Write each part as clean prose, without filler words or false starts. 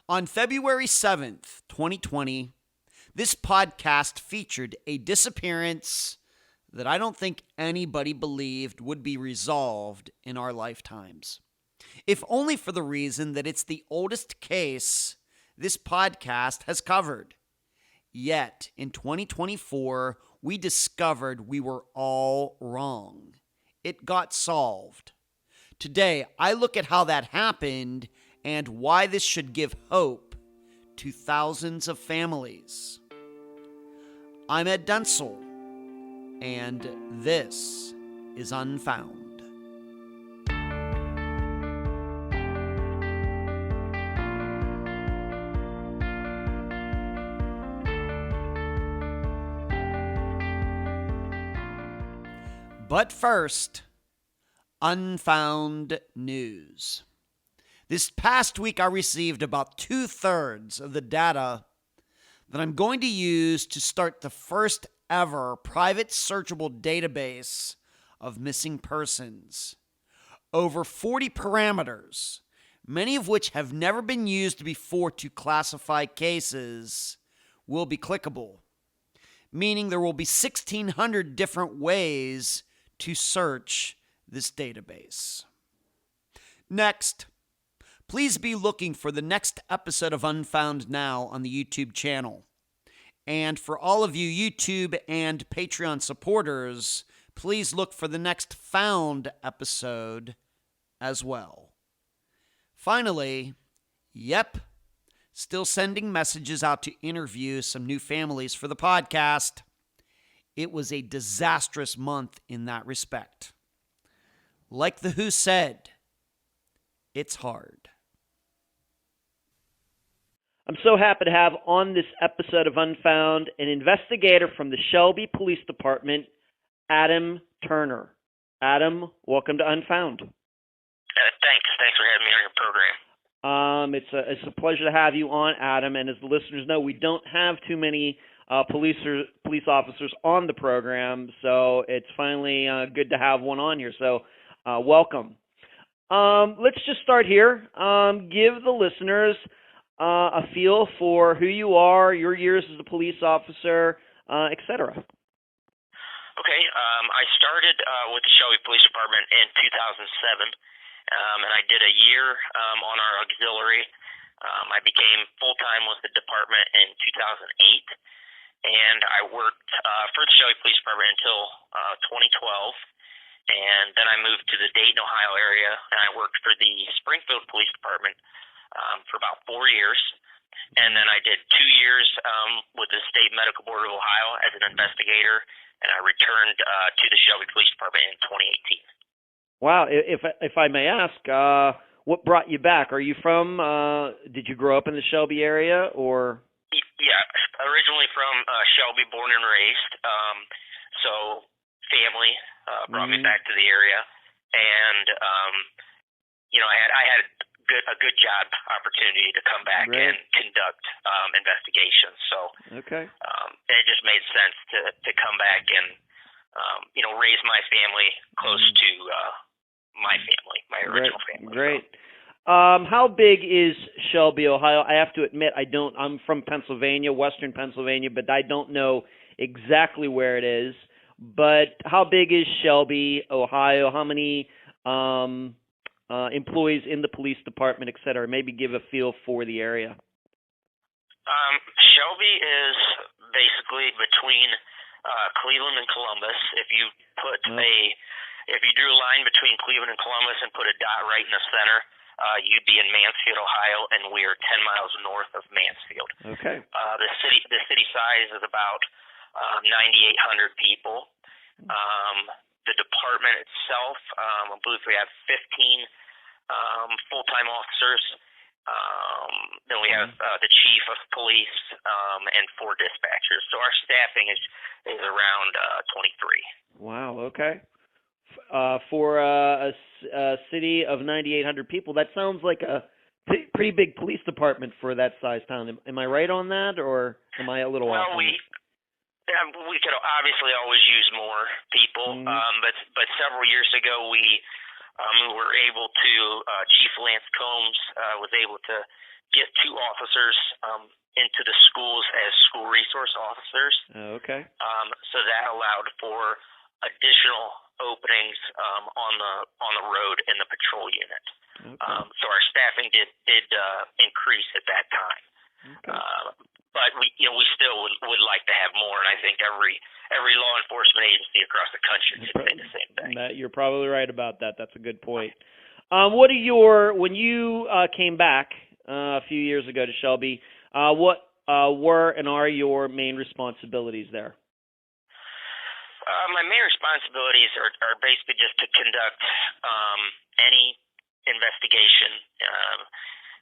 On February 7th, 2020, this podcast featured a disappearance that I don't think anybody believed would be resolved in our lifetimes. If only for the reason that it's the oldest case this podcast has covered. Yet, in 2024, we discovered we were all wrong. It got solved. Today, I look at how that happened and why this should give hope to thousands of families. I'm Ed Densel, and this is Unfound. But first, Unfound News. This past week, I received about 2/3 of the data that I'm going to use to start the first ever private searchable database of missing persons. Over 40 parameters, many of which have never been used before to classify cases, will be clickable, meaning there will be 1,600 different ways to search this database. Next, please be looking for the next episode of Unfound Now on the YouTube channel. And for all of you YouTube and Patreon supporters, please look for the next Found episode as well. Finally, still sending messages out to interview some new families for the podcast. It was a disastrous month in that respect. Like The Who said, it's hard. I'm so happy to have on this episode of Unfound an investigator from the Shelby Police Department, Adam Turner. Adam, welcome to Unfound. Thanks for having me on your program. It's a pleasure to have you on, Adam. And as the listeners know, we don't have too many police officers on the program, so it's finally good to have one on here. So welcome. Let's just start here. Give the listeners a feel for who you are, your years as a police officer, etc. Okay. I started with the Shelby Police Department in 2007, and I did a year on our auxiliary. I became full-time with the department in 2008. And I worked for the Shelby Police Department until 2012, and then I moved to the Dayton, Ohio area, and I worked for the Springfield Police Department for about 4 years, and then I did 2 years with the State Medical Board of Ohio as an investigator, and I returned to the Shelby Police Department in 2018. Wow, if I may ask, what brought you back? Are you from? Did you grow up in the Shelby area, or? Yeah, originally from Shelby, born and raised. So family brought me back to the area, and I had a good job opportunity to come back and conduct investigations. So it just made sense to come back and raise my family close to my family, my original family. Great. How big is Shelby, Ohio? I have to admit, I'm from Pennsylvania, Western Pennsylvania, but I don't know exactly where it is. But how big is Shelby, Ohio? How many employees in the police department, et cetera? Maybe give a feel for the area. Shelby is basically between Cleveland and Columbus. If you put if you drew a line between Cleveland and Columbus and put a dot right in the center, you'd be in Mansfield, Ohio, and we are 10 miles north of Mansfield. Okay. The city size is about 9,800 people. The department itself, I believe we have 15 full-time officers. Then we have the chief of police and 4 dispatchers. So our staffing is around 23. Wow. Okay. For a city of 9,800 people, that sounds like a pretty big police department for that size town. Am I right on that, or am I a little off? Well, we could obviously always use more people, but several years ago we were able to, Chief Lance Combs was able to get 2 officers into the schools as school resource officers. Okay. So that allowed for additional openings on the road in the patrol unit. Okay. So our staffing did increase at that time. Okay. But we still would like to have more, and I think every law enforcement agency across the country should say the same thing. You're probably right about that. That's a good point. When you came back a few years ago to Shelby, what were and are your main responsibilities there? My main responsibilities are basically just to conduct any investigation,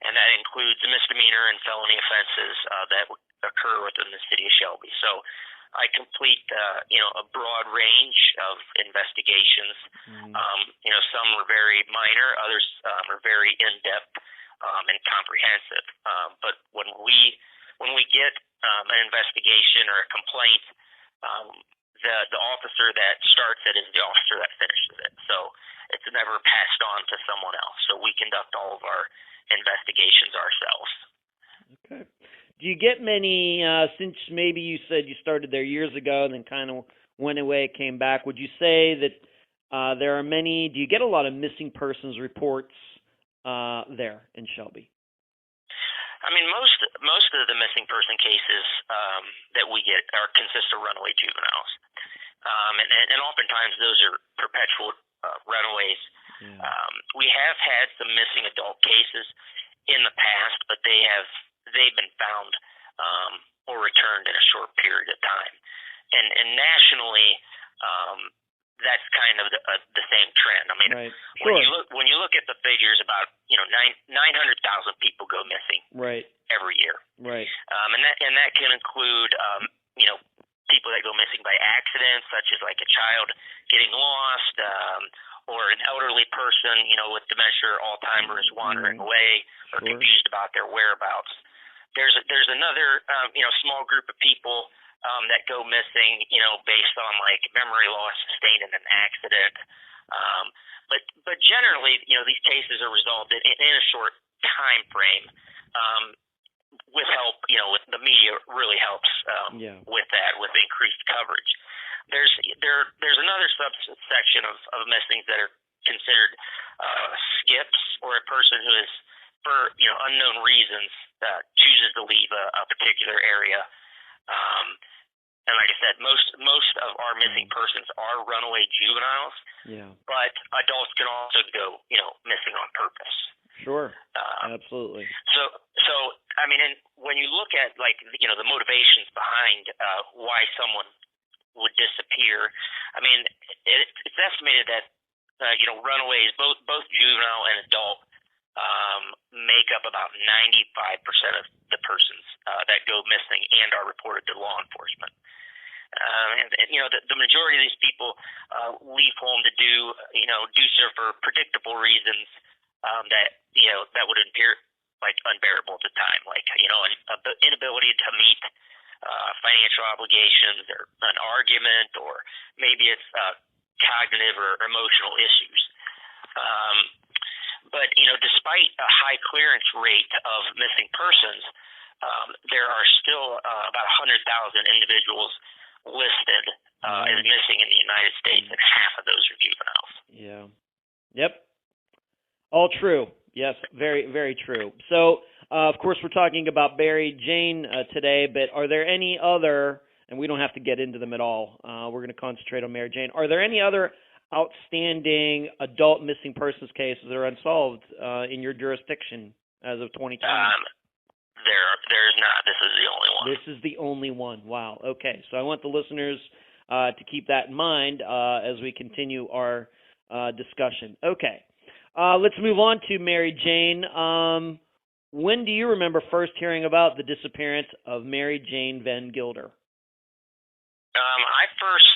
and that includes misdemeanor and felony offenses that occur within the city of Shelby. So I complete a broad range of investigations. Some are very minor, others are very in-depth and comprehensive. But when we get an investigation or a complaint, the officer that starts it is the officer that finishes it. So it's never passed on to someone else. So we conduct all of our investigations ourselves. Okay. Do you get many, since maybe you said you started there years ago and then kind of went away, came back, would you say that there are many, do you get a lot of missing persons reports there in Shelby? I mean, most of the missing person cases that we get consist of runaway juveniles, and oftentimes those are perpetual runaways. Yeah. We have had some missing adult cases in the past, but they've been found or returned in a short period of time, and nationally. That's kind of the same trend. I mean, right. Sure. when you look at the figures, about 900,000 people go missing right. every year. Right. And that can include people that go missing by accidents, such as like a child getting lost, or an elderly person with dementia or Alzheimer's wandering away or Sure. confused about their whereabouts. There's another small group of people that go missing, based on like memory loss sustained in an accident. But generally, these cases are resolved in a short time frame. With help, with the media really helps with that, with increased coverage. There's another subsection of missings that are considered skips, or a person who is, for unknown reasons, chooses to leave a particular area. And like I said, most of our missing persons are runaway juveniles. Yeah. But adults can also go, missing on purpose. Sure. Absolutely. So I mean, and when you look at like the motivations behind why someone would disappear, I mean, it's estimated that runaways, both juvenile and adult, make up about 95% of the persons that go missing and are reported to law enforcement. And the majority of these people leave home to do so for predictable reasons that would appear like unbearable at the time, like an inability to meet financial obligations, or an argument, or maybe it's cognitive or emotional issues. But despite a high clearance rate of missing persons, there are still about 100,000 individuals listed as missing in the United States, and half of those are juveniles. Yeah. Yep. All true. Yes, very, very true. So, of course, we're talking about Barry Jane today, but are there any other, and we don't have to get into them at all, we're going to concentrate on Mary Jane. Are there any other outstanding adult missing persons cases that are unsolved in your jurisdiction as of 2020? There's not. This is the only one. This is the only one. Wow. Okay. So I want the listeners to keep that in mind as we continue our discussion. Okay. Let's move on to Mary Jane. When do you remember first hearing about the disappearance of Mary Jane Van Gilder? I first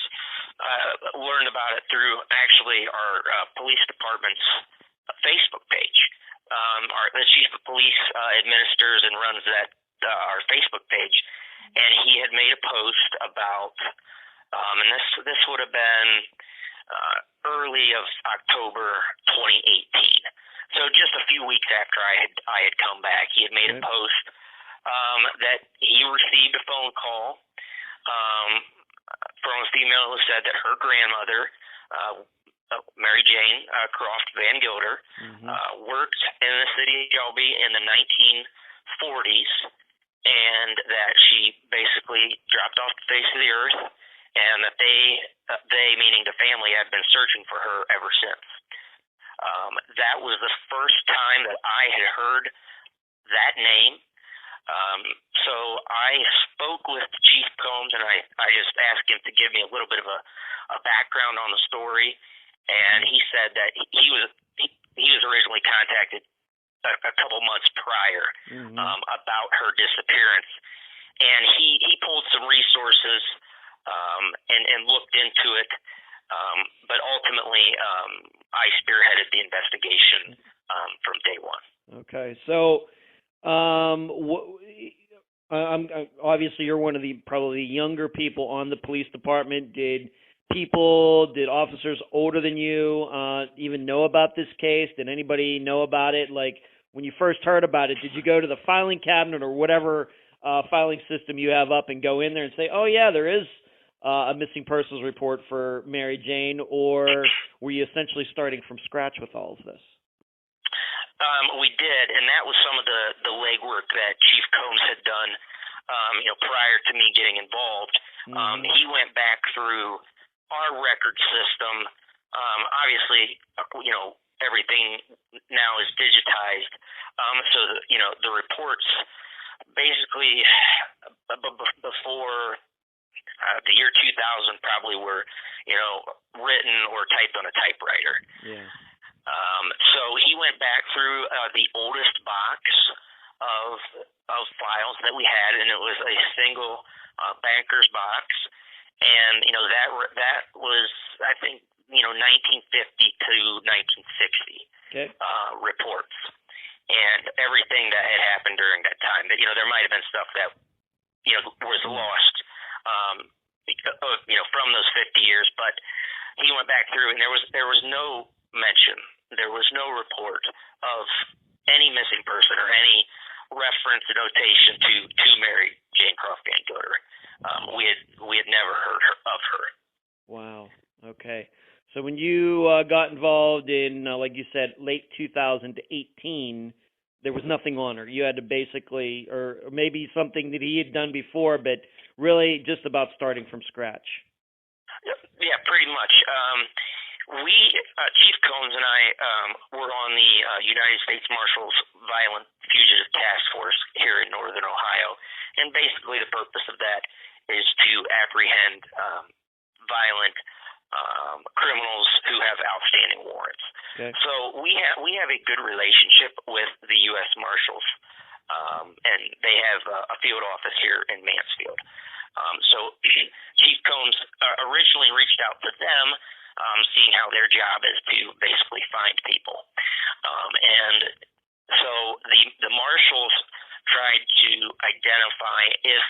learned about it through actually our police department's Facebook page. The chief of police administers and runs our Facebook page, and he had made a post about, and this would have been early of October 2018, So just a few weeks after I had come back, he had made a post that he received a phone call from a female who said that her grandmother, Mary Jane Croft Van Gilder, worked in the city of Shelby in the 1940s, and that she basically dropped off the face of the earth, and that they meaning the family, had been searching for her ever since. That was the first time that I had heard that name. So I spoke with Chief Combs, and I just asked him to give me a little bit of a background on the story, and he said that he was originally contacted a couple months prior about her disappearance, and he pulled some resources and looked into it, but ultimately I spearheaded the investigation from day one. Okay, so obviously you're one of the probably younger people on the police department. Did officers older than you even know about this case? Did anybody know about it? Like, when you first heard about it, did you go to the filing cabinet or whatever filing system you have up and go in there and say, oh yeah, there is a missing persons report for Mary Jane, or were you essentially starting from scratch with all of this? We did, and that was some of the legwork that Chief Combs had done, prior to me getting involved. He went back through our record system. Obviously, everything now is digitized, so the reports basically before the year 2000 probably were written or typed on a typewriter. Yeah. So he went back through the oldest box of files that we had, and it was a single banker's box, and that was, I think, 1950 to 1960 reports, and everything that had happened during that time. That there might have been stuff that was lost, from those 50 years, but he went back through, and there was no mention. There was no report of any missing person or any reference or notation to Mary Jane Croft Van Gilder. We had never heard of her. Wow. Okay. So when you got involved in, like you said, late 2018, there was nothing on her. You had to basically, or maybe something that he had done before, but really just about starting from scratch. Yeah, pretty much. Chief Combs and I were on the United States Marshals Violent Fugitive Task Force here in Northern Ohio, and basically the purpose of that is to apprehend violent criminals who have outstanding warrants. Okay. So we have a good relationship with the U.S. Marshals, and they have a field office here in Mansfield. So Chief Combs originally reached out to them, seeing how their job is to basically find people. And so the marshals tried to identify if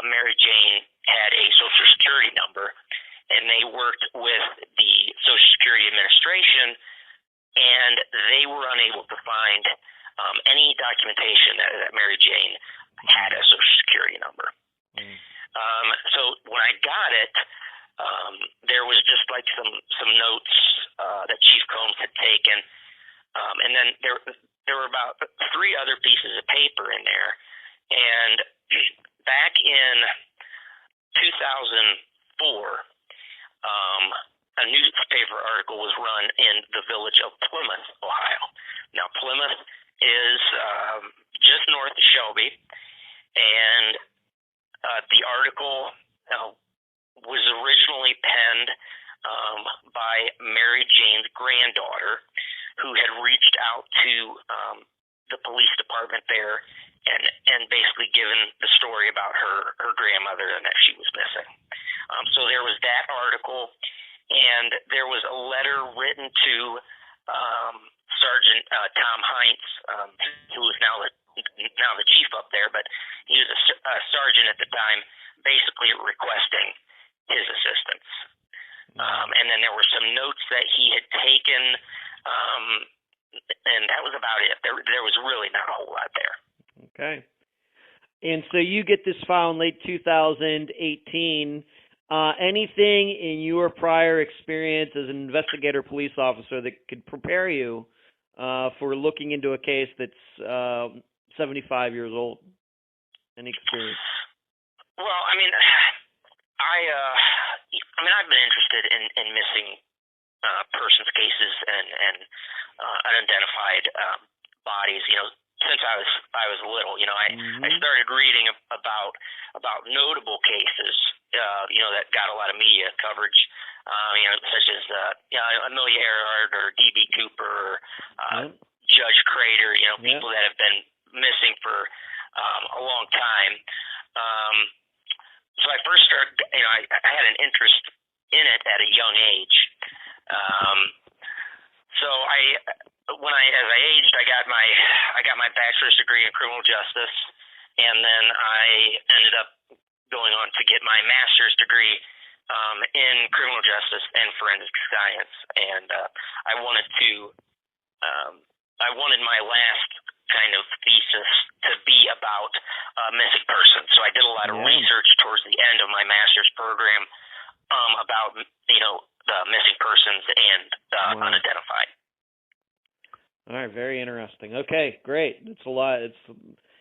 Mary Jane had a Social Security number, and they worked with the Social Security Administration, and they were unable to find any documentation that Mary Jane had a Social Security number. So when I got it, there was just like some notes that Chief Combs had taken, and then there were about 3 other pieces of paper in there. And back in 2004, a newspaper article was run in the village of Plymouth, Ohio. Now, Plymouth is just north of Shelby, and the article was originally penned by Mary Jane's granddaughter, who had reached out to the police department there and basically given the story about her grandmother and that she was missing. So there was that article, and there was a letter written to Sergeant Tom Heinz, who is now the chief up there, but he was a sergeant at the time, basically requesting his assistance. And then there were some notes that he had taken and that was about it. There was really not a whole lot there. Okay. And so you get this file in late 2018. Anything in your prior experience as an investigator police officer that could prepare you for looking into a case that's 75 years old? Any experience? Well, I've been interested in missing persons cases and unidentified bodies. Since I was little. I started reading about notable cases. That got a lot of media coverage. Such as Amelia Earhart or D.B. Cooper, Judge Crater. People that have been missing for a long time. So I first started. I had an interest in it at a young age. As I aged, I got my bachelor's degree in criminal justice, and then I ended up going on to get my master's degree in criminal justice and forensic science. And I wanted my last kind of thesis to be about missing persons. So I did a lot of research towards the end of my master's program about the missing persons and unidentified. All right, very interesting. Okay, great. It's a lot.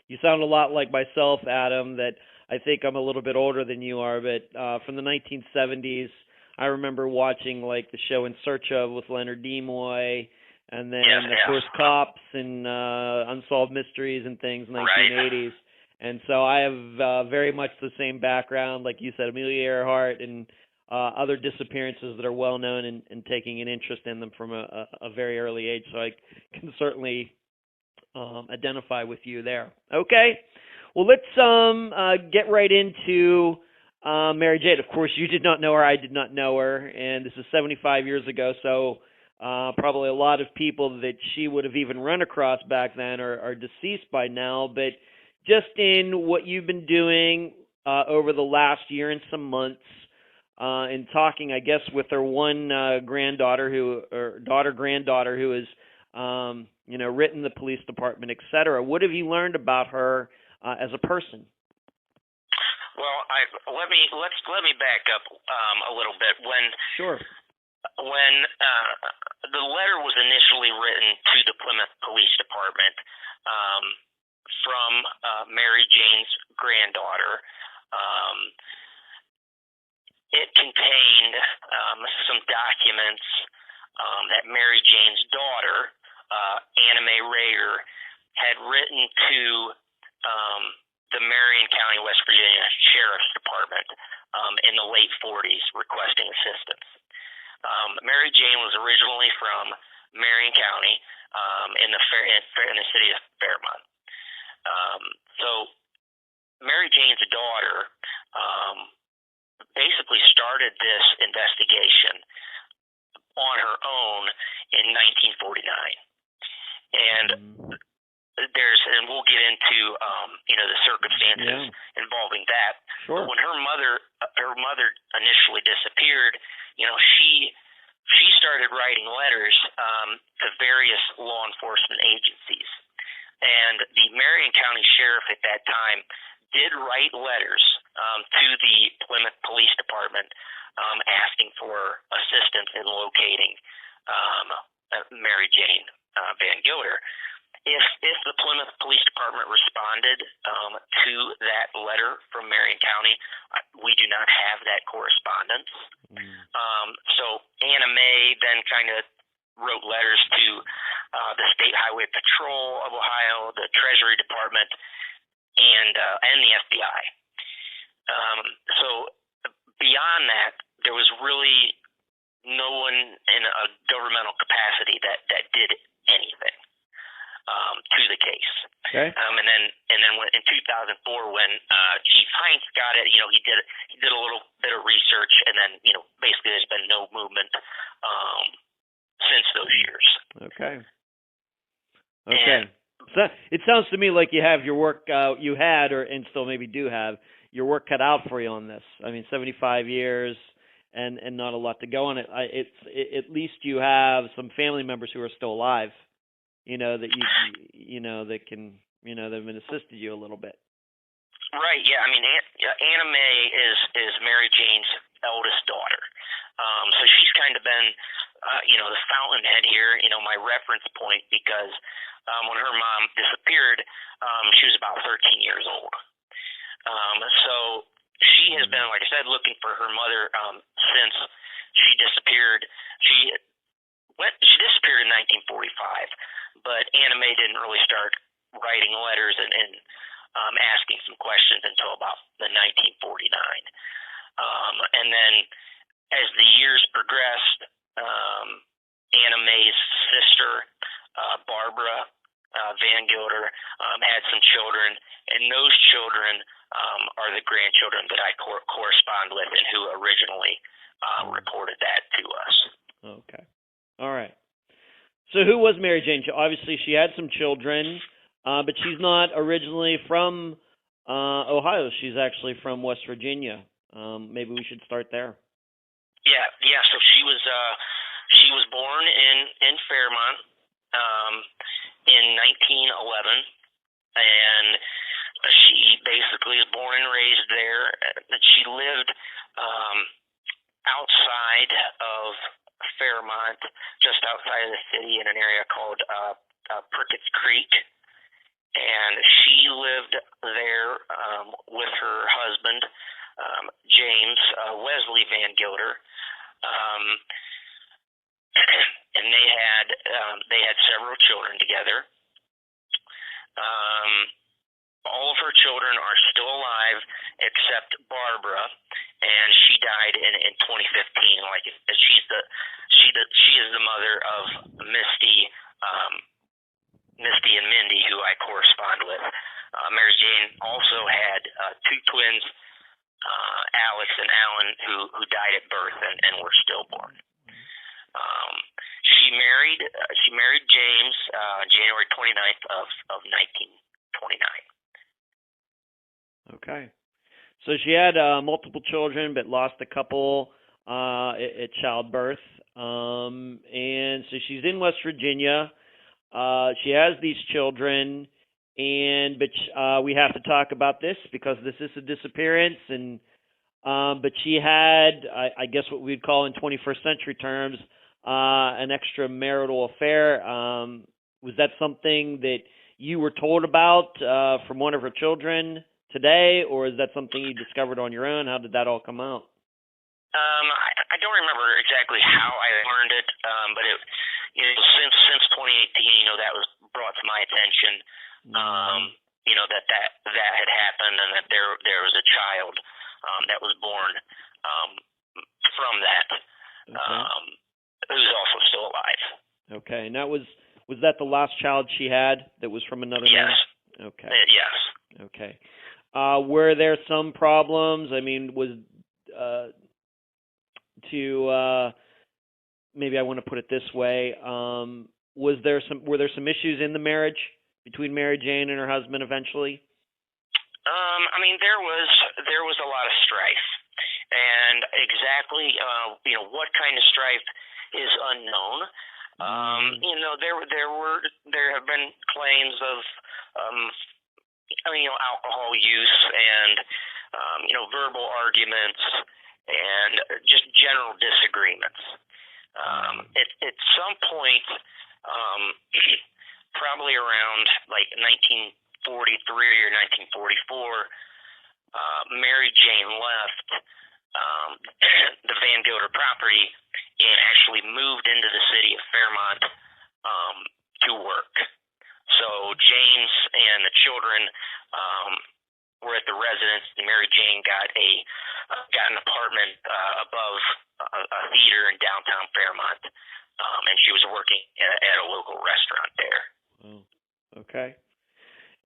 You sound a lot like myself, Adam. That I think I'm a little bit older than you are, but from the 1970s, I remember watching like the show In Search Of with Leonard Nimoy, and then of course Cops and Unsolved Mysteries and things in the 1980s. And so I have very much the same background, like you said, Amelia Earhart and other disappearances that are well known and taking an interest in them from a very early age. So I can certainly identify with you there. Okay. Well, let's get right into Mary Jane. Of course, you did not know her. I did not know her. And this is 75 years ago. So probably a lot of people that she would have even run across back then are deceased by now. But just in what you've been doing over the last year and some months, in talking, I guess, with her one granddaughter who has, written the police department, etc. What have you learned about her as a person? Well, let me back up a little bit. When the letter was initially written to the Plymouth Police Department from Mary Jane's granddaughter, it contained some documents that Mary Jane's daughter, Anna Mae Rager, had written to the Marion County, West Virginia Sheriff's Department in the late 40s requesting assistance. Mary Jane was originally from Marion County in the city of Fairmont. So Mary Jane's daughter basically started this investigation on her own in 1949. And we'll get into the circumstances involving that. Sure. But when her mother initially disappeared, she started writing letters to various law enforcement agencies. And the Marion County Sheriff at that time did write letters to the Plymouth Police Department asking for assistance in locating Mary Jane Van Gilder. If the Plymouth Police Department responded to that letter from Marion County, we do not have that correspondence. So Anna Mae then kind of wrote letters to the State Highway Patrol of Ohio, the Treasury Department, and the FBI. So beyond that, there was really no one in a governmental capacity that did anything to the case. Okay. And then when, in 2004, when Chief Heinz got it, he did a little bit of research, and then basically there's been no movement since those years. Okay. So it sounds to me like you have your work and still maybe do have your work cut out for you on this. I mean, 75 years and not a lot to go on it. At least you have some family members who are still alive. that that can, that have been assisted you a little bit. Right. Yeah. I mean, Anna Mae is Mary Jane's eldest daughter. So she's kind of been, the fountainhead here. My reference point, because when her mom disappeared, she was about 13 years old. So she has been, like I said, looking for her mother since she disappeared. She disappeared in 1945, but Anna Mae didn't really start writing letters and asking some questions until about the 1949. And then as the years progressed, Anna Mae's sister, Barbara Van Gilder, had some children, and those children are the grandchildren that I correspond with and who originally reported that to us. Okay. All right. So who was Mary Jane? Obviously, she had some children, but she's not originally from Ohio. She's actually from West Virginia. Maybe we should start there. Yeah. So she was born in Fairmont in 1911, and she basically was born and raised there. She lived outside of Fairmont, just outside of the city, in an area called Prickett's Creek, and she lived there with her husband, James Wesley Van Gilder, and they had several children together. All of her children are still alive except Barbara, and she died in 2015. Like she is the mother of Misty and Mindy, who I correspond with. Mary Jane also had two twins, Alex and Alan, who died at birth and were stillborn. She married James January 29th of 1929. Okay. So she had multiple children, but lost a couple at childbirth. And so she's in West Virginia. She has these children, but we have to talk about this because this is a disappearance. And but she had, I guess, what we'd call in 21st century terms, an extramarital affair. Was that something that you were told about from one of her children today, or is that something you discovered on your own? How did that all come out? I don't remember exactly how I learned it, but it, since 2018, that was brought to my attention. That had happened, and that there was a child that was born from that, who's also still alive. Okay, and that was that the last child she had that was from another man? Okay. Yes. Okay. Were there some problems? I mean, maybe I want to put it this way. Were there some issues in the marriage between Mary Jane and her husband eventually? I mean, there was a lot of strife, and exactly what kind of strife is unknown. There have been claims of alcohol use and verbal arguments and just general disagreements. At some point, probably around like 1943 or 1944, Mary Jane left the Van Gilder property and actually moved into the city of Fairmont to work. So James and the children were at the residence, and Mary Jane got an apartment above a theater in downtown Fairmont, and she was working at a local restaurant there. Oh, okay.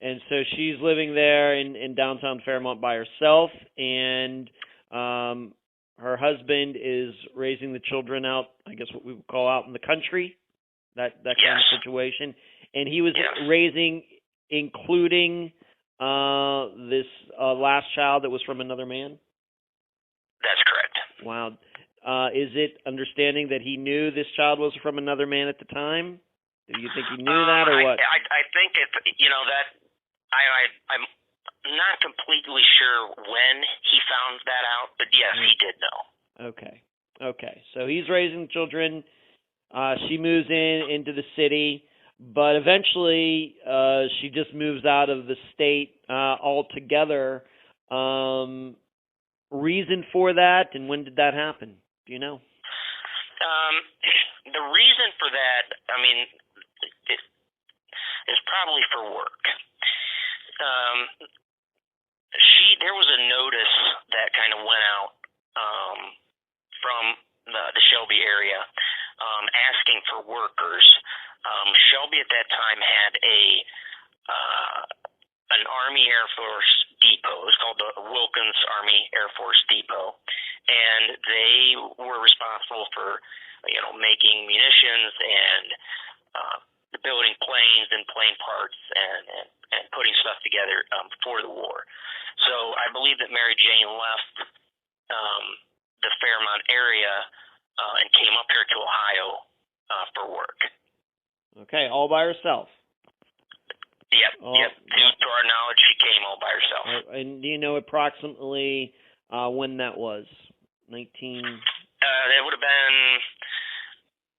And so she's living there in downtown Fairmont by herself, and her husband is raising the children out, I guess what we would call out in the country, that kind of situation. And he was raising, including this last child that was from another man? That's correct. Wow. Is it understanding that he knew this child was from another man at the time? Do you think he knew that, or what? I think that I'm not completely sure when he found that out, but yes, he did know. Okay. So he's raising children. She moves into the city, but eventually she just moves out of the state altogether. Reason for that, and when did that happen? Do you know? The reason for that, is probably for work. There was a notice that kind of went out from the Shelby area asking for workers. Shelby at that time had an Army Air Force depot. It was called the Wilkins Army Air Force Depot, and they were responsible for making munitions and building planes and plane parts and putting stuff together for the war. So I believe that Mary Jane left the Fairmont area and came up here to Ohio for work. Okay, all by herself. Yep. To our knowledge, she came all by herself. And do you know approximately when that was? It would have been.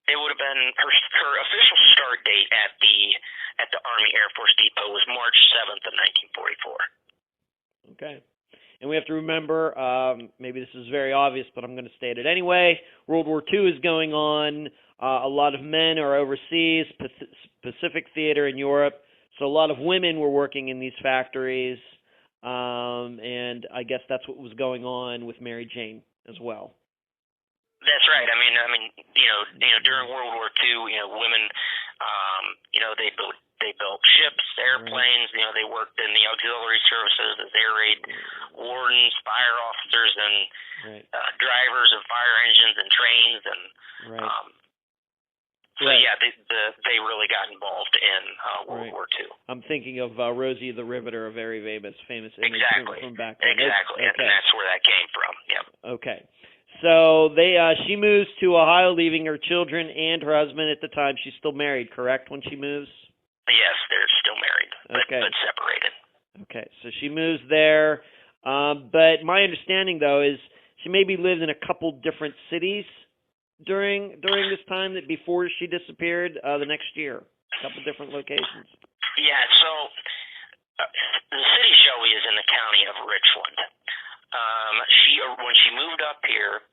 It would have been her official start date at the Army Air Force Depot was March 7th of 1944. Okay. And we have to remember, maybe this is very obvious, but I'm going to state it anyway. World War II is going on. A lot of men are overseas, Pacific Theater in Europe. So a lot of women were working in these factories. And I guess that's what was going on with Mary Jane as well. That's right. I mean, during World War II, women, they built ships, airplanes. Right. They worked in the auxiliary services as air raid wardens, fire officers, and drivers of fire engines and trains, and they really got involved in World War II. I'm thinking of Rosie the Riveter, a very famous image from back then. Exactly, and that's where that came from. Yep. Okay. So she moves to Ohio, leaving her children and her husband at the time. She's still married, correct, when she moves? Yes, they're still married, but separated. Okay, so she moves there. But my understanding, though, is she maybe lived in a couple different cities during this time that before she disappeared the next year, a couple different locations. Yeah, so the city Shelby is in the county of Richland. When she moved up here,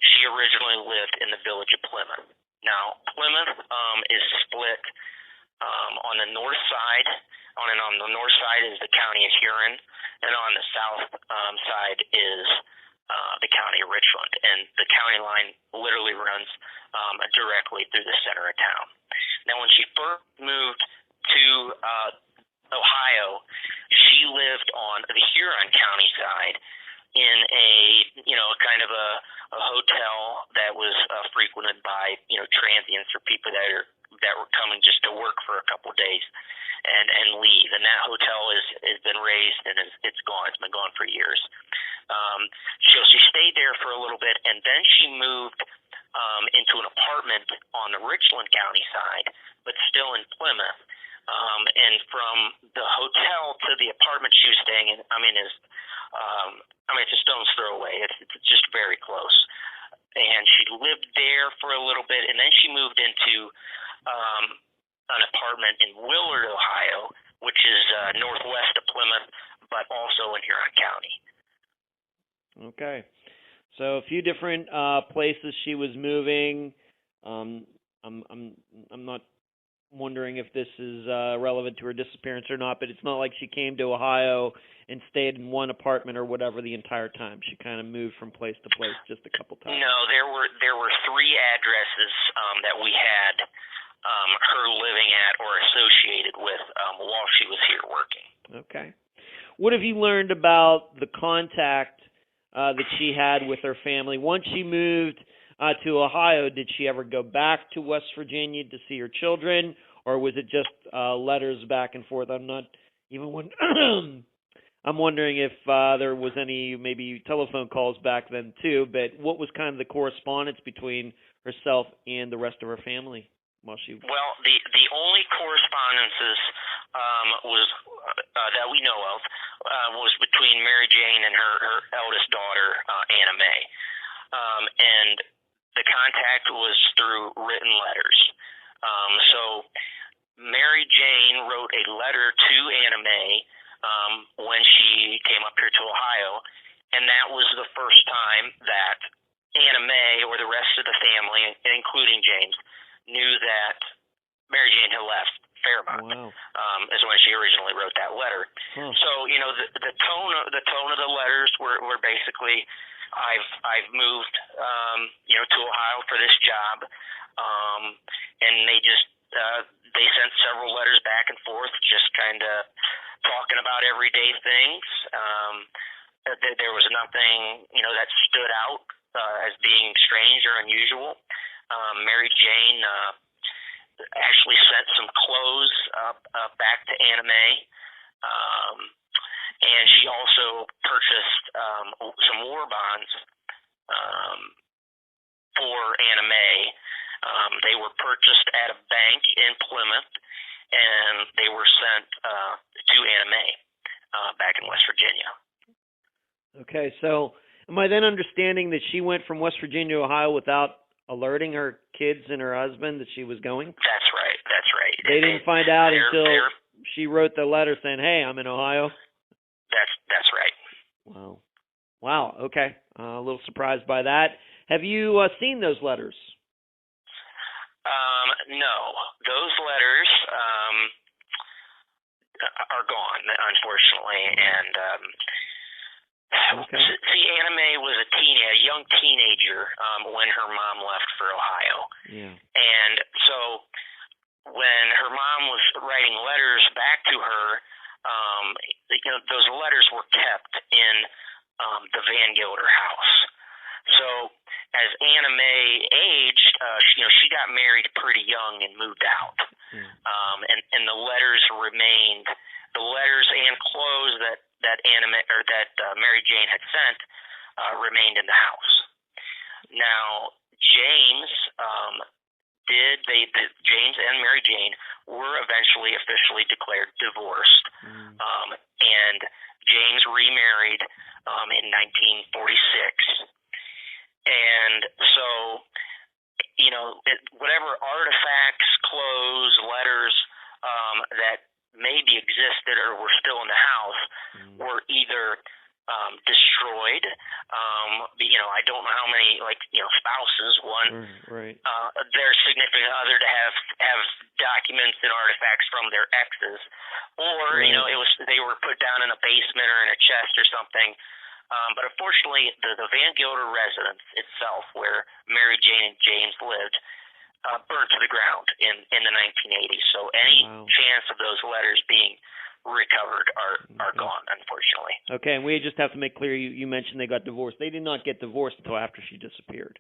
she originally lived in the village of Plymouth. Now, Plymouth is split on the north side. On the north side is the county of Huron, and on the south side is the county of Richland. And the county line literally runs directly through the center of town. Now, when she first moved to Ohio, she lived on the Huron County side in a kind of a hotel that was frequented by transients or people that were coming just to work for a couple of days and leave. And that hotel has been razed and it's gone. It's been gone for years. So she stayed there for a little bit, and then she moved into an apartment on the Richland County side, but still in Plymouth. And from the hotel to the apartment she was staying in, it's a stone's throw away. It's just very close. And she lived there for a little bit, and then she moved into an apartment in Willard, Ohio, which is northwest of Plymouth, but also in Huron County. Okay. So a few different places she was moving. I'm not wondering if this is relevant to her disappearance or not, but it's not like she came to Ohio and stayed in one apartment or whatever the entire time. She kind of moved from place to place just a couple times. No, there were three addresses that we had her living at or associated with while she was here working. Okay. What have you learned about the contact that she had with her family once she moved to Ohio? Did she ever go back to West Virginia to see her children, or was it just letters back and forth? I'm not even I'm wondering if there was any maybe telephone calls back then too, but what was kind of the correspondence between herself and the rest of her family? while she? Well, the only correspondences was that we know of was between Mary Jane and her eldest daughter, Anna Mae, and the contact was through written letters. So Mary Jane wrote a letter to Anna Mae when she came up here to Ohio, and that was the first time that Anna Mae or the rest of the family, including James, knew that Mary Jane had left Fairmont. Wow. Is when she originally wrote that letter. Huh. So the tone of the letters were basically, I've moved to Ohio for this job, and they sent several letters back and forth, just kind of talking about everyday things. There was nothing that stood out as being strange or unusual. Mary Jane actually sent some clothes back to Anna Mae, and she also purchased some war bonds for Anna Mae. They were purchased at a bank in Plymouth, and they were sent to Anna Mae back in West Virginia. Okay, so am I then understanding that she went from West Virginia to Ohio without alerting her kids and her husband that she was going? That's right. They didn't find out until she wrote the letter saying, "Hey, I'm in Ohio." That's right. Wow. Okay. A little surprised by that. Have you seen those letters? No, those letters are gone, unfortunately, and Okay. see, Anna Mae was a young teenager when her mom left for Ohio. Yeah. And so when her mom was writing letters back to her, those letters were kept in the Van Gilder house. So as Anna Mae aged, she got married pretty young and moved out. And the letters remained, the letters and clothes that Mary Jane had sent remained in the house. Now James James and Mary Jane were eventually officially declared divorced, and James remarried in 1946. And so, whatever artifacts, clothes, letters that maybe existed or were still in the house were either destroyed. I don't know how many, spouses want their significant other to have documents and artifacts from their exes, or they were put down in a basement or in a chest or something. But unfortunately, the Van Gilder residence itself, where Mary Jane and James lived, burnt to the ground in the 1980s. So any chance of those letters being recovered are gone, unfortunately. Okay, and we just have to make clear, you mentioned they got divorced. They did not get divorced until after she disappeared.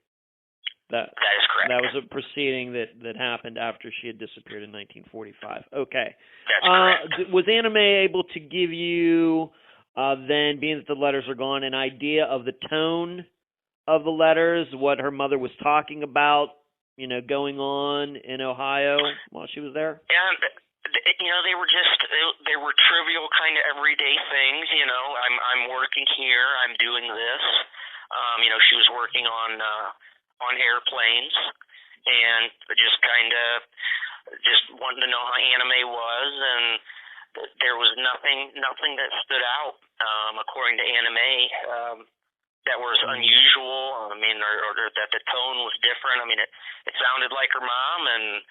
That is correct. That was a proceeding that happened after she had disappeared in 1945. Okay. That's correct. Was Anna Mae able to give you, then, being that the letters are gone, an idea of the tone of the letters, what her mother was talking about, going on in Ohio while she was there? Yeah, they were trivial kind of everyday things. I'm working here, I'm doing this. She was working on airplanes, and just wanting to know how Anna Mae was, and there was nothing that stood out according to Anna Mae that was unusual. Or that the tone was different. It sounded like her mom, and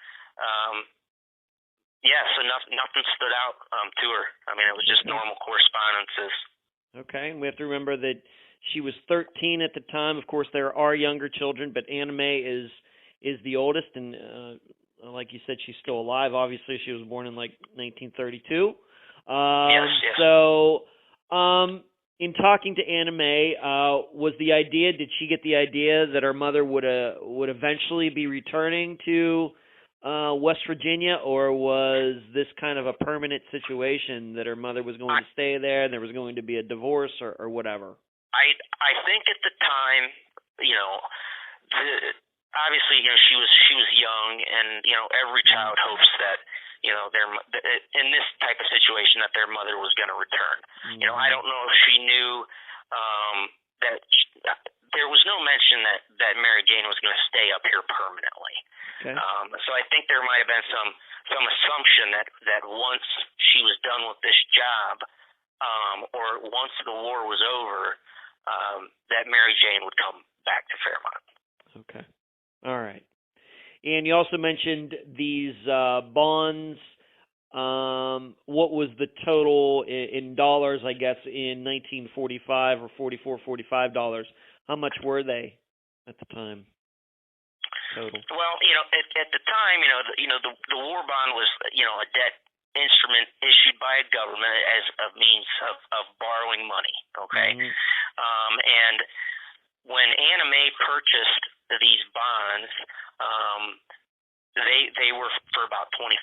so nothing stood out to her. It was just normal correspondences. Okay, and we have to remember that she was 13 at the time. Of course, there are younger children, but Anna Mae is the oldest, and like you said, she's still alive. Obviously, she was born in 1932. Yes. So, in talking to Anna Mae, did she get the idea that her mother would eventually be returning to West Virginia, or was this kind of a permanent situation that her mother was going to stay there and there was going to be a divorce or whatever? I think at the time, obviously, she was young, and every child hopes that in this type of situation that their mother was going to return. I don't know if she knew that there was no mention that Mary Jane was going to stay up here permanently. Okay. So I think there might have been some assumption that once she was done with this job, or once the war was over, that Mary Jane would come back to Fairmont. Okay. All right. And you also mentioned these bonds. What was the total in dollars, I guess, in 1945 or $45? How much were they at the time? Total. Well, at the time, the war bond was, a debt instrument issued by a government as a means of borrowing money. Okay. Mm-hmm. And when Anna Mae purchased these bonds, they were for about $25.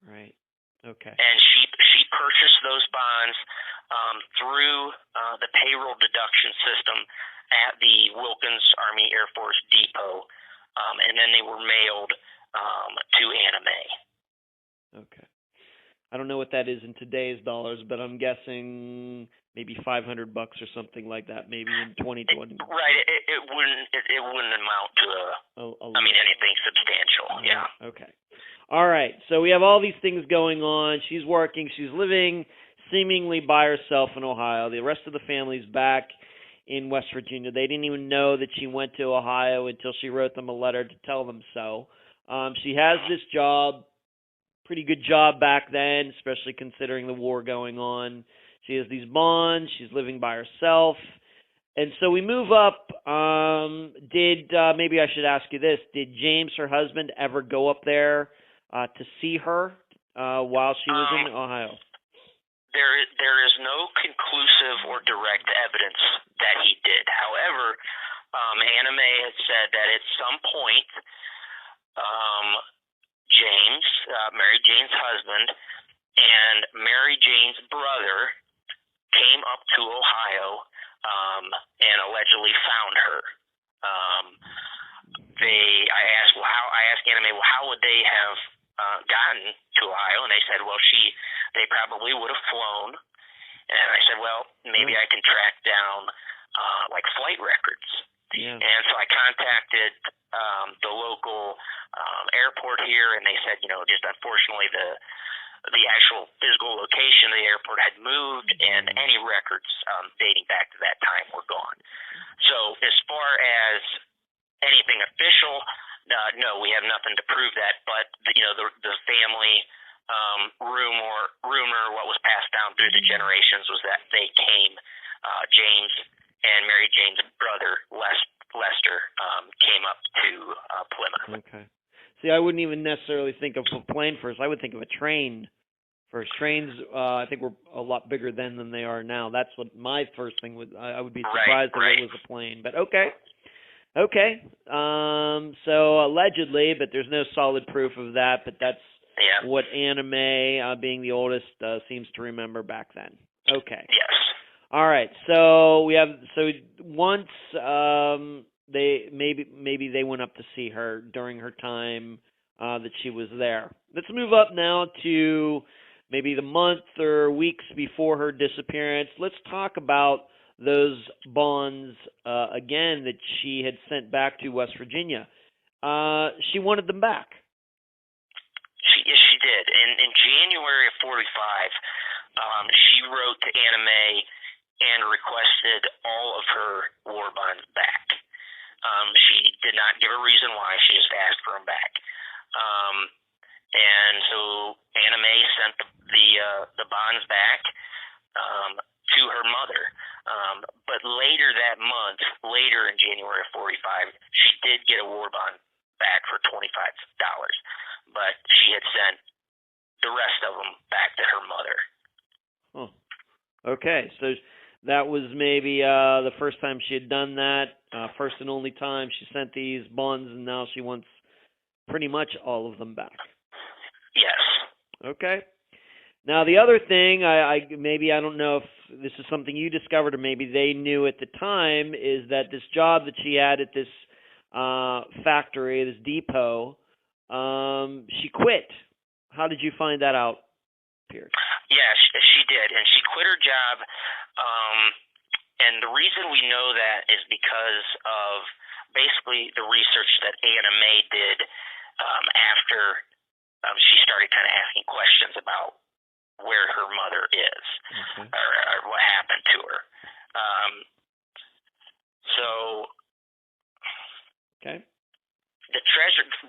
Right. Okay. And she purchased those bonds through the payroll deduction system at the Wilkins Army Air Force Depot, and then they were mailed to Anna Mae. Okay. I don't know what that is in today's dollars, but I'm guessing maybe $500 or something like that, maybe in 2020. Right. It wouldn't amount to anything substantial. Yeah. Okay. All right. So we have all these things going on. She's working. She's living seemingly by herself in Ohio. The rest of the family's back in West Virginia. They didn't even know that she went to Ohio until she wrote them a letter to tell them so. She has this job, pretty good job back then, especially considering the war going on. She has these bonds. She's living by herself. And so we move up. Maybe I should ask you this. Did James, her husband, ever go up there to see her while she was in Ohio? There is no conclusive or direct evidence that he did. However, Anna Mae had said that at some point, James, Mary Jane's husband, and Mary Jane's brother came up to Ohio and allegedly found her. I asked Anna Mae, well, how would they have gotten to Ohio? And they said, well, they probably would have flown. And I said, well, maybe I can track down like flight records. Yeah. And so I contacted the local airport here, and they said, just unfortunately the actual physical location of the airport had moved, and any records dating back to that time were gone. So as far as anything official, no, we have nothing to prove that. But the family rumor, what was passed down through the generations, was that they came. James and Mary Jane's brother Lester came up to Plymouth. Okay. See, I wouldn't even necessarily think of a plane first. I would think of a train first. Trains, I think, were a lot bigger then than they are now. That's what my first thing would. I would be surprised if it was a plane. But okay. So allegedly, but there's no solid proof of that. But that's what Anna Mae, being the oldest, seems to remember back then. Okay. Yes. All right. So once maybe they went up to see her during her time that she was there. Let's move up now to maybe the month or weeks before her disappearance. Let's talk about those bonds again that she had sent back to West Virginia. She wanted them back. She did. In January of 45, she wrote to Anna Mae and requested all of her war bonds back. She did not give a reason why. She just asked for them back. And so Anna Mae sent the bonds back to her mother. But later that month, later in January of 45, she did get a war bond back for $25. But she had sent the rest of them back to her mother. Oh. Okay, so that was maybe the first time she had done that, first and only time she sent these bonds, and now she wants pretty much all of them back. Yes. Okay. Now, the other thing, I don't know if this is something you discovered or maybe they knew at the time, is that this job that she had at this factory, this depot, she quit. How did you find that out, Pierce? Yeah, she did, and she quit her job. And the reason we know that is because of basically the research that Anna Mae did after she started kind of asking questions about where her mother is, or what happened to her.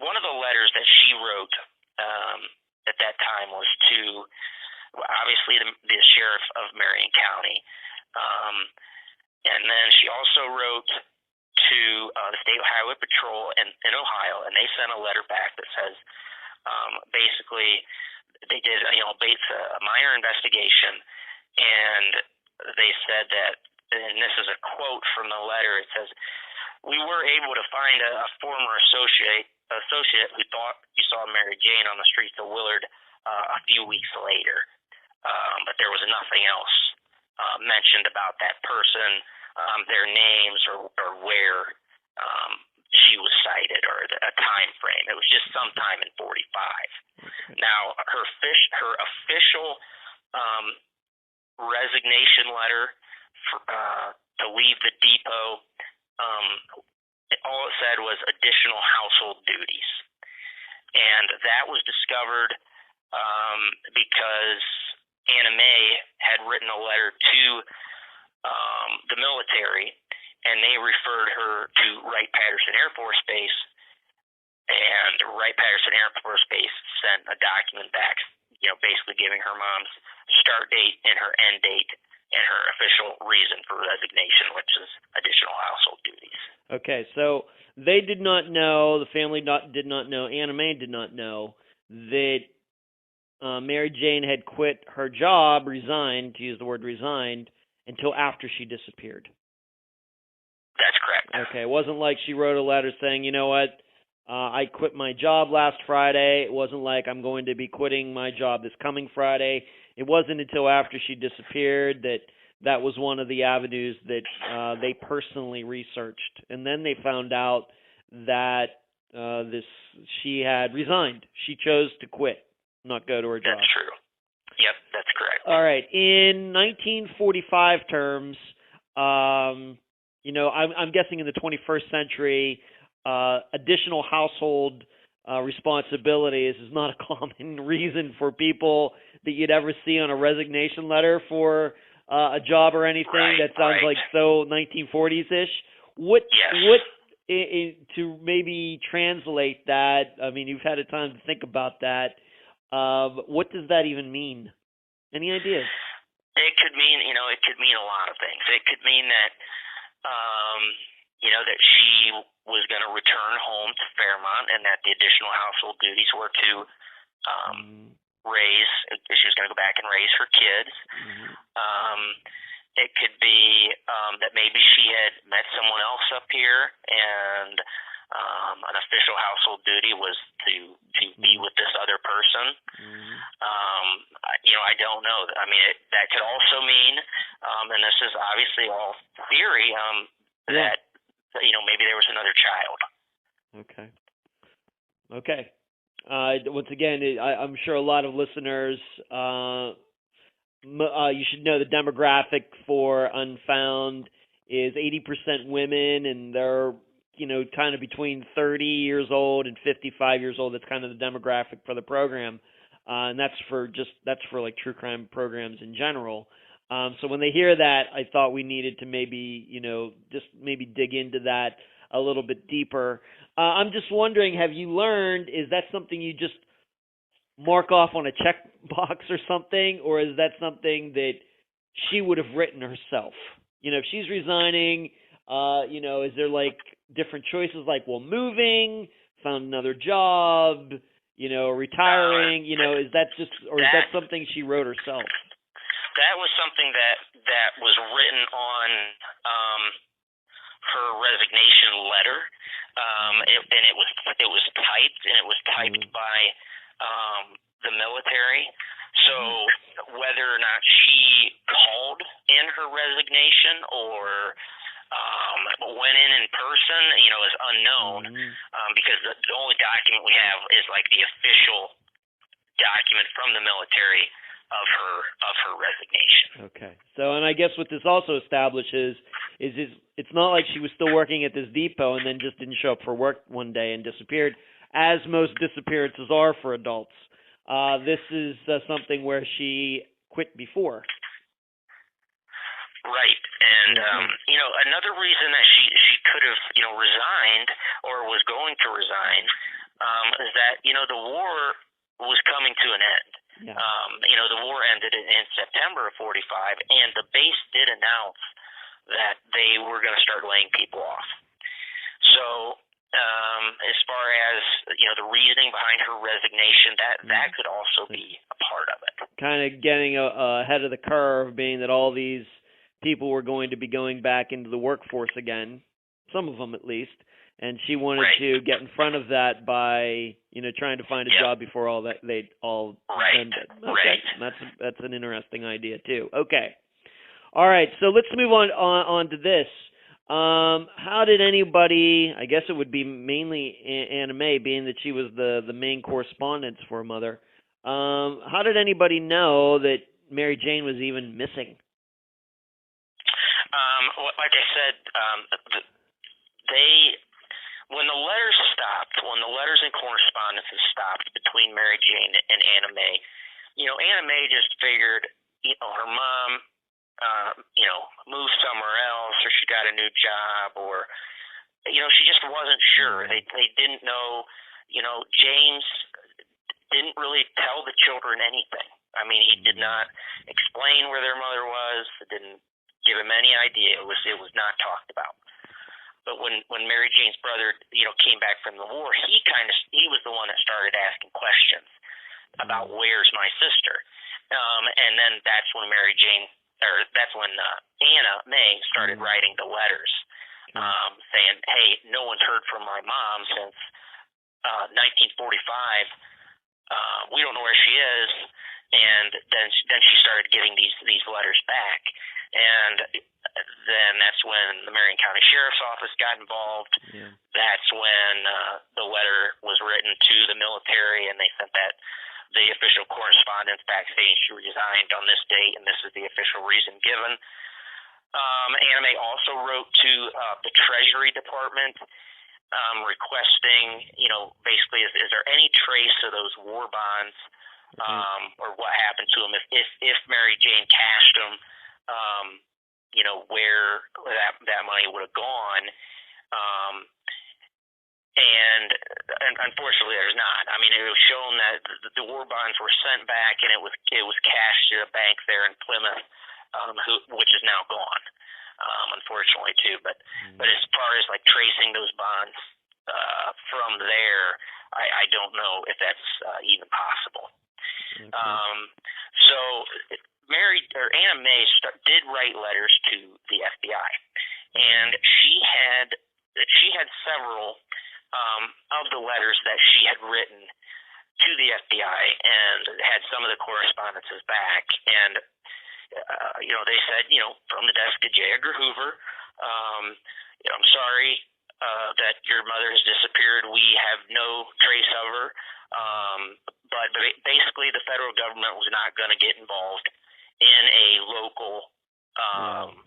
One of the letters that she wrote at that time was to, obviously, the sheriff of Marion County. And then she also wrote to the State Highway Patrol in Ohio, and they sent a letter back that says, basically, they did a minor investigation, and they said that, and this is a quote from the letter, it says, "We were able to find a former associate who thought he saw Mary Jane on the streets of Willard a few weeks later, but there was nothing else mentioned about that person, their names, or where she was cited, or a time frame. It was just sometime in 45. Now, her official resignation letter to leave the depot, all it said was additional household duties. And that was discovered because Anna Mae had written a letter to the military, and they referred her to Wright-Patterson Air Force Base, and Wright-Patterson Air Force Base sent a document back, basically giving her mom's start date and her end date and her official reason for resignation, which is additional household duties. Okay, so they did not know, the family did not know, Anna Mae did not know that Mary Jane had quit her job, resigned, to use the word resigned, until after she disappeared. That's correct. Okay, it wasn't like she wrote a letter saying, you know what, I quit my job last Friday. It wasn't like I'm going to be quitting my job this coming Friday. It wasn't until after she disappeared that was one of the avenues that they personally researched. And then they found out that she had resigned. She chose to quit, not go to her job. That's true. Yep, that's correct. All right. In 1945 terms, I'm guessing in the 21st century, additional household responsibilities is not a common reason for people that you'd ever see on a resignation letter for a job or anything. Right, that sounds like so 1940s-ish. What to maybe translate that? I mean, you've had a time to think about that. What does that even mean? Any ideas? It could mean, a lot of things. It could mean that, that she was going to return home to Fairmont, and that the additional household duties were to raise. She was going to go back and raise her kids. It could be that maybe she had met someone else up here, and an official household duty was to be with this other person. I don't know. I mean, that could also mean, and this is obviously all theory, that maybe there was another child. Okay. Once again, I'm sure a lot of listeners, you should know the demographic for Unfound is 80% women, and they're kind of between 30 years old and 55 years old. That's kind of the demographic for the program, and that's for like true crime programs in general. So when they hear that, I thought we needed to maybe maybe dig into that a little bit deeper. I'm just wondering, have you learned? Is that something you just mark off on a checkbox or something, or is that something that she would have written herself? If she's resigning, is there like different choices, like, moving, found another job, retiring, is that something she wrote herself? That was something that was written on her resignation letter, and it was typed, and it was typed by the military. So whether or not she called in her resignation, or went in person, is unknown, because the only document we have is like the official document from the military of her resignation. Okay. So, and I guess what this also establishes is it's not like she was still working at this depot and then just didn't show up for work one day and disappeared, as most disappearances are for adults. This is something where she quit before. Right. And, another reason that she could have, resigned or was going to resign is that, the war was coming to an end. Yeah. The war ended in September of 45, and the base did announce that they were going to start laying people off. So, as far as, the reasoning behind her resignation, that could also be a part of it. Kind of getting ahead of the curve, being that all these people were going to be going back into the workforce again, some of them at least, and she wanted to get in front of that by, trying to find a job before all that they all ended. Okay. Right. That's an interesting idea too. Okay. All right, so let's move on to this. How did anybody, I guess it would be mainly Anna Mae, being that she was the main correspondent for her mother, how did anybody know that Mary Jane was even missing? Like I said, when the letters stopped, when the letters and correspondences stopped between Mary Jane and Anna Mae, Anna Mae just figured, her mom, moved somewhere else, or she got a new job, or, she just wasn't sure. They didn't know, James didn't really tell the children anything. I mean, he did not explain where their mother was, didn't give him any idea. It was not talked about. But when Mary Jane's brother, came back from the war, he was the one that started asking questions about where's my sister. And then that's when Anna Mae started writing the letters, saying, "Hey, no one's heard from my mom since 1945. We don't know where she is." And then she started getting these letters back, and then that's when the Marion County Sheriff's Office got involved. Yeah. That's when the letter was written to the military, and they sent the official correspondence back saying she resigned on this date, and this is the official reason given. Anna Mae also wrote to the Treasury Department requesting, basically, is there any trace of those war bonds? Or what happened to them if Mary Jane cashed them, where that money would have gone. And unfortunately, there's not. I mean, it was shown that the war bonds were sent back, and it was cashed to a bank there in Plymouth, which is now gone, unfortunately too. But as far as like tracing those bonds from there, I don't know if that's even possible. Okay. So Anna Mae did write letters to the FBI, and she had several of the letters that she had written to the FBI, and had some of the correspondences back. And they said, from the desk of J. Edgar Hoover, I'm sorry that your mother has disappeared. We have no trace of her. But basically, the federal government was not going to get involved in a local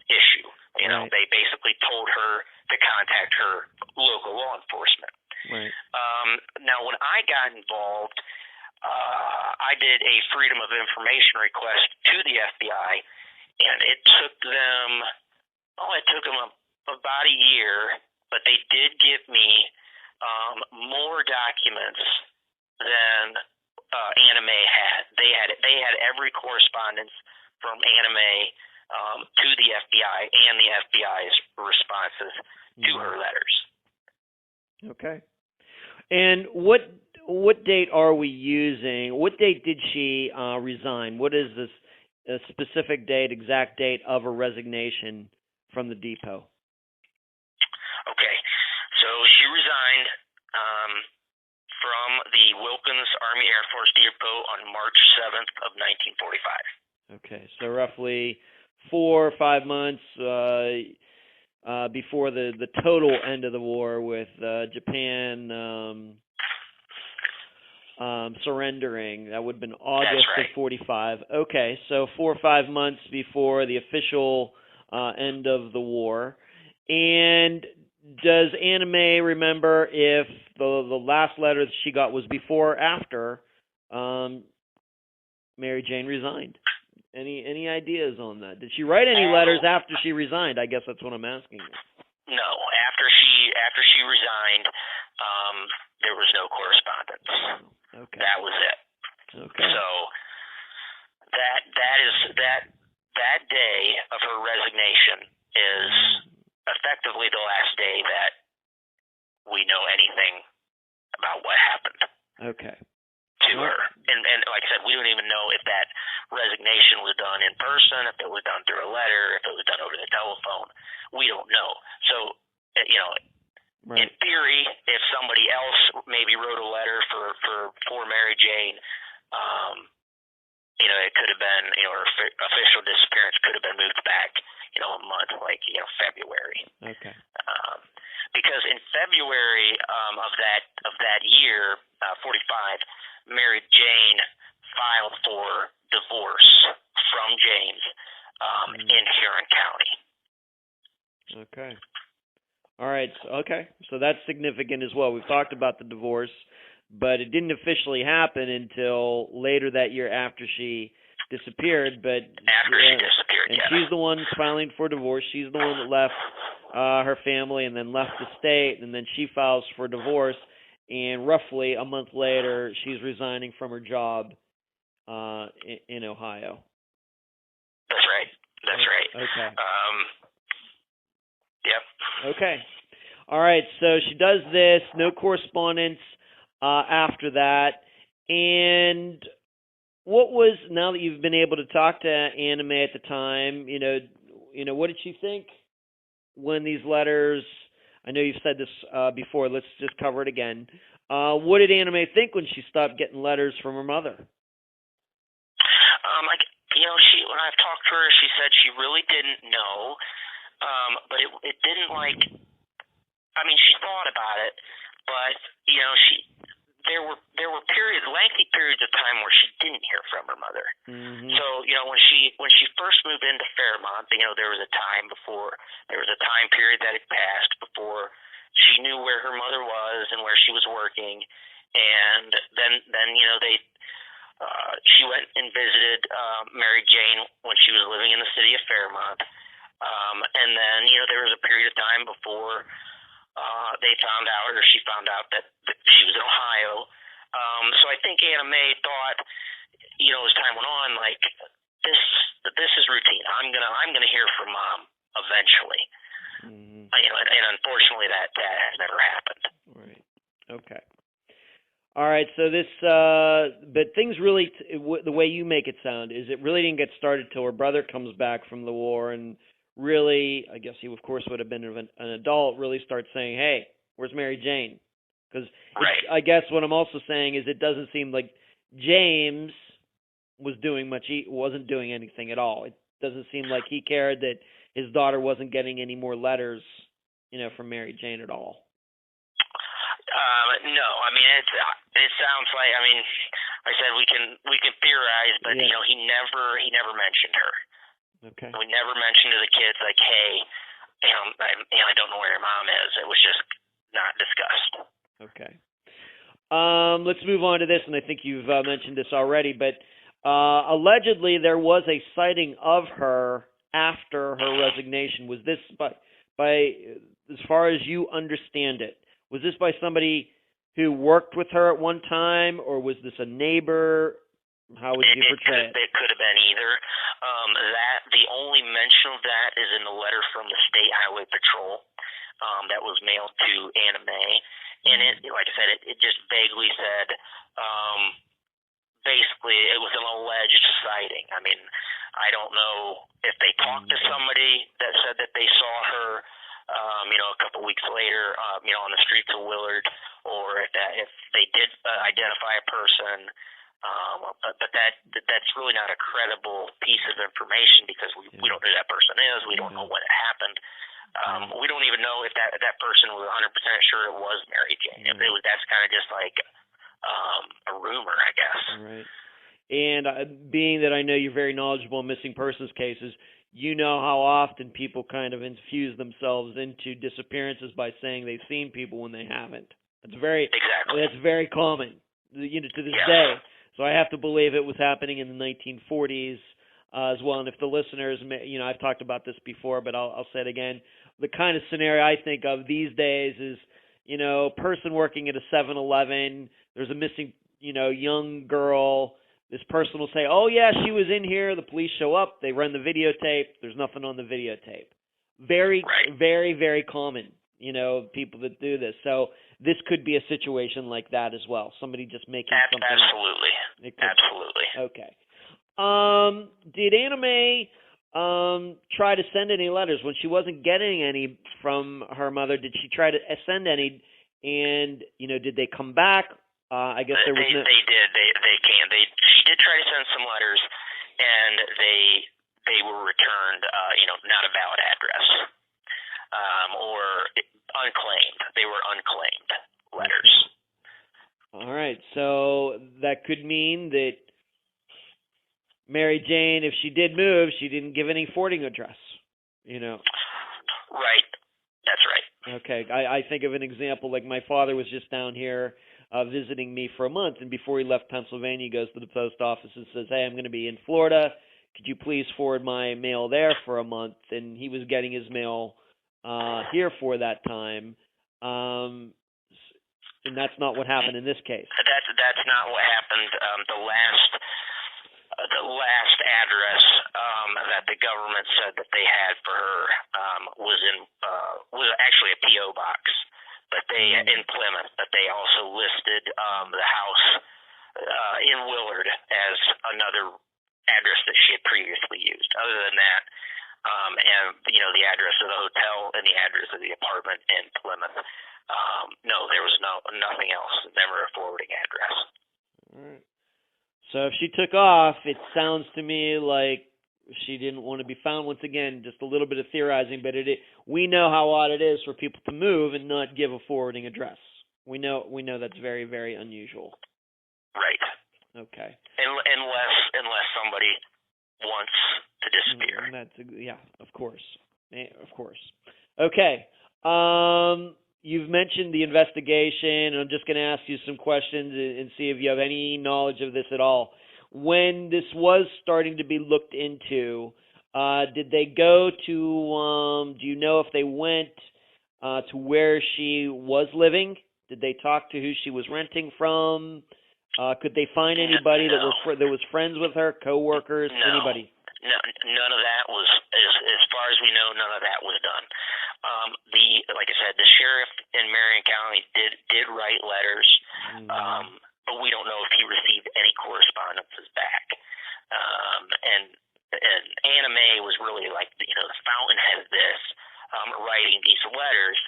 issue. They basically told her to contact her local law enforcement. Right. Now, when I got involved, I did a Freedom of Information request to the FBI, and it took them about a year, but they did give me more documents than Anna Mae had. They had every correspondence from Anna Mae to the FBI and the FBI's responses to her letters. Okay. And what date are we using? What date did she resign? What is this specific date, exact date of her resignation from the depot? Okay. So she resigned from the Wilkins Army Air Force Depot on March 7th of 1945. Okay, so roughly 4 or 5 months before the total end of the war with Japan surrendering. That would have been August of 45. Okay, so 4 or 5 months before the official end of the war. And does Anime remember if the last letter that she got was before or after Mary Jane resigned? Any ideas on that? Did she write any letters after she resigned? I guess that's what I'm asking you. No, after she resigned, there was no correspondence. Okay. That was it. Okay. So that day of her resignation is effectively the last day that we know anything about what happened. Okay. To her. And like I said, we don't even know if that resignation was done in person, if it was done through a letter, if it was done over the telephone. We don't know. So, right. In theory, if somebody else maybe wrote a letter for Mary Jane, it could have been, her official disappearance could have been moved back, a month, like, February. Okay. Because in February of that year, 45, Mary Jane filed for divorce from James in Huron County. Okay. All right. Okay. So that's significant as well. We've talked about the divorce, but it didn't officially happen until later that year after she disappeared. But after she disappeared, and she's the one filing for divorce. She's the one that left her family and then left the state, and then she files for divorce. And roughly a month later, she's resigning from her job in Ohio. That's right. That's right. Okay. Yep. Okay. All right. So she does this. No correspondence after that. And what was, now that you've been able to talk to Anime at the time, what did she think when these letters? I know you've said this before. Let's just cover it again. What did Anime think when she stopped getting letters from her mother? When I've talked to her, she said she really didn't know, but it didn't she thought about it, but there were lengthy periods of time where she didn't hear from her mother. Mm-hmm. So when she first moved into Fairmont, there was a time period that had passed before she knew where her mother was and where she was working, and then she went and visited Mary Jane when she was living in the city of Fairmont, and then there was a period of time before she found out that she was in Ohio. So I think Anime thought, as time went on, like this is routine. I'm gonna hear from Mom eventually. Mm-hmm. And unfortunately that has never happened. Right. Okay. All right. So this, but things really, the way you make it sound is it really didn't get started till her brother comes back from the war, and really, I guess he of course would have been an adult, really starts saying, "Hey, where's Mary Jane?" Because right. I guess what I'm also saying is it doesn't seem like James was doing much. He wasn't doing anything at all. It doesn't seem like he cared that his daughter wasn't getting any more letters, from Mary Jane at all. No, it sounds like, I said we can theorize, but yeah. He never mentioned her. Okay. We never mentioned to the kids like, hey, I don't know where your mom is. It was just not discussed. Okay. Let's move on to this, and I think you've mentioned this already, but allegedly there was a sighting of her after her resignation. Was this by as far as you understand it, was this by somebody who worked with her at one time, or was this a neighbor? How would you portray it? It could have been either. The only mention of that is in the letter from the State Highway Patrol that was mailed to Anime, and it, like I said, it just vaguely said, basically it was an alleged sighting. I don't know if they talked to somebody that said that they saw her, a couple weeks later, on the streets of Willard, or if they did identify a person. But that's really not a credible piece of information because we don't know who that person is. We don't know when it happened. We sure it was Mary Jane. That's kind of just like a rumor, I guess. Right. And being that I know you're very knowledgeable in missing persons cases, you know how often people kind of infuse themselves into disappearances by saying they've seen people when they haven't. That's very common, to this day. So I have to believe it was happening in the 1940s as well. And if the listeners, I've talked about this before, but I'll say it again. The kind of scenario I think of these days is, person working at a 7-Eleven. There's a missing, young girl. This person will say, "Oh yeah, she was in here." The police show up. They run the videotape. There's nothing on the videotape. Very, very, very common. People that do this. So this could be a situation like that as well. Somebody just making something. Absolutely. Okay. Did Anna Mae try to send any letters when she wasn't getting any from her mother? Did she try to send any? And did they come back? I guess there was They did. She did try to send some letters, and they were returned. Not a valid address, or unclaimed. They were unclaimed letters. All right. So that could mean that Mary Jane, if she did move, she didn't give any forwarding address. Right. That's right. Okay. I think of an example, like my father was just down here visiting me for a month, and before he left Pennsylvania, he goes to the post office and says, "Hey, I'm going to be in Florida. Could you please forward my mail there for a month?" And he was getting his mail here for that time, and that's not what happened in this case. That's not what happened. The last address that the government said that they had for her was actually a PO box, but they in Plymouth. But they also listed the house in Willard as another address that she had previously used. Other than that, and the address of the hotel and the address of the apartment in Plymouth. No, there was nothing else. Never a forwarding address. All right. So if she took off, it sounds to me like she didn't want to be found. Once again, just a little bit of theorizing, but we know how odd it is for people to move and not give a forwarding address. We know that's very, very unusual. Right. Okay. Unless somebody wants to disappear. Of course. Okay. You've mentioned the investigation, and I'm just going to ask you some questions and see if you have any knowledge of this at all. When this was starting to be looked into, did they go to, do you know if they went to where she was living? Did they talk to who she was renting from? Could they find anybody that was friends with her, coworkers, anybody? No, none of that was, as far as we know, none of that was done. Like I said, the sheriff in Marion County did write letters, but we don't know if he received any correspondences back. And Anna Mae was really like the fountainhead of this, writing these letters.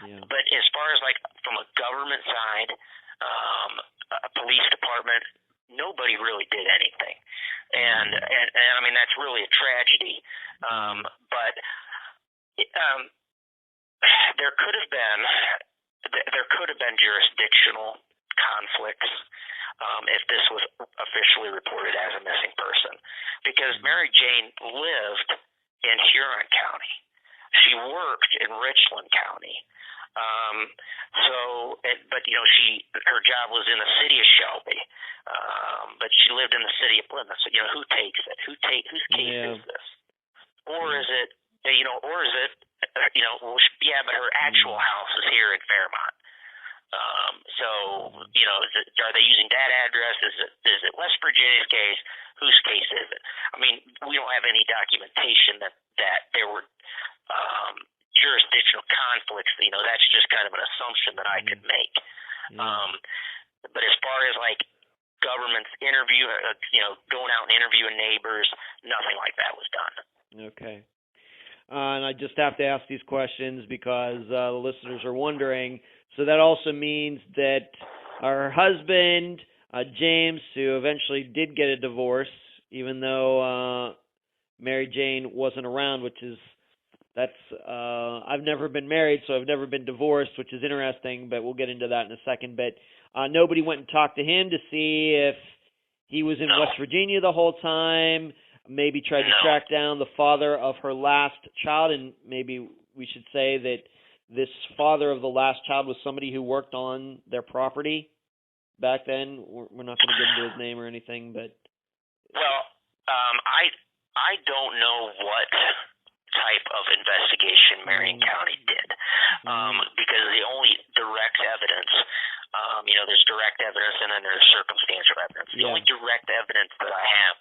Yeah. But as far as like from a government side, a police department, nobody really did anything. And I mean, that's really a tragedy. But there could have been jurisdictional conflicts if this was officially reported as a missing person, because Mary Jane lived in Huron County. She worked in Richland County. But her job was in the city of Shelby, but she lived in the city of Plymouth. So who takes it? Whose case is this? Or is it? But her actual house is here in Fairmont. Are they using that address? Is it West Virginia's case? Whose case is it? I mean, we don't have any documentation that there were jurisdictional conflicts. That's just kind of an assumption that I could make. But as far as like government's interview, going out and interviewing neighbors, nothing like that was done. Okay. And I just have to ask these questions because the listeners are wondering. So that also means that her husband, James, who eventually did get a divorce, even though Mary Jane wasn't around, which is That's I've never been married, so I've never been divorced, which is interesting, but we'll get into that in a second. But nobody went and talked to him to see if he was in West Virginia the whole time, maybe tried to track down the father of her last child, and maybe we should say that this father of the last child was somebody who worked on their property back then. We're not going to get into his name or anything, but... Well, I don't know what type of investigation Marion County did, because the only direct evidence, there's direct evidence and then there's circumstantial evidence. The only direct evidence that I have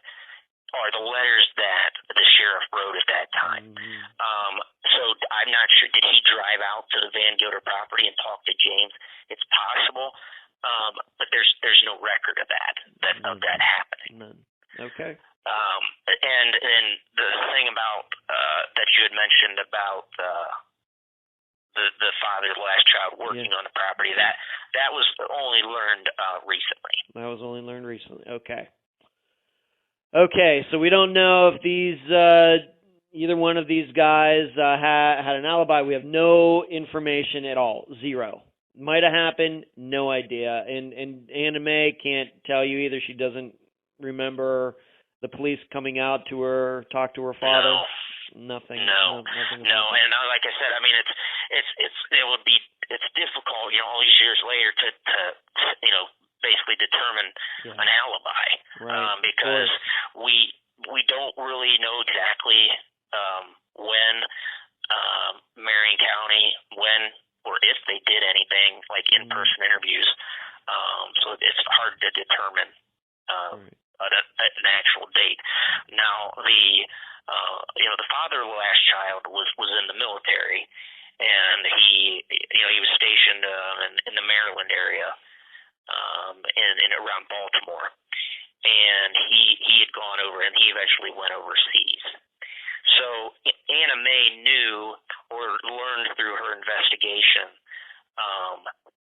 are the letters that the sheriff wrote at that time. So I'm not sure, did he drive out to the Van Gilder property and talk to James? It's possible, but there's no record of that happening. None. Okay. And the thing about that you had mentioned about the father of the last child working on the property, that was only learned recently. That was only learned recently. Okay. Okay, so we don't know if these either one of these guys had an alibi. We have no information at all. Zero. Might have happened. No idea. And Anna Mae can't tell you either. She doesn't remember the police coming out to her, talk to her father. Nothing. No. And like I said, I mean, it's difficult, all these years later to basically determine an alibi, because we don't really know exactly when Marion County, when or if they did anything like in-person interviews. So it's hard to determine an actual date. Now, the father of the last child was in the military, and he was stationed in the Maryland area, in around Baltimore, and he had gone over, and he eventually went overseas. So Anna Mae knew or learned through her investigation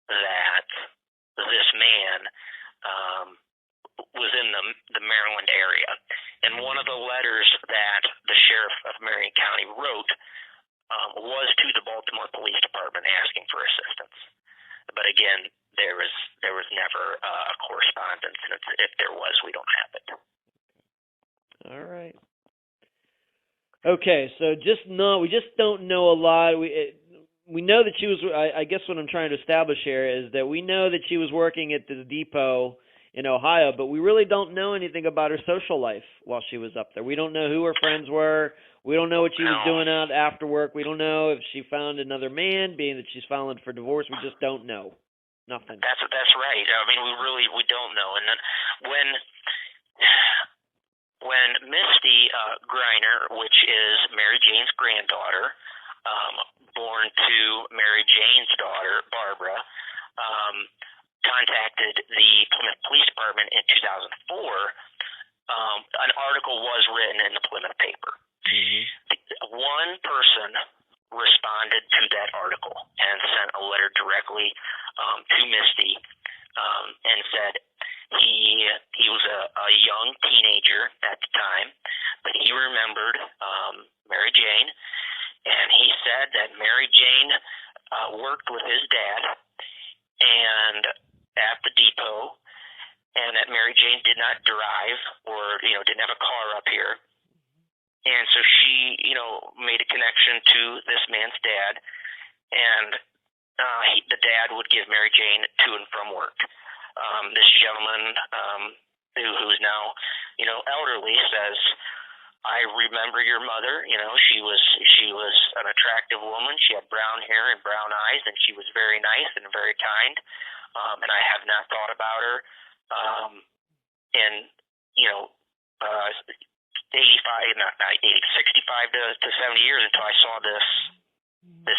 that this man was in the Maryland area. And one of the letters that the sheriff of Marion County wrote was to the Baltimore Police Department asking for assistance. But again, there was never a correspondence, and if there was, we don't have it. All right. Okay, so we just don't know a lot. We know that she was. I guess what I'm trying to establish here is that we know that she was working at the depot in Ohio, but we really don't know anything about her social life while she was up there. We don't know who her friends were. We don't know what she was doing out after work. We don't know if she found another man, being that she's filing for divorce. We just don't know. Nothing. That's right. I mean, we don't know. And then when Misty Greiner, which is Mary Jane's granddaughter, born to Mary Jane's daughter, Barbara, contacted the Plymouth Police Department in 2004, an article was written in the Plymouth paper. One person responded to that article and sent a letter directly to Misty, and said he was a young teenager at the time, but he remembered Mary Jane, and he said that Mary Jane worked with his dad and at the depot, and that Mary Jane did not drive or didn't have a car up here. And so she, made a connection to this man's dad, and the dad would give Mary Jane to and from work. This gentleman, who's now, elderly, says, "I remember your mother. She was an attractive woman. She had brown hair and brown eyes, and she was very nice and very kind. And I have not thought about her in 65 to 70 years until I saw this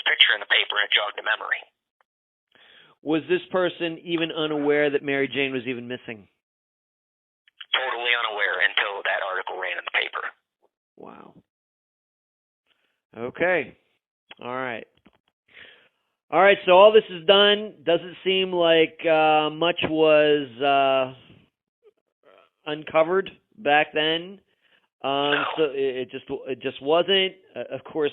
picture in the paper, and it jogged a memory." Was this person even unaware that Mary Jane was even missing? Totally unaware until that article ran in the paper. Wow. Okay. All right. So all this is done. Doesn't seem like much was uncovered back then. No. So it just wasn't. Of course,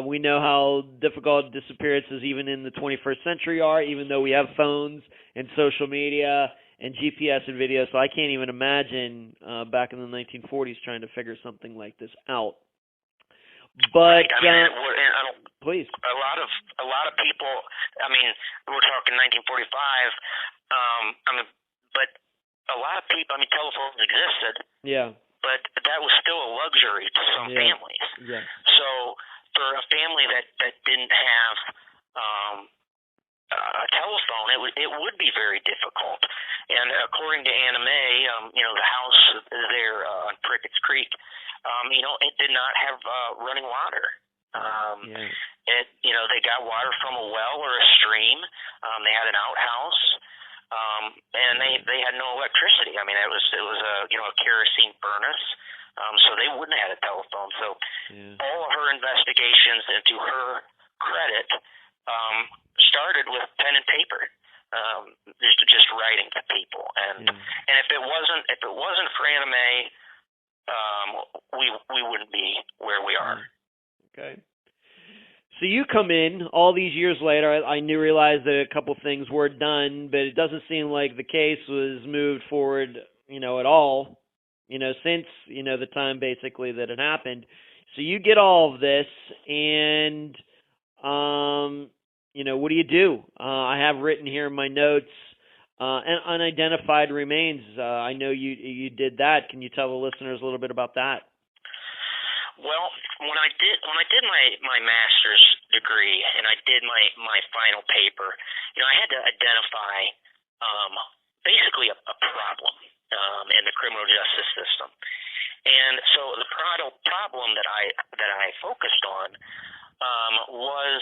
We know how difficult disappearances even in the 21st century are, even though we have phones and social media and GPS and video. So I can't even imagine back in the 1940s trying to figure something like this out. But please, a lot of people. I mean, we're talking 1945. But a lot of people. I mean, telephones existed. Yeah. But that was still a luxury to some families. Yeah. So for a family that didn't have a telephone, it would be very difficult. And according to Anna Mae, the house there on Prickett's Creek, it did not have running water. They got water from a well or a stream. They had an outhouse. And they had no electricity. I mean, it was a kerosene furnace, so they wouldn't have had a telephone. So all of her investigations into her credit started with pen and paper, just writing to people. And if it wasn't for Anna Mae, we wouldn't be where we are. Okay. So you come in all these years later. I realized that a couple things were done, but it doesn't seem like the case was moved forward, at all, since, the time basically that it happened. So you get all of this, and, what do? I have written here in my notes, unidentified remains. I know you did that. Can you tell the listeners a little bit about that? Well, when I did my master's degree and I did my final paper, I had to identify basically a problem in the criminal justice system. And so the problem that I focused on was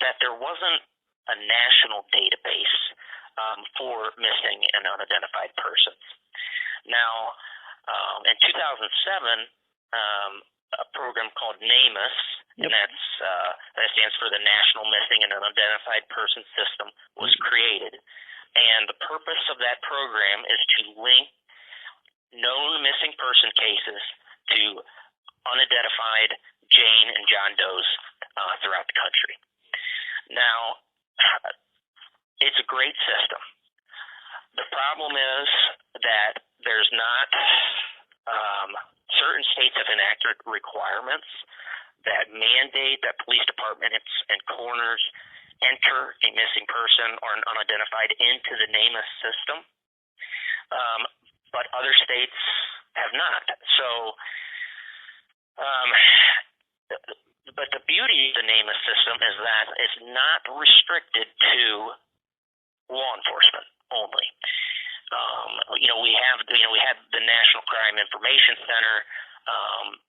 that there wasn't a national database for missing and unidentified persons. Now, in 2007, a program called NAMUS, and that stands for the National Missing and Unidentified Persons System, was created. And the purpose of that program is to link known missing person cases to unidentified Jane and John Does throughout the country. Now, it's a great system. The problem is that there's not certain states have enacted requirements that mandate that police departments and coroners enter a missing person or an unidentified into the NAMUS system, but other states have not. So, but the beauty of the NAMUS system is that it's not restricted to law enforcement only. We have the National Crime Information Center,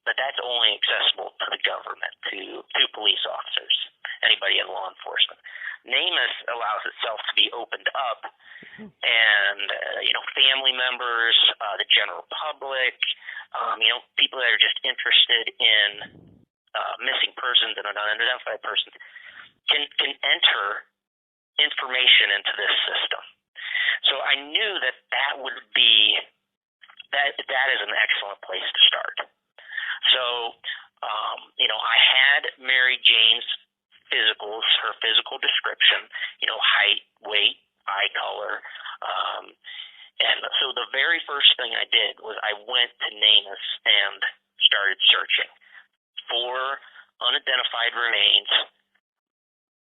but that's only accessible to the government, to police officers, anybody in law enforcement. NAMUS allows itself to be opened up, and family members, the general public, people that are just interested in missing persons and unidentified persons can enter information into this system. So I knew that would be that is an excellent place to start. So I had Mary Jane's physicals, her physical description, height, weight, eye color, and so the very first thing I did was I went to NAMUS and started searching for unidentified remains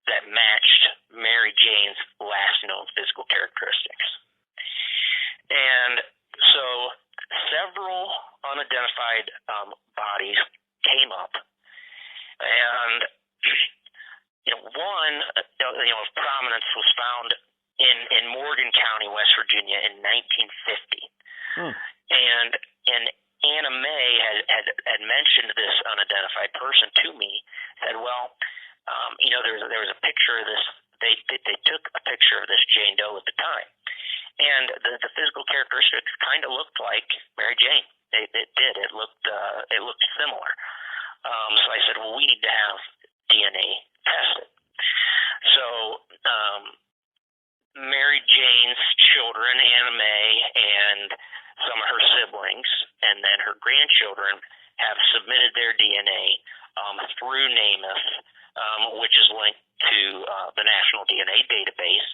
that matched Mary Jane's last known physical characteristics. And so several unidentified bodies came up, and one of prominence was found in Morgan County, West Virginia, in 1950. And Anna Mae had mentioned this unidentified person to me. Said, well, there was a picture of this. They took a picture of this Jane Doe at the time, and the physical characteristics kind of looked like Mary Jane. It did. It looked similar. So I said, well, we need to have DNA tested. So Mary Jane's children, Anna Mae, and some of her siblings, and then her grandchildren have submitted their DNA through NamUs, which is linked to the National DNA Database.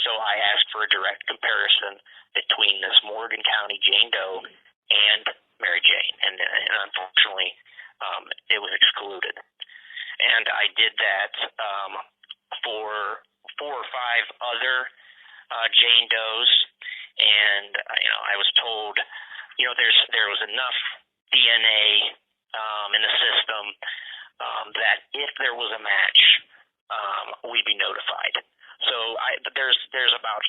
So I asked for a direct comparison between this Morgan County Jane Doe and Mary Jane, and unfortunately, it was excluded. And I did that for 4 or 5 other Jane Does, and I was told, there was enough DNA in the system that if there was a match, we'd be notified. So there's about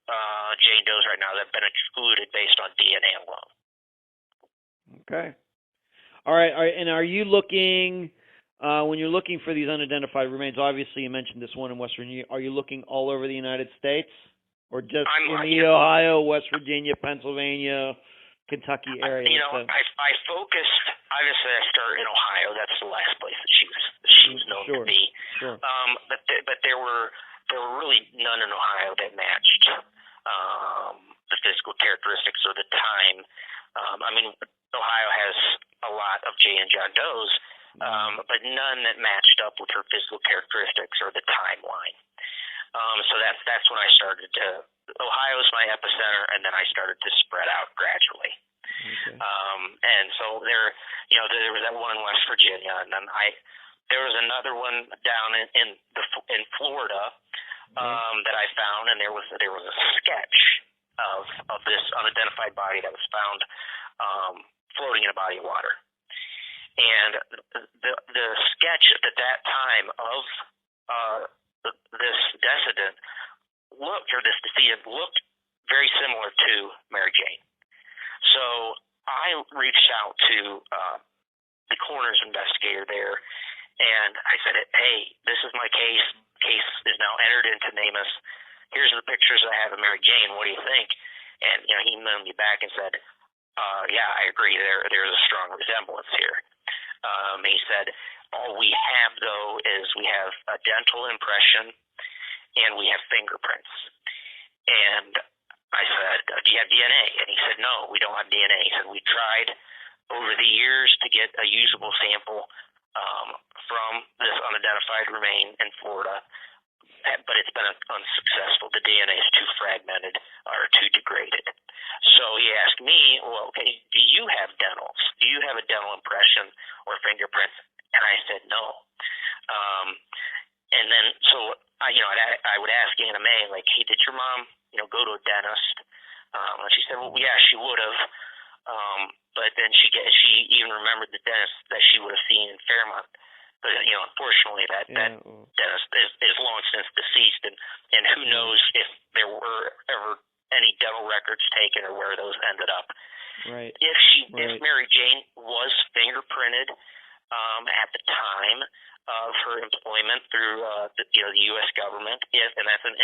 5 Jane Does right now that have been excluded based on DNA alone. Okay. All right. And are you looking, when you're looking for these unidentified remains, obviously you mentioned this one in West Virginia, are you looking all over the United States? Or just in the Ohio, West Virginia, Pennsylvania, Kentucky area? I focused, obviously I started in Ohio. That's the last place that she was known to be. Sure. But there were really none in Ohio that matched the physical characteristics or the time. Ohio has a lot of Jane and John Does, but none that matched up with her physical characteristics or the timeline. So that's when I started to. Ohio is my epicenter, and then I started to spread out gradually. Okay. And so there was that one in West Virginia, and then there was another one down in Florida that I found, and there was a sketch of this unidentified body that was found floating in a body of water. And the sketch at that time of this decedent this decedent looked very similar to Mary Jane. So I reached out to the coroner's investigator there, and I said, hey, this is my case. Case is now entered into NamUs. Here's the pictures I have of Mary Jane. What do you think? And he emailed me back and said, yeah, I agree. There's a strong resemblance here. He said, all we have, though, is we have a dental impression and we have fingerprints. And I said, do you have DNA? And he said, no, we don't have DNA. He said, we tried over the years to get a usable sample from this unidentified remain in Florida, but it's been unsuccessful. The DNA is too fragmented or too degraded. So he asked me, well, okay, do you have dentals? Do you have a dental impression or fingerprints? And I said, no. And then so I would ask Anna Mae, like, hey, did your mom go to a dentist? And she said, well, yeah, she would have. But then she even remembered the dentist that she would have seen in Fairmont. But unfortunately, that dentist is long since deceased, and who knows if there were ever any dental records taken or where those ended up. Right. If Mary Jane was fingerprinted at the time of her employment through the U.S. government, and that's an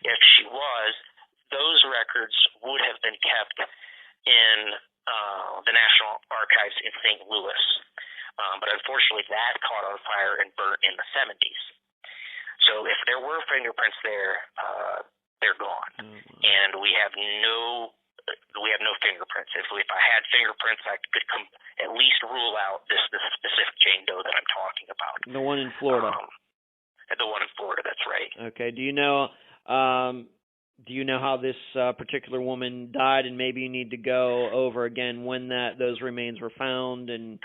if she was, those records would have been kept in the National Archives in St. Louis. But unfortunately, that caught on fire and burnt in the 70s. So if there were fingerprints there, they're gone, and we have no fingerprints. If I had fingerprints, I could at least rule out this specific Jane Doe that I'm talking about. The one in Florida. The one in Florida. That's right. Okay. Do you know how this particular woman died, and maybe you need to go over again when those remains were found, and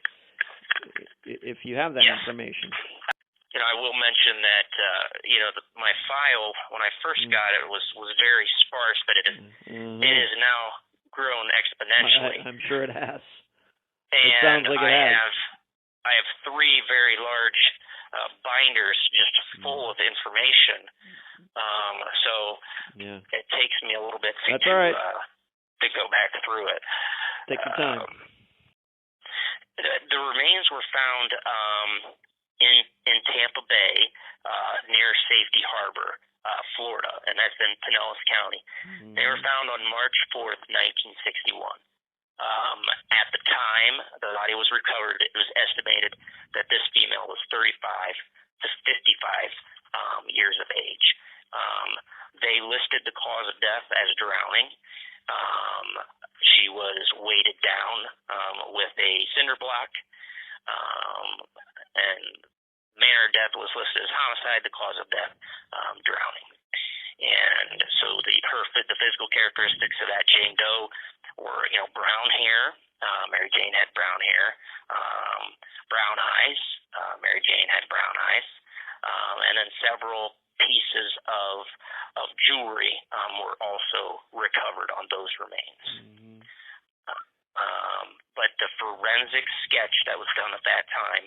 if you have that information? I will mention that my file when I first got it was very sparse, but it is now grown exponentially. I'm sure it has. And it sounds like it has. I have 3 very large binders just full of information. So it takes me a little bit to go back through it. Take your time. The remains were found in Tampa Bay, near Safety Harbor, Florida, and that's in Pinellas County. They were found on March 4th, 1961. At the time the body was recovered, it was estimated that this female was 35 to 55 years of age. They listed the cause of death as drowning. She was weighted down with a cinder block. and manner of death was listed as homicide. The cause of death, drowning. And so the physical characteristics of that Jane Doe were, brown hair. Mary Jane had brown hair, brown eyes. Mary Jane had brown eyes, and then several pieces of jewelry were also recovered on those remains. Mm-hmm. But the forensic sketch that was done at that time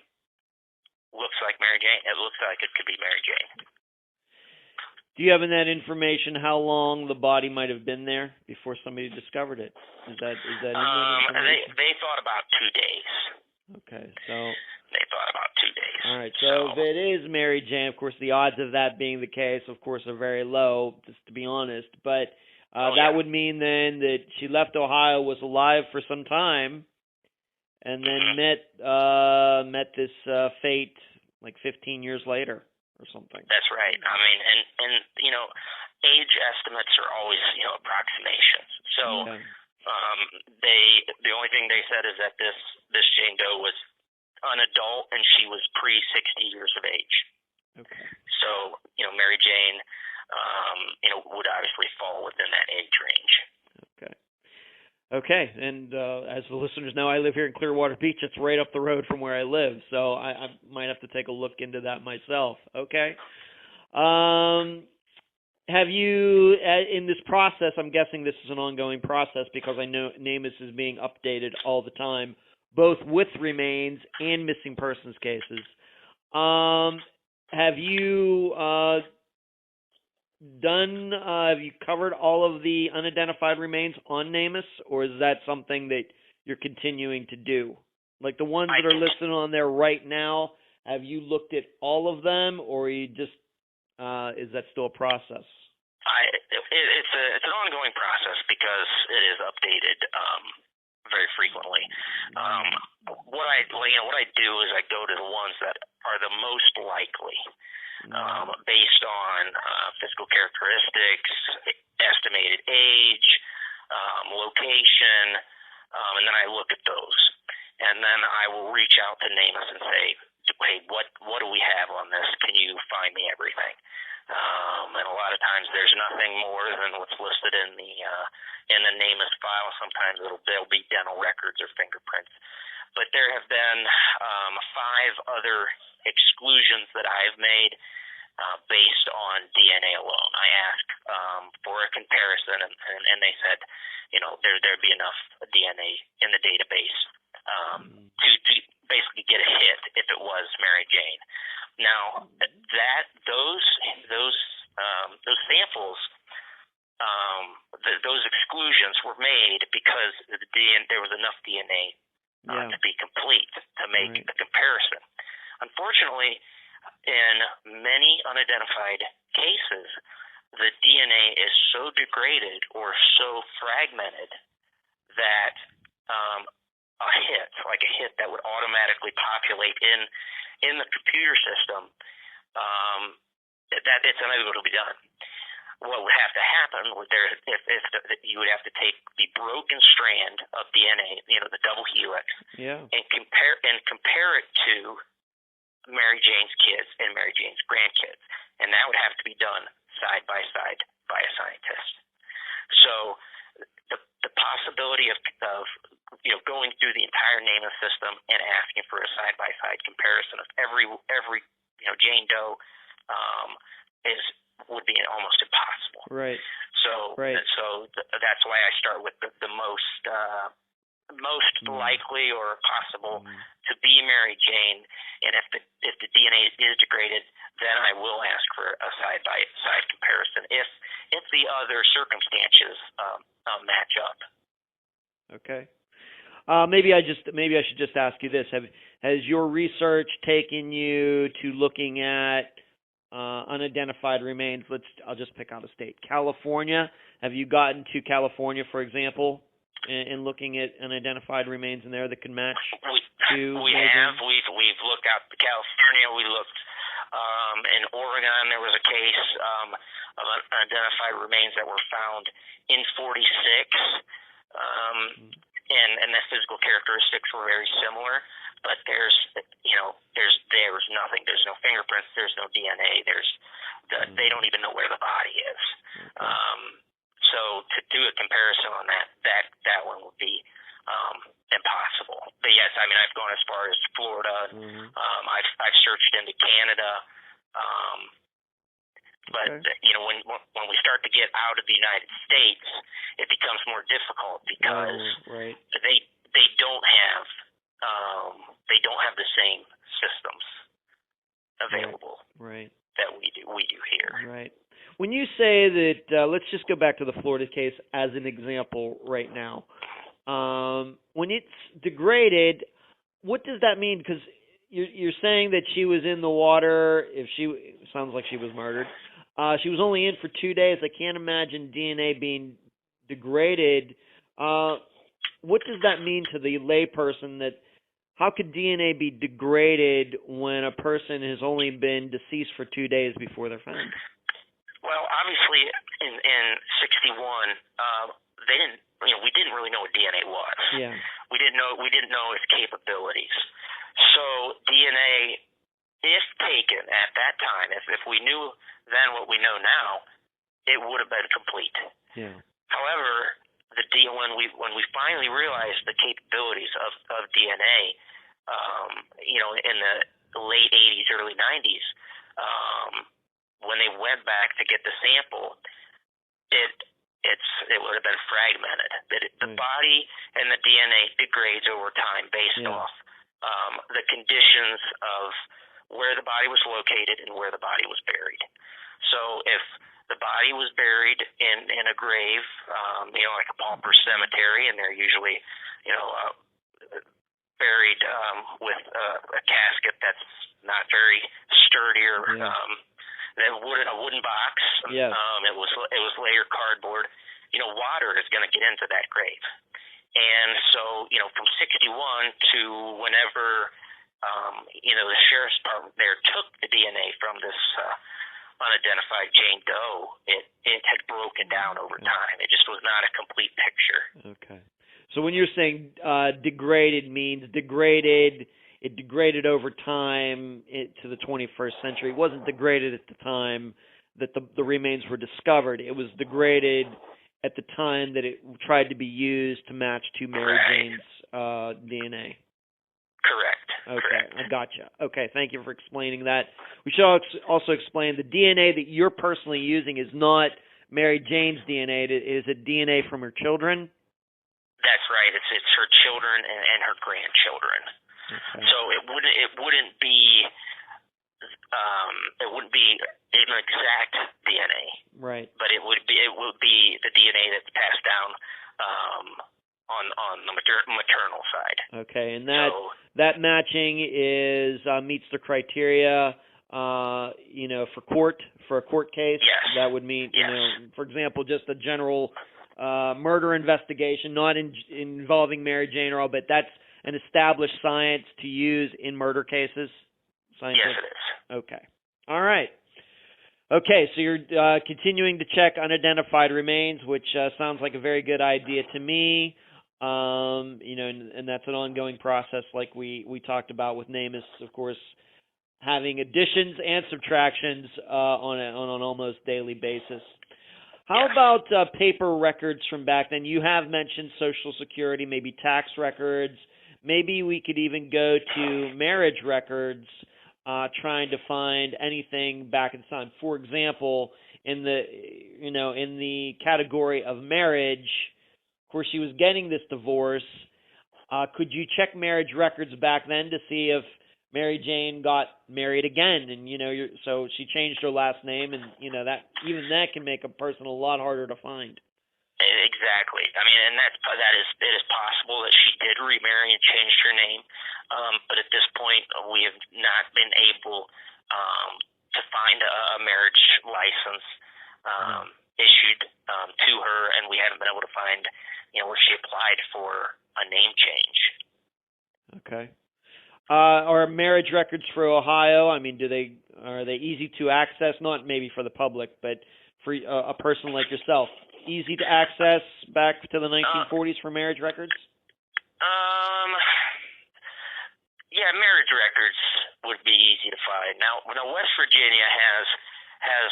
looks like Mary Jane. It looks like it could be Mary Jane. Do you have in that information how long the body might have been there before somebody discovered it? Is that in that information? They thought about 2 days. Okay, so they thought about 2 days. All right, so if it is Mary Jane, of course, the odds of that being the case, of course, are very low, just to be honest. But that would mean then that she left Ohio, was alive for some time, and then met this fate like 15 years later or something. That's right. I mean, and age estimates are always approximations. So the only thing they said is that this Jane Doe was an adult and she was pre-60 years of age. Okay. So Mary Jane would obviously fall within that age range. Okay, and as the listeners know, I live here in Clearwater Beach. It's right up the road from where I live, so I might have to take a look into that myself. Okay. Have you, in this process, I'm guessing this is an ongoing process because I know NamUs is being updated all the time, both with remains and missing persons cases. Have you have you covered all of the unidentified remains on NamUs, or is that something that you're continuing to do? Like the ones that are listed on there right now, have you looked at all of them, or are you just is that still a process? It's an ongoing process because it is updated very frequently. What I do is I go to the ones that are the most likely. Based on physical characteristics, estimated age, location, and then I look at those. And then I will reach out to NamUs and say, hey, what do we have on this? Can you find me everything? And a lot of times there's nothing more than what's listed in the NamUs file. Sometimes there'll be dental records or fingerprints. But there have been 5 other exclusions that I've made based on DNA alone. I asked for a comparison, and they said, there'd be enough DNA in the database to basically get a hit if it was Mary Jane. Now, those samples, those exclusions were made because there was enough DNA to be complete to make the comparison. Unfortunately, in many unidentified cases, the DNA is so degraded or so fragmented that a hit that would automatically populate in the computer system, that it's unable to be done. What would have to happen if you would have to take the broken strand of DNA, the double helix, and compare it to Mary Jane's kids and Mary Jane's grandkids, and that would have to be done side by side by a scientist. So the possibility of going through the entire NamUs system and asking for a side by side comparison of every Jane Doe would be almost impossible. Right. So that's why I start with the most likely or possible to be Mary Jane, and if the DNA is degraded, then I will ask for a side by side comparison if the other circumstances match up. Okay. Maybe I should just ask you this: has your research taken you to looking at unidentified remains? I'll just pick out a state, California. Have you gotten to California, for example, and looking at unidentified remains in there that can match? We have. We've looked out to California. We looked in Oregon. There was a case of unidentified remains that were found in 46, and the physical characteristics were very similar. But there's into Canada. But when we start to get out of the United States, it becomes more difficult because right. they don't have the same systems available that we do here. Right. When you say that, let's just go back to the Florida case as an example right now. When it's degraded, what does that mean? Because you're saying that she was in the water. It sounds like she was murdered. She was only in for 2 days. I can't imagine DNA being degraded. What does that mean to the layperson? How could DNA be degraded when a person has only been deceased for 2 days before they're found? Well, obviously, in '61, we didn't really know what DNA was. Yeah. We didn't know its capabilities. So DNA, if taken at that time, if we knew then what we know now, it would have been complete. Yeah. However, when we finally realized the capabilities of DNA, in the late '80s, early '90s, when they went back to get the sample, it would have been fragmented. The body and the DNA degrades over time based off the conditions of where the body was located and where the body was buried. So if the body was buried in a grave, like a pauper cemetery, and they're usually, buried with a casket that's not very sturdy or a wooden box. Yeah. It was layer cardboard. Water is going to get into that grave, and so from '61 to whenever the sheriff's department there took the DNA from this unidentified Jane Doe, it had broken down over time. It just was not a complete picture. Okay. So when you're saying degraded means it degraded over time to the 21st century. It wasn't degraded at the time that the remains were discovered. It was degraded at the time that it tried to be used to match to Mary Jane's DNA. Correct. Okay, Correct. I gotcha. Okay, thank you for explaining that. We should also explain the DNA that you're personally using is not Mary Jane's DNA. It is a DNA from her children? That's right. It's her children and her grandchildren. Okay. So it wouldn't be an exact DNA. Right. But it would be the DNA that's passed down on the maternal side. Okay, and that matching meets the criteria for a court case. Yes. That would mean for example, just a general murder investigation, not involving Mary Jane or all, but that's an established science to use in murder cases? Scientific? Yes, it is. Okay. All right. Okay, so you're continuing to check unidentified remains, which sounds like a very good idea to me. And that's an ongoing process like we talked about with NamUs, of course, having additions and subtractions on an almost daily basis. How about paper records from back then? You have mentioned Social Security, maybe tax records. Maybe we could even go to marriage records, trying to find anything back in time. For example, in the category of marriage, of course, she was getting this divorce. Could you check marriage records back then to see if Mary Jane got married again? And so she changed her last name, and that can make a person a lot harder to find. Exactly. I mean, and it is possible that she did remarry and changed her name, but at this point, we have not been able to find a marriage license issued to her, and we haven't been able to find where she applied for a name change. Okay. Are marriage records for Ohio? I mean, are they easy to access? Not maybe for the public, but for a person like yourself, easy to access back to the 1940s for marriage records? Yeah, marriage records would be easy to find. Now West Virginia has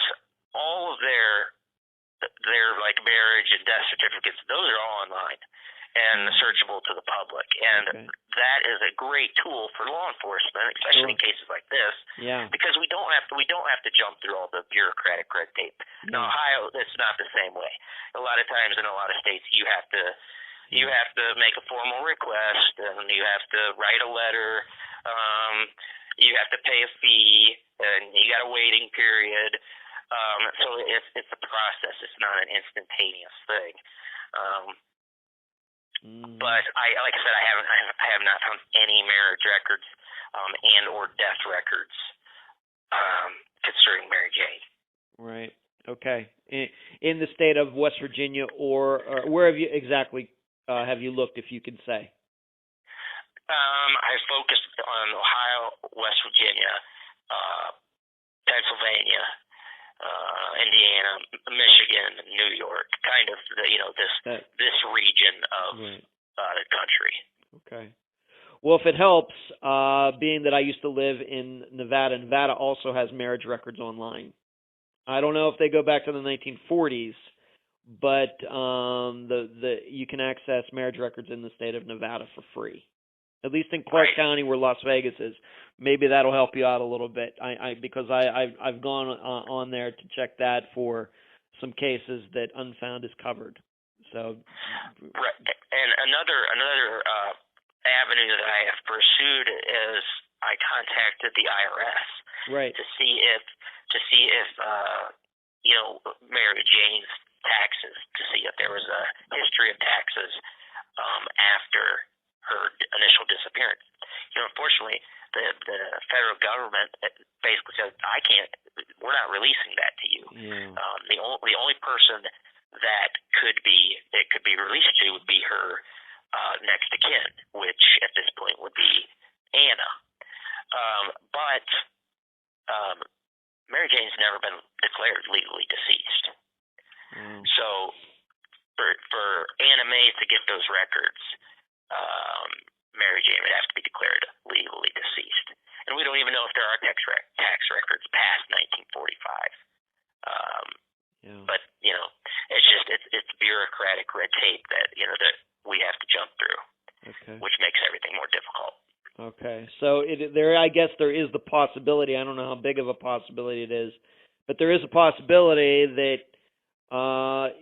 all of their like marriage and death certificates. Those are all online, and searchable to the public. And that is a great tool for law enforcement, especially in cases like this. Yeah. Because we don't have to jump through all the bureaucratic red tape. In Ohio, it's not the same way. A lot of times in a lot of states, you have to make a formal request, and you have to write a letter. You have to pay a fee, and you got a waiting period. So it's a process. It's not an instantaneous thing. But like I said, I have not found any marriage records and or death records concerning Mary Jane. Right. Okay. In the state of West Virginia, or where have you exactly have you looked, if you can say? I focused on Ohio, West Virginia, Pennsylvania, Indiana, Michigan, New York, kind of this region of the country. Okay. Well, if it helps, being that I used to live in Nevada, Nevada also has marriage records online. I don't know if they go back to the 1940s, but you can access marriage records in the state of Nevada for free. At least in Clark County, where Las Vegas is. Maybe that'll help you out a little bit. Because I've gone on there to check that for some cases that Unfound is covered. So. Right. And another avenue that I have pursued is I contacted the IRS. Right. To see if Mary Jane's taxes, to see if there was a history of taxes after her initial disappearance. Unfortunately, the federal government basically says, we're not releasing that to you. Yeah. The only person that could be released to would be her next of kin, which at this point would be Anna. But Mary Jane's never been declared legally deceased. So for Anna Mae to get those records, Mary Jane would have to be declared legally deceased. And we don't even know if there are tax records past 1945. But it's bureaucratic red tape that we have to jump through, which makes everything more difficult. Okay, so I guess there is the possibility. I don't know how big of a possibility it is, but there is a possibility that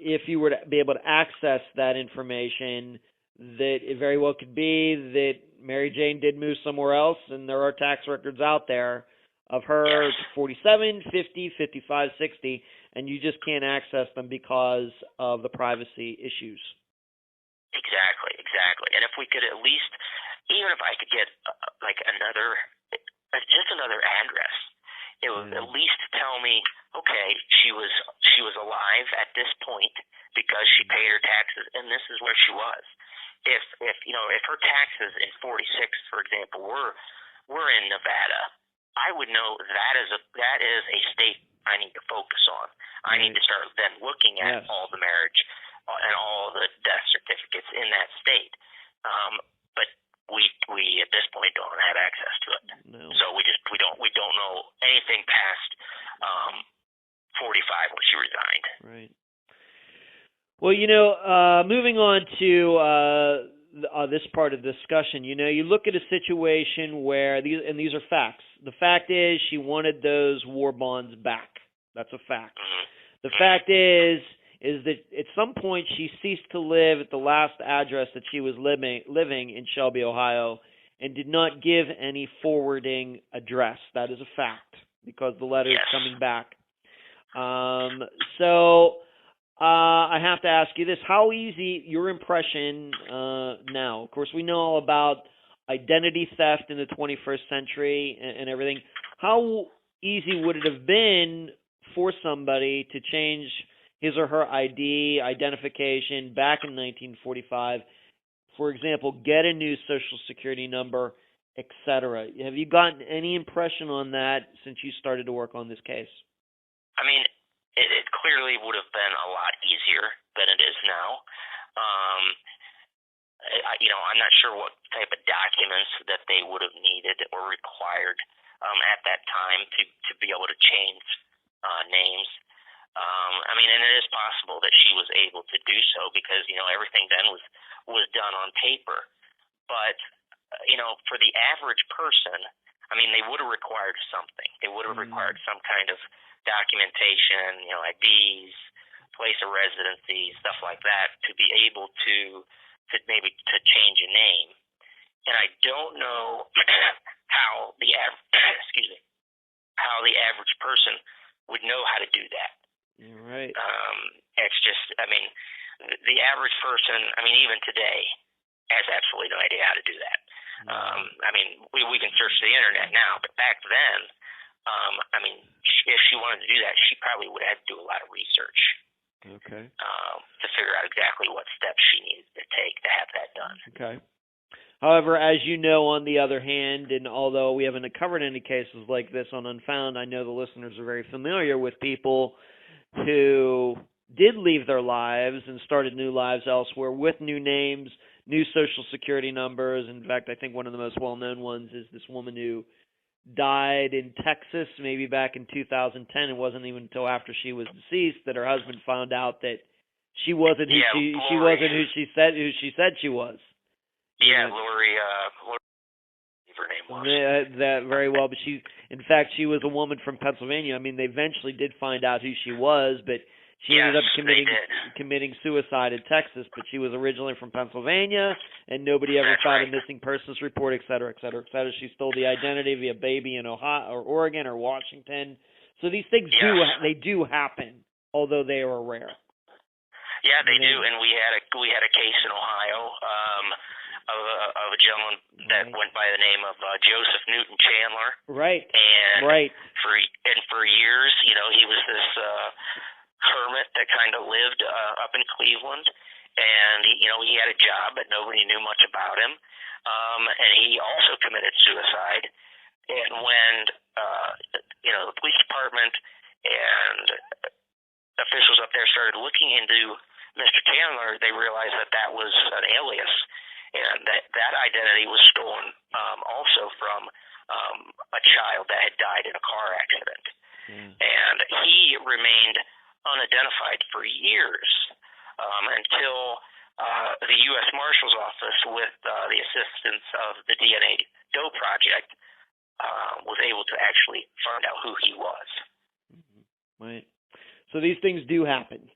if you were to be able to access that information, that it very well could be that Mary Jane did move somewhere else, and there are tax records out there of her 47, 50, 55, 60, and you just can't access them because of the privacy issues. Exactly. And if we could at least, even if I could get another address, it would at least tell me, okay, she was alive at this point because she paid her taxes, and this is where she was. If her taxes in 46, for example, were in Nevada, I would know that is a state I need to focus on. I need to start then looking at all the marriage and all the death certificates in that state. But we at this point don't have access to it. No. So we don't know anything past 45 when she resigned. Right. Well, moving on to this part of the discussion, you look at a situation where these are facts. The fact is she wanted those war bonds back. That's a fact. The fact is that at some point she ceased to live at the last address that she was living in Shelby, Ohio, and did not give any forwarding address. That is a fact because the letter is coming back. So I have to ask you this. How easy, your impression now, of course we know all about identity theft in the 21st century and everything. How easy would it have been for somebody to change his or her identification back in 1945, for example, get a new social security number, etc.? Have you gotten any impression on that since you started to work on this case? I mean, it clearly would have been a lot easier than it is now. I'm not sure what type of documents that they would have needed or required at that time to be able to change names. I mean, and it is possible that she was able to do so because, everything then was done on paper. But, for the average person, I mean, they would have required something. They would have required some kind of documentation, IDs, place of residency, stuff like that, to be able to maybe to change a name. And I don't know how the how the average person would know how to do that. You're right. It's just, I mean, the average person, I mean, even today, has absolutely no idea how to do that. I mean, we can search the internet now, but back then, I mean, if she wanted to do that, she probably would have to do a lot of research. Okay. To figure out exactly what steps she needed to take to have that done. Okay. However, as you know, on the other hand, and although we haven't covered any cases like this on Unfound, I know the listeners are very familiar with people who did leave their lives and started new lives elsewhere with new names, new social security numbers. In fact, I think one of the most well-known ones is this woman who died in Texas, maybe back in 2010. It wasn't even until after she was deceased that her husband found out that she wasn't who she wasn't who she said she was. Yeah, Lori, her name was. That very well, but in fact, she was a woman from Pennsylvania. I mean, they eventually did find out who she was, but she ended up committing suicide in Texas. But she was originally from Pennsylvania, and nobody ever filed a missing persons report, et cetera, et cetera, et cetera. She stole the identity of a baby in Ohio or Oregon or Washington. So these things do happen, although they are rare. Yeah, they do, and we had a case in Ohio of a gentleman that went by the name of Joseph Newton Chandler. Right. And for years, he was this hermit that kind of lived up in Cleveland, and he had a job, but nobody knew much about him. And he also committed suicide. And when the police department and officials up there started looking into Mr. Chandler, they realized that was an alias, and that identity was stolen also from a child that had died in a car accident. And he remained unidentified for years until the U.S. Marshal's Office, with the assistance of the DNA Doe Project, was able to actually find out who he was. Right. So these things do happen.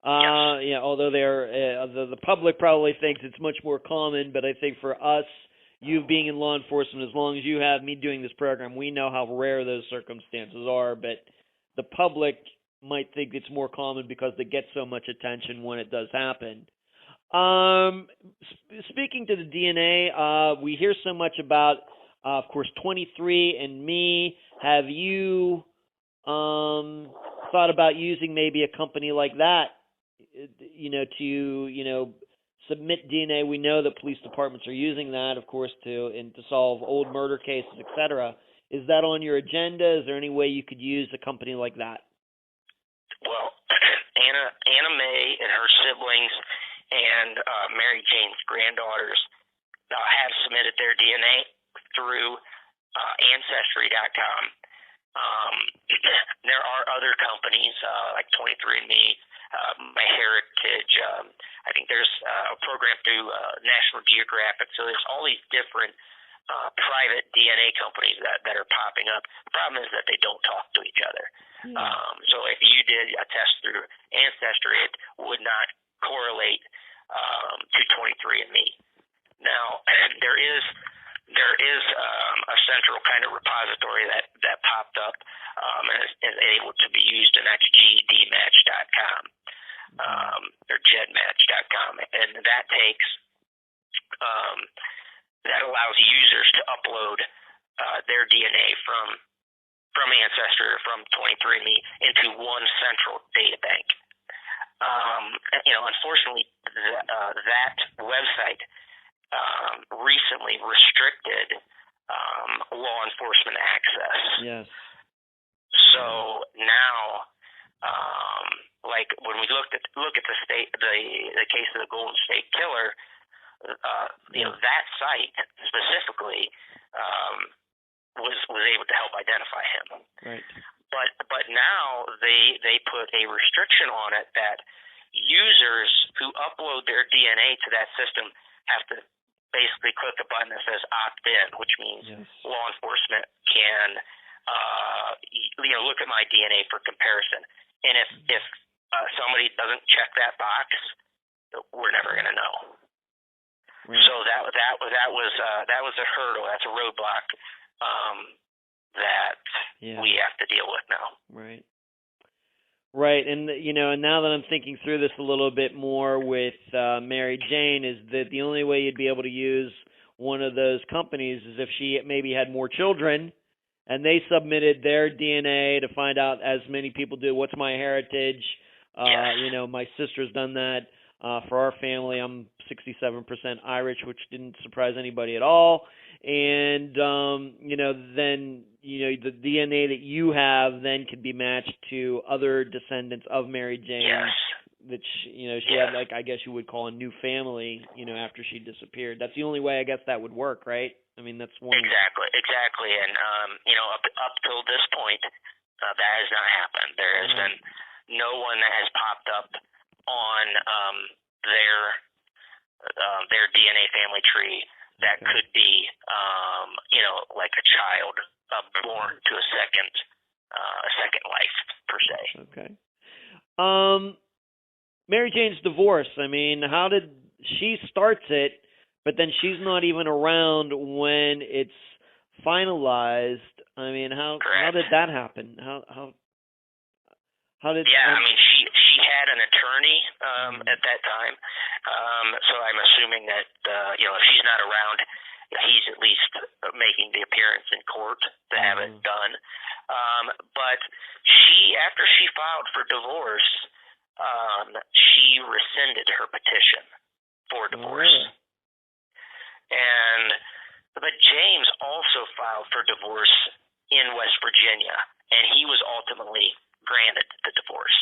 Yes. Yeah, although the public probably thinks it's much more common, but I think for us, you being in law enforcement, as long as you have me doing this program, we know how rare those circumstances are, but the public might think it's more common because they get so much attention when it does happen. Speaking to the DNA, we hear so much about, of course, 23andMe. Have you thought about using maybe a company like that, to submit DNA? We know that police departments are using that, of course, to solve old murder cases, etc. Is that on your agenda? Is there any way you could use a company like that? Well, Anna Mae and her siblings and Mary Jane's granddaughters have submitted their DNA through Ancestry.com. There are other companies like 23andMe, MyHeritage. I think there's a program through National Geographic. So there's all these different private DNA companies that are popping up. The problem is that they don't talk to each other. So if you did a test through Ancestry, it would not correlate to 23andMe. Now, there is a central kind of repository that popped up and is able to be used, and that's GDmatch.com or GEDmatch.com, and that takes that allows users to upload their DNA from Ancestry or from 23andMe into one central data bank. Unfortunately, that website recently restricted law enforcement access. Yes. So now, like when we look at the case of the Golden State Killer, that site specifically was able to help identify him. Right. But now they put a restriction on it that users who upload their DNA to that system have to basically click a button that says opt in, which means law enforcement can look at my DNA for comparison. And if somebody doesn't check that box, we're never going to know. Right. So that was a hurdle. That's a roadblock that we have to deal with now. Right. Right, and and now that I'm thinking through this a little bit more with Mary Jane, is that the only way you'd be able to use one of those companies is if she maybe had more children, and they submitted their DNA to find out, as many people do, what's my heritage. My sister's done that for our family. I'm 67% Irish, which didn't surprise anybody at all. And then the DNA that you have then could be matched to other descendants of Mary Jane. Yes. That she had, like, I guess you would call a new family, after she disappeared. That's the only way I guess that would work, right? I mean, that's one. Exactly. And up till this point, that has not happened. There has been no one that has popped up on their DNA family tree that could be, like a child born to a second life, per se. Okay. Mary Jane's divorce. I mean, how did she starts it, but then she's not even around when it's finalized? I mean, how did that happen? How did? Yeah, I mean, she had an attorney at that time, so I'm assuming that if she's not around, he's at least making the appearance in court to have it done. But after she filed for divorce, she rescinded her petition for divorce. But James also filed for divorce in West Virginia, and he was ultimately granted the divorce.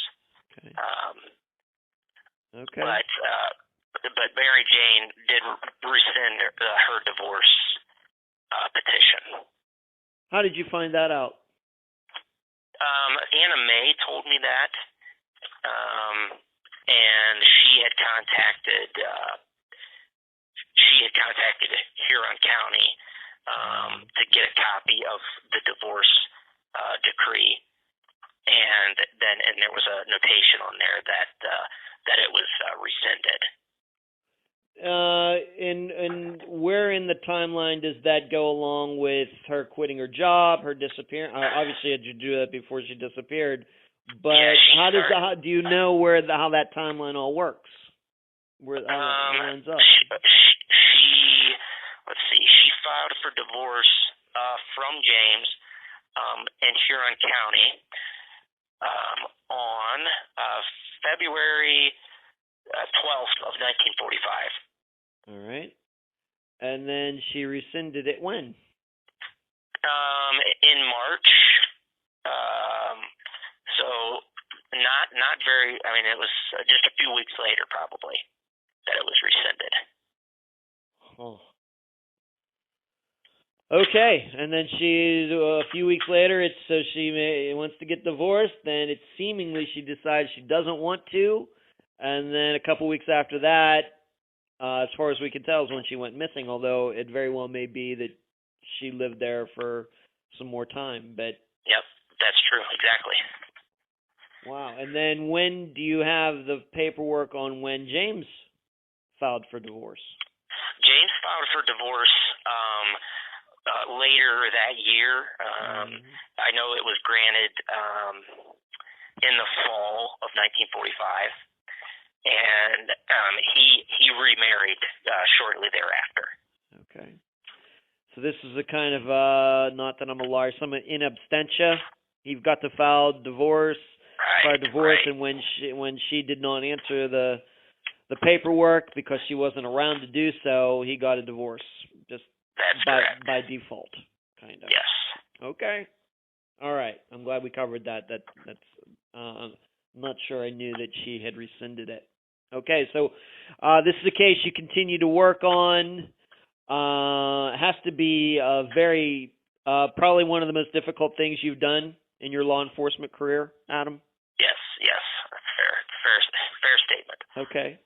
But Mary Jane did rescind her divorce petition. How did you find that out? Anna Mae told me that, and she had contacted Huron County to get a copy of the divorce decree, and there was a notation on there that it was rescinded. And where in the timeline does that go along with her quitting her job, her disappearance? Obviously, had you do that before she disappeared, but how do you know how that timeline all works? How it lines up? She filed for divorce from James in Huron County on February 12th of 1945. All right. And then she rescinded it when? In March. So not very. I mean, it was just a few weeks later, probably, that it was rescinded. Oh. Okay, and then a few weeks later, she wants to get divorced. Then it's seemingly she decides she doesn't want to, and then a couple weeks after that, as far as we can tell, is when she went missing. Although it very well may be that she lived there for some more time. But yep, that's true. Exactly. Wow. And then when do you have the paperwork on when James filed for divorce? James filed for divorce later that year. I know it was granted in the fall of 1945, and he remarried shortly thereafter. Okay. So this is a kind of, not that I'm a lawyer, some in absentia. You've got to file divorce, and when she did not answer the paperwork because she wasn't around to do so, he got a divorce. Just by default, kind of. Yes. Okay. All right. I'm glad we covered that. That's. I'm not sure I knew that she had rescinded it. Okay. So this is a case you continue to work on. It has to be very probably one of the most difficult things you've done in your law enforcement career, Adam? Yes, that's fair statement. Okay.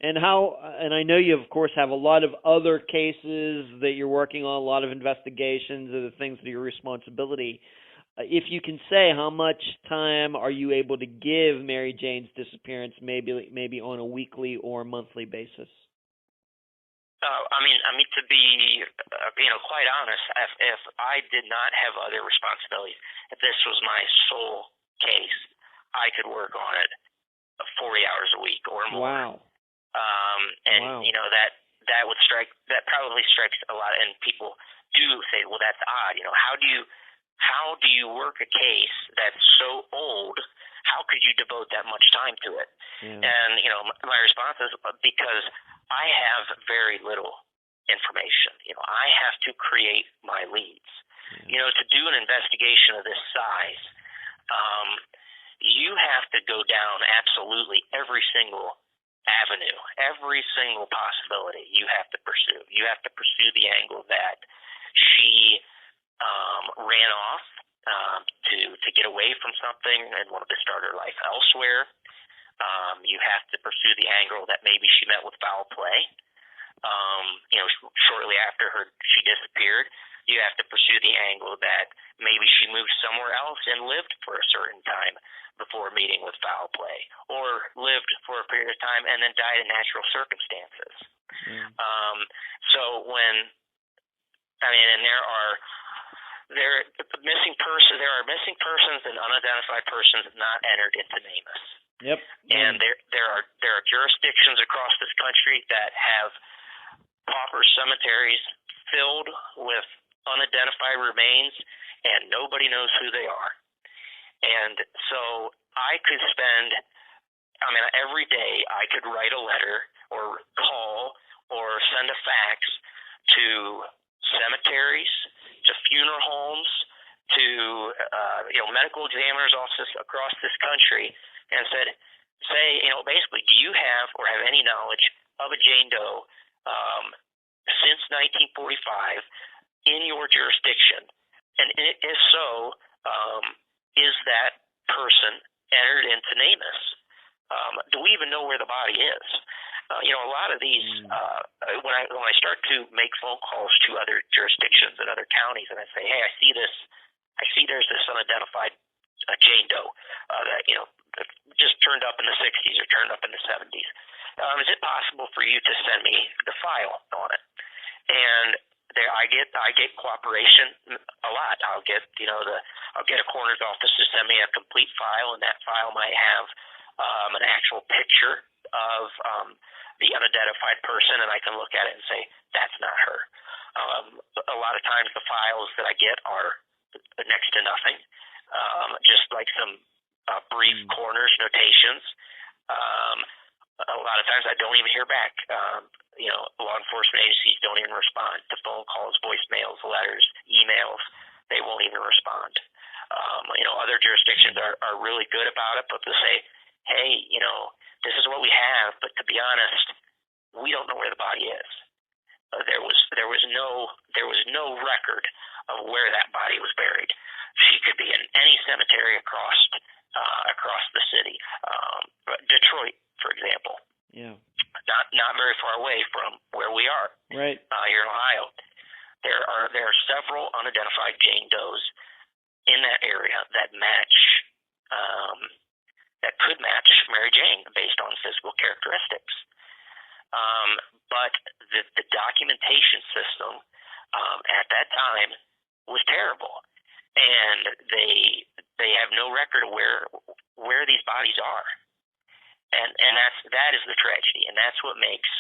And I know you, of course, have a lot of other cases that you're working on, a lot of investigations of the things that are your responsibility. If you can say, how much time are you able to give Mary Jane's disappearance, maybe on a weekly or monthly basis? I mean, to be, quite honest, if I did not have other responsibilities, if this was my sole case, I could work on it 40 hours a week or more. Wow. Wow. That probably strikes a lot, and people do say, well, that's odd. How do you work a case that's so old? How could you devote that much time to it? Yeah. And, my response is because I have very little information. I have to create my leads. Yeah. To do an investigation of this size, you have to go down absolutely every single avenue, every single possibility you have to pursue. You have to pursue the angle that she ran off to get away from something and wanted to start her life elsewhere. You have to pursue the angle that maybe she met with foul play. Shortly after she disappeared, you have to pursue the angle that maybe she moved somewhere else and lived for a certain time before meeting with foul play, or lived for a period of time and then died in natural circumstances. Yeah. There are missing persons and unidentified persons not entered into NamUs. Yep. And there are jurisdictions across this country that have pauper cemeteries filled with unidentified remains, and nobody knows who they are. And so I could spend, every day I could write a letter or call or send a fax to cemeteries, to funeral homes, to medical examiners' offices across this country, and say, basically, do you have or have any knowledge of a Jane Doe since 1945 in your jurisdiction? And if so, is that person entered into NamUs? Do we even know where the body is? A lot of these, when I start to make phone calls to other jurisdictions and other counties, and I say, hey, I see there's this unidentified Jane Doe that just turned up in the 60s or turned up in the 70s. Is it possible for you to send me the file on it? And I get cooperation a lot. I'll get a coroner's office to send me a complete file, and that file might have an actual picture of the unidentified person, and I can look at it and say, that's not her. A lot of times the files that I get are next to nothing, just like some brief coroner's notations. A lot of times I don't even hear back. Law enforcement agencies don't even respond to phone calls, voicemails, letters, emails. They won't even respond. Other jurisdictions are really good about it, but they'll say, hey, this is what we have, but to be honest, we don't know where the body is. There was no record of where that body was buried. She could be in any cemetery across the city. Detroit, for example. Yeah. Not very far away from where we are. Right. Here in Ohio. There are several unidentified Jane Does in that area that could match Mary Jane based on physical characteristics. But the documentation system at that time was terrible, and they have no record of where these bodies are, and that is the tragedy, and that's what makes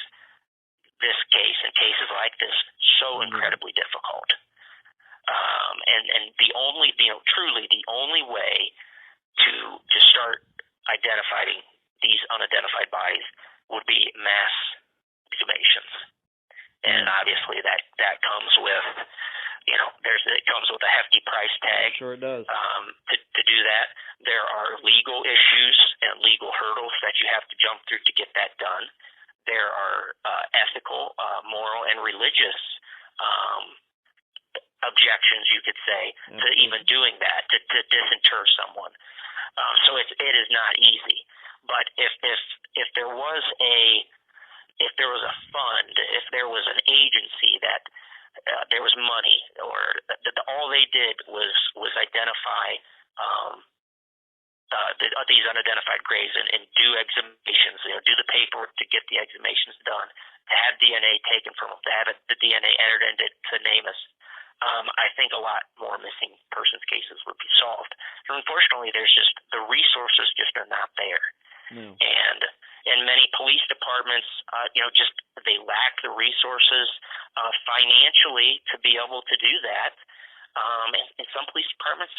this case and cases like this so incredibly difficult. And truly the only way to start identifying these unidentified bodies would be mass exhumations. And obviously that comes with, it comes with a hefty price tag. Sure it does. To do that, there are legal issues and legal hurdles that you have to jump through to get that done. There are ethical, moral, and religious objections, you could say, to even doing that, to disinter someone. So it is not easy. But if there was a fund, if there was an agency that there was money, or all they did was identify these unidentified graves and do exhumations, do the paperwork to get the exhumations done, to have DNA taken from them, to have the DNA entered into NamUs, I think a lot more missing persons cases would be solved. And unfortunately, the resources just are not there. No. And many police departments, just they lack the resources financially to be able to do that. And some police departments,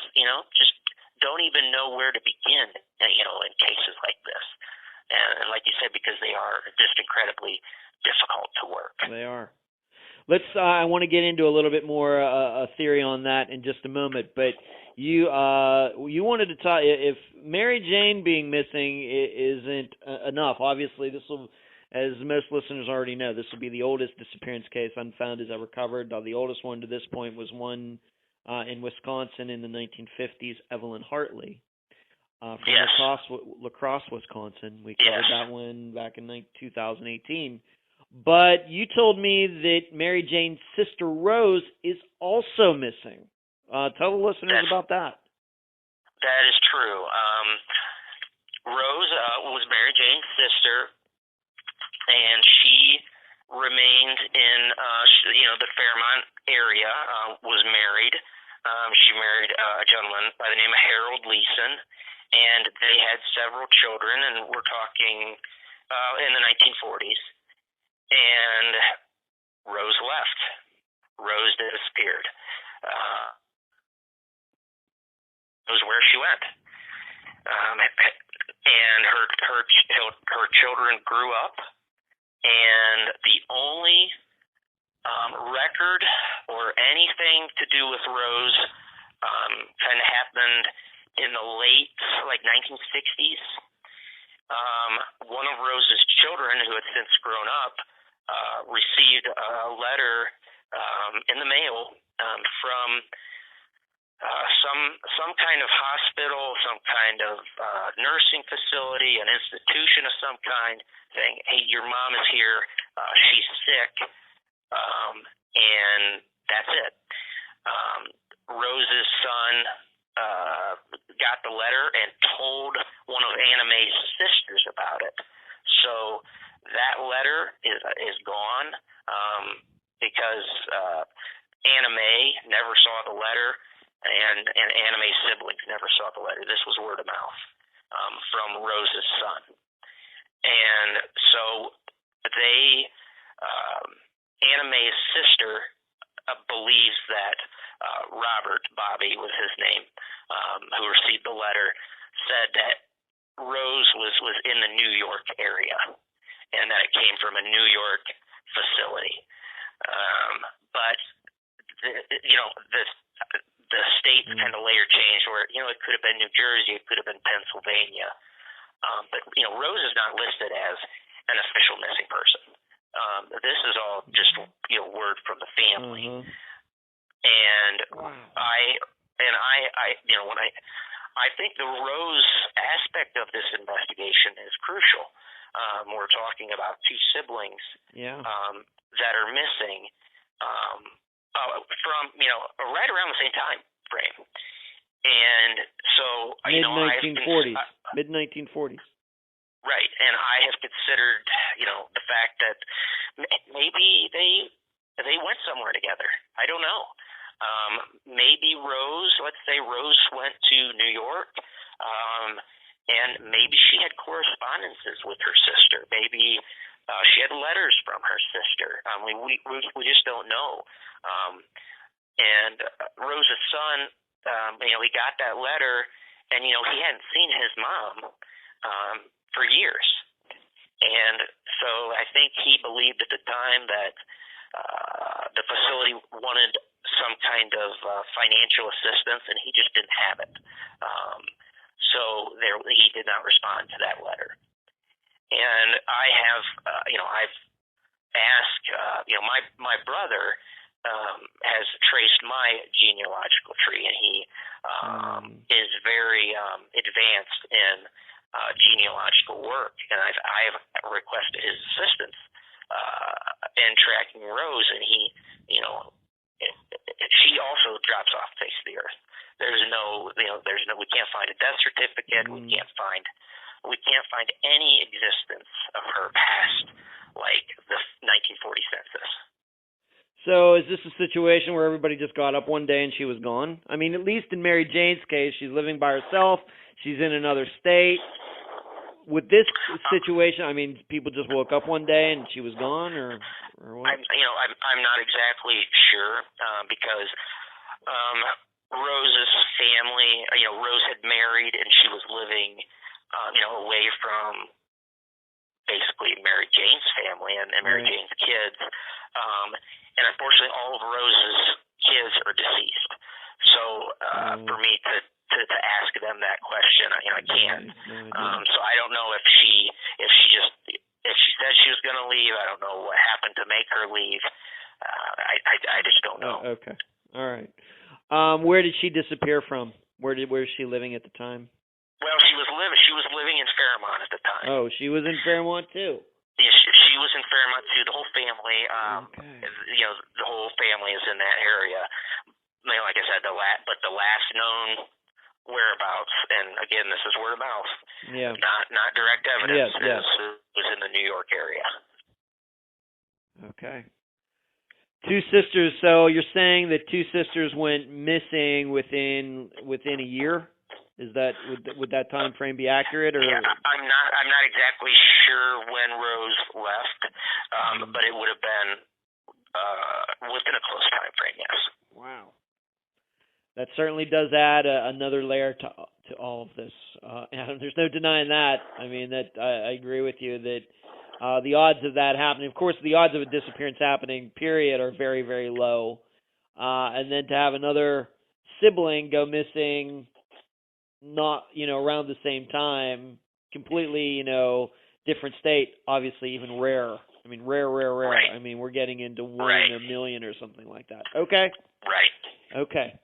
just don't even know where to begin, in cases like this. And like you said, because they are just incredibly difficult to work. They are. I want to get into a little bit more a theory on that in just a moment, but you wanted to talk, if Mary Jane being missing isn't enough, obviously this will, as most listeners already know, this will be the oldest disappearance case Unfound has ever covered. The oldest one to this point was one in Wisconsin in the 1950s, Evelyn Hartley from La Crosse, Wisconsin. We covered that one back in 2018. But you told me that Mary Jane's sister Rose is also missing. Tell the listeners about that. That is true. Rose was Mary Jane's sister, and she remained in the Fairmont area. Was married. She married a gentleman by the name of Harold Leeson, and they had several children. And we're talking in the 1940s. And Rose left. Rose disappeared. Was where she went. And her children grew up, and the only record or anything to do with Rose kind of happened in the late 1960s. One of Rose's children, who had since grown up, received a letter in the mail from some kind of hospital, some kind of nursing facility, an institution of some kind, saying, "Hey, your mom is here. She's sick," and that's it. Rose's son got the letter and told one of Anna Mae's sisters about it. So that letter is gone because Anna Mae never saw the letter, and Anna Mae's siblings never saw the letter. This was word of mouth from Rose's son. And so Anna Mae's sister believes that Bobby was his name, who received the letter, said that Rose was in the New York area, and that it came from a New York facility. But the states kind of layer changed, where it could have been New Jersey, it could have been Pennsylvania, but Rose is not listed as an official missing person. This is all just word from the family. Mm-hmm. And I think the Rose aspect of this investigation is crucial. We're talking about two siblings that are missing from right around the same time frame. And so mid-1940s. Right, and I have considered the fact that maybe they went somewhere together. I don't know. Maybe let's say Rose went to New York, and maybe she had correspondences with her sister. Maybe she had letters from her sister. We just don't know. And Rose's son, he got that letter, and he hadn't seen his mom for years. And so I think he believed at the time that the facility wanted some kind of financial assistance, and he just didn't have it. So he did not respond to that letter. And I have, I've asked, my brother has traced my genealogical tree, and he is very advanced in genealogical work, and I've requested his assistance in tracking Rose, and he, she also drops off the face of the earth. There's no, we can't find a death certificate. We can't find any existence of her past like the 1940 census. So is this a situation where everybody just got up one day and she was gone? I mean, at least in Mary Jane's case, she's living by herself. She's in another state. With this situation, I mean, people just woke up one day and she was gone, or what? I'm not exactly sure because Rose's family, Rose had married and she was living, away from basically Mary Jane's family and Mary Jane's kids. And unfortunately, all of Rose's kids are deceased. So for me to ask them that question, I can't. So I don't know if she said she was going to leave. I don't know what happened to make her leave. I just don't know. Oh, okay. All right. Where did she disappear from? Where is she living at the time? Well, she was living in Fairmont at the time. Oh, she was in Fairmont too. Yeah, she was in Fairmont too. The whole family, the whole family is in that area. Like I said, the last known whereabouts, and again, this is word of mouth. Yeah. Not direct evidence. Was in the New York area. Okay. Two sisters. So you're saying that two sisters went missing within a year? Is that would that time frame be accurate? Or yeah, I'm not exactly sure when Rose left, but it would have been within a close time frame. Yes. Wow. That certainly does add another layer to all of this. Adam, there's no denying that. I mean, I agree with you that the odds of that happening, of course, the odds of a disappearance happening, period, are very, very low. And then to have another sibling go missing, not around the same time, completely different state, obviously even rare. I mean, rare. Right. I mean, we're getting into one in a million or something like that. Okay. Right. Okay.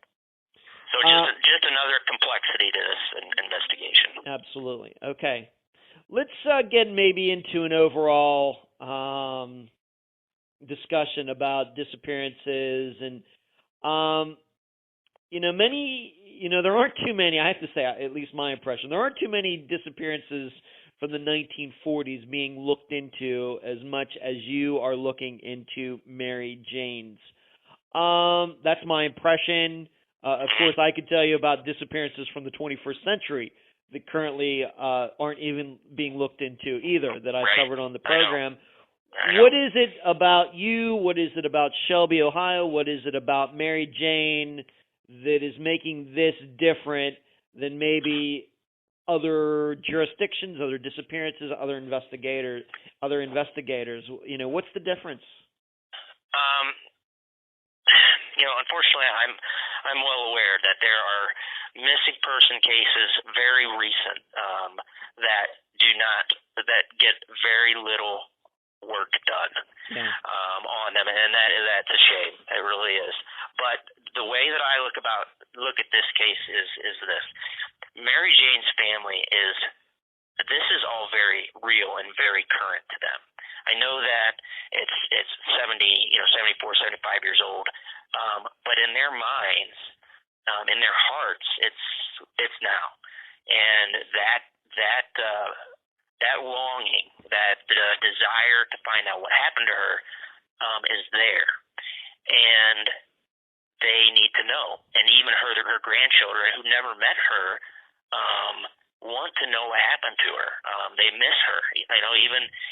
So just another complexity to this investigation. Absolutely. Okay. Let's get maybe into an overall discussion about disappearances and there aren't too many, I have to say, at least my impression, there aren't too many disappearances from the 1940s being looked into as much as you are looking into Mary Jane's. That's my impression. Of course, I could tell you about disappearances from the 21st century that currently aren't even being looked into either, that I've covered on the program. What is it about you? What is it about Shelby, Ohio? What is it about Mary Jane that is making this different than maybe other jurisdictions, other disappearances, other investigators? What's the difference? Unfortunately, I'm well aware that there are missing person cases, very recent, that get very little work done on them, and that's a shame. It really is. But the way that I look at this case is this: Mary Jane's family this is all very real and very current to them. I know that it's 74, 75 years old, but in their minds, in their hearts, it's now, and that longing, that desire to find out what happened to her, is there, and they need to know. And even her grandchildren, who never met her, want to know what happened to her. They miss her.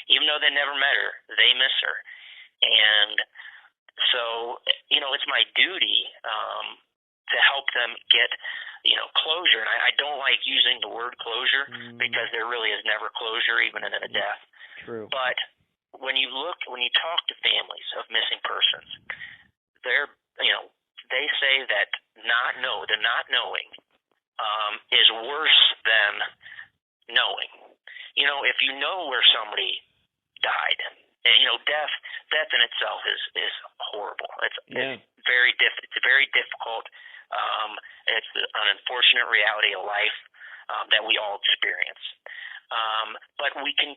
Even though they never met her, they miss her. And so, it's my duty to help them get, closure. And I don't like using the word closure because there really is never closure, even in a death. True. But when you talk to families of missing persons, they say that the not knowing is worse than knowing. If you know where somebody died, And death in itself is horrible. It's Yeah. it's very difficult. It's an unfortunate reality of life that we all experience. But we can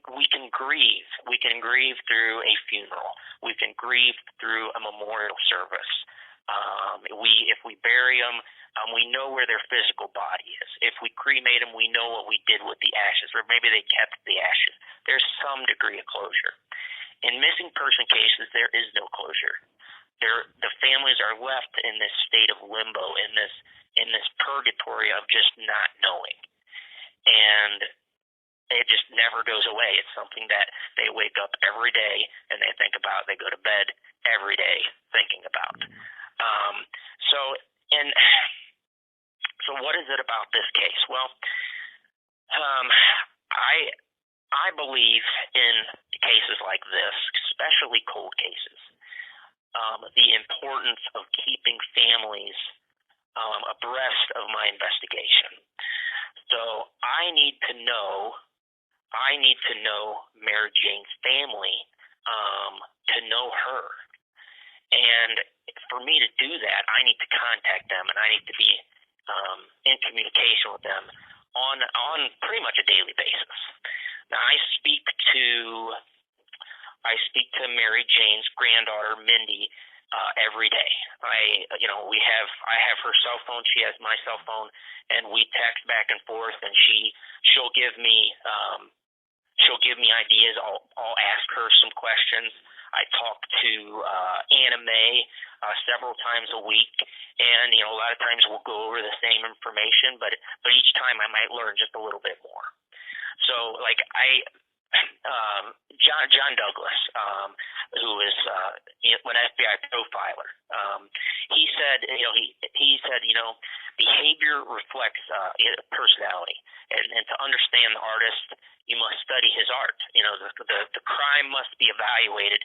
grieve. We can grieve through a funeral. We can grieve through a memorial service. If we bury them, we know where their physical body is. If we cremate them, we know what we did with the ashes, or maybe they kept the ashes. There's some degree of closure. In missing person cases, there is no closure. The families are left in this state of limbo, in this purgatory of just not knowing, and it just never goes away. It's something that they wake up every day and they think about. They go to bed every day thinking about. So what is it about this case? Well, I believe in cases like this, especially cold cases, the importance of keeping families abreast of my investigation. So I need to know Mary Jane's family, to know her. And for me to do that, I need to contact them, and I need to be in communication with them on pretty much a daily basis. Now, I speak to Mary Jane's granddaughter, Mindy, every day. I have her cell phone. She has my cell phone, and we text back and forth. And she'll give me ideas. I'll ask her some questions. I talk to Anna Mae several times a week, and a lot of times we'll go over the same information, but each time I might learn just a little bit more. So, like John Douglas, who is an FBI profiler, he said behavior reflects personality, and to understand the artist, you must study his art. The crime must be evaluated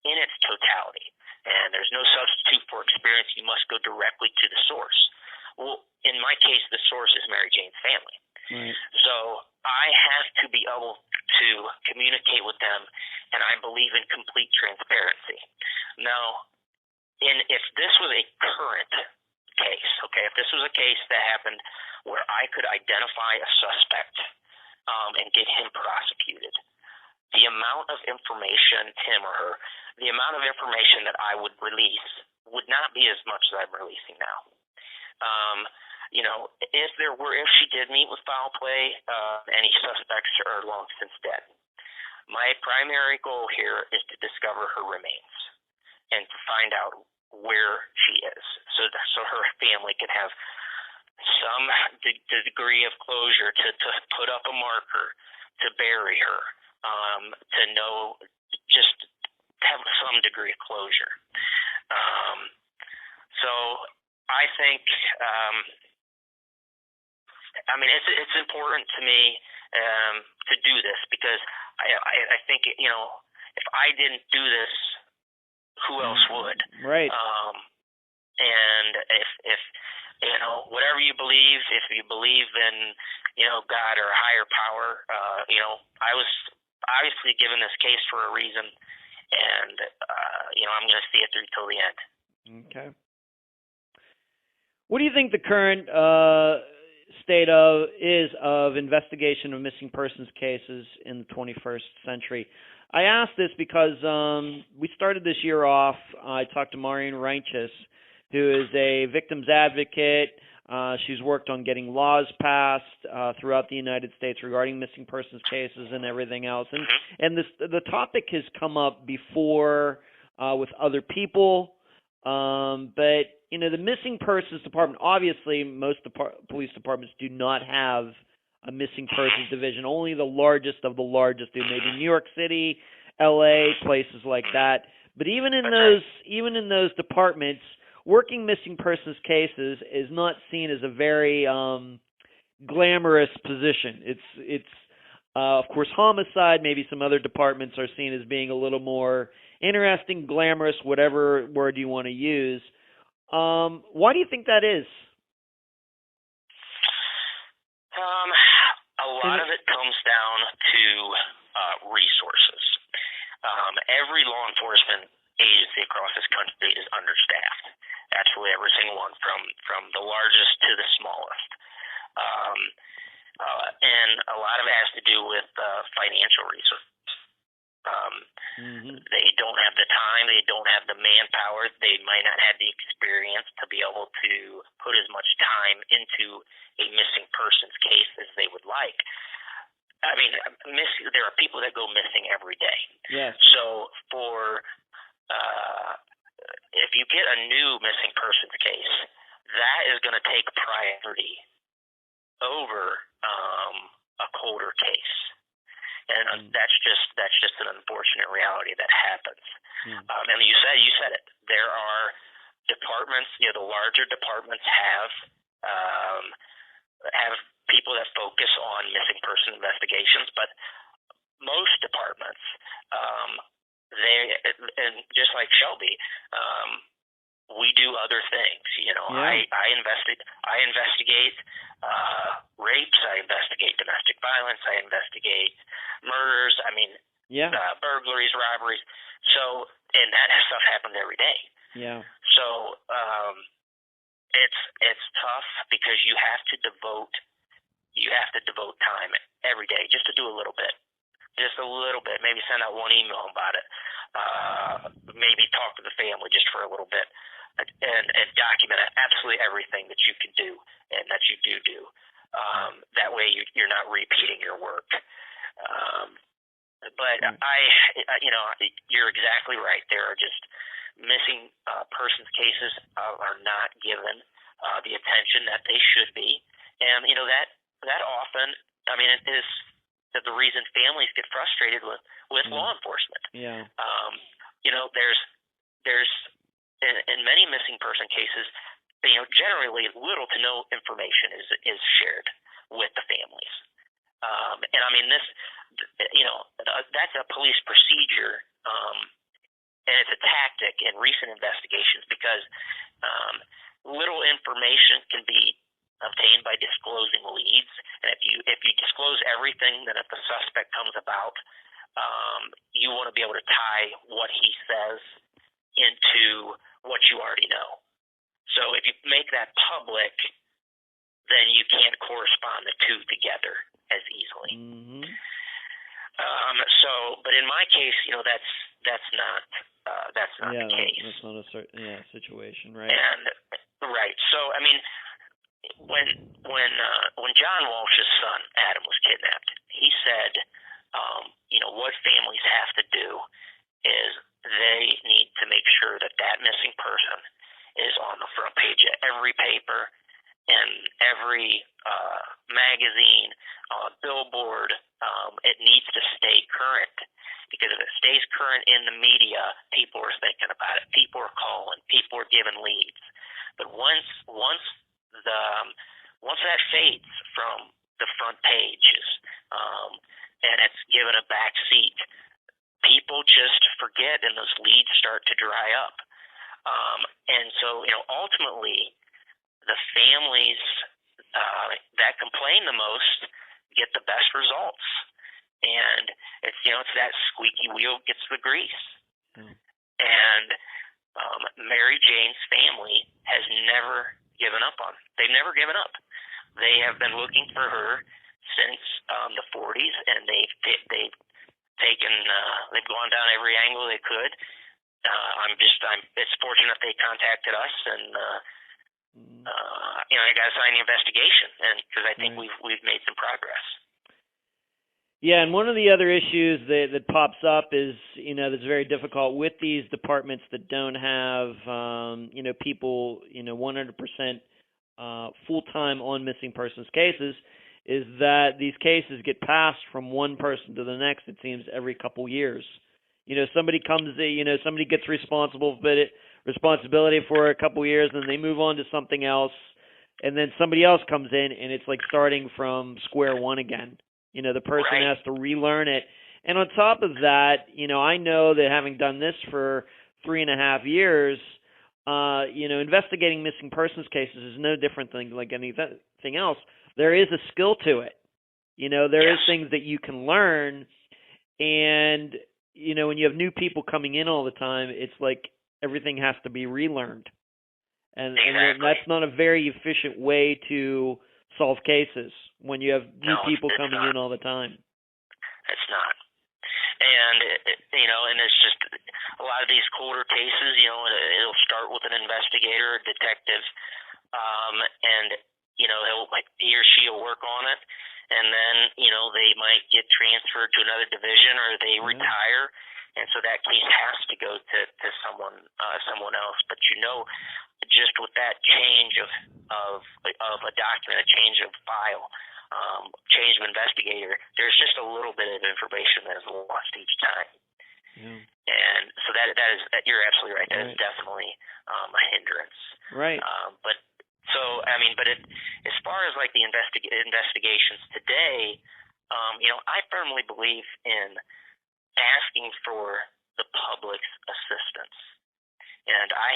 in its totality, and there's no substitute for experience. You must go directly to the source. Well, in my case, the source is Mary Jane's family. Right. So I have to be able to communicate with them, and I believe in complete transparency. Now, if this was a current case, okay, if this was a case that happened where I could identify a suspect and get him prosecuted, the amount of information, him or her, the amount of information that I would release would not be as much as I'm releasing now. If she did meet with foul play, any suspects are long since dead. My primary goal here is to discover her remains and to find out where she is, so her family can have some degree of closure, to put up a marker, to bury her, to know, just have some degree of closure. So I think, it's important to me to do this, because I think, if I didn't do this, who else would? Right. And if whatever you believe, if you believe in, God or a higher power, I was obviously given this case for a reason, and, I'm going to see it through till the end. Okay. What do you think the current state of investigation of missing persons cases in the 21st century? I asked this because we started this year off. I talked to Maureen Reinches, who is a victims advocate. She's worked on getting laws passed throughout the United States regarding missing persons cases and everything else. And the topic has come up before with other people, but the missing persons department, obviously most police departments do not have a missing persons division. Only the largest of the largest do, maybe New York City, LA, places like that. But even in those departments, working missing persons cases is not seen as a very glamorous position. It's of course, homicide, maybe some other departments are seen as being a little more interesting, glamorous, whatever word you want to use. Why do you think that is? A lot of it comes down to resources. Every law enforcement agency across this country is understaffed. Absolutely every single one, from the largest to the smallest. And a lot of it has to do with financial resources. They don't have the time, they don't have the manpower, they might not have the experience to be able to put as much time into a missing persons case as they would like. I mean, there are people that go missing every day. Yes. So if you get a new missing persons case, that is going to take priority over a colder case. And that's just an unfortunate reality that happens. And you said it. There are departments. The larger departments have people that focus on missing person investigations, but most departments, and just like Shelby, we do other things. I investigate rapes. I investigate domestic violence. I investigate murders. I mean, burglaries, robberies. So, and that stuff happens every day. Yeah. So, it's tough because you have to devote time every day just to do a little bit. Maybe send out one email about it. Maybe talk to the family just for a little bit, and document absolutely everything that you can do and that you do. That way you're not repeating your work. But you're exactly right. There are just missing persons cases are not given the attention that they should be, and that often, I mean, it is the reason families get frustrated with law enforcement. Yeah. There's in many missing person cases, generally little to no information is shared with the families. And I mean that's a police procedure, and it's a tactic in recent investigations because little information can be obtained by disclosing leads, and if you disclose everything, then if the suspect comes about, you want to be able to tie what he says into what you already know. So if you make that public, then you can't correspond the two together as easily. But in my case, that's not the case. That's not a situation, right? And right. So I mean, when John Walsh's son Adam was kidnapped, he said, what families have to do is they need to make sure that missing person is on the front page of every paper and every magazine, billboard. It needs to stay current, because if it stays current in the media, people are thinking about it. People are calling. People are giving leads. But once that fades from the front pages, and it's given a back seat, people just forget, and those leads start to dry up. And so, ultimately, the families that complain the most get the best results. And it's that squeaky wheel gets the grease. And Mary Jane's family has never given up on. They've never given up. They have been looking for her since the 40s, and they've gone down every angle they could. It's fortunate they contacted us, and I got to sign the investigation, and because I think we've made some progress. Yeah, and one of the other issues that pops up is, that's very difficult with these departments that don't have, people, 100% full-time on missing persons cases, is that these cases get passed from one person to the next, it seems, every couple years. Somebody comes in, somebody gets responsibility for a couple years, and they move on to something else, and then somebody else comes in, and it's like starting from square one again. The person has to relearn it. And on top of that, I know that having done this for 3.5 years, investigating missing persons cases is no different than like anything else. There is a skill to it. There is things that you can learn, and when you have new people coming in all the time, it's like everything has to be relearned. And that's not a very efficient way to solve cases when you have new people coming in all the time. It's not. And, and it's just a lot of these colder cases, it'll start with an investigator, a detective, and, he or she will work on it. And then, they might get transferred to another division or they retire. And so that case has to go to someone else. But just with that change of a document, a change of file, change of investigator, there's just a little bit of information that is lost each time. Yeah. And so that is you're absolutely right. That is definitely a hindrance. Right. As far as like the investigations today, I firmly believe in asking for the public's assistance. And I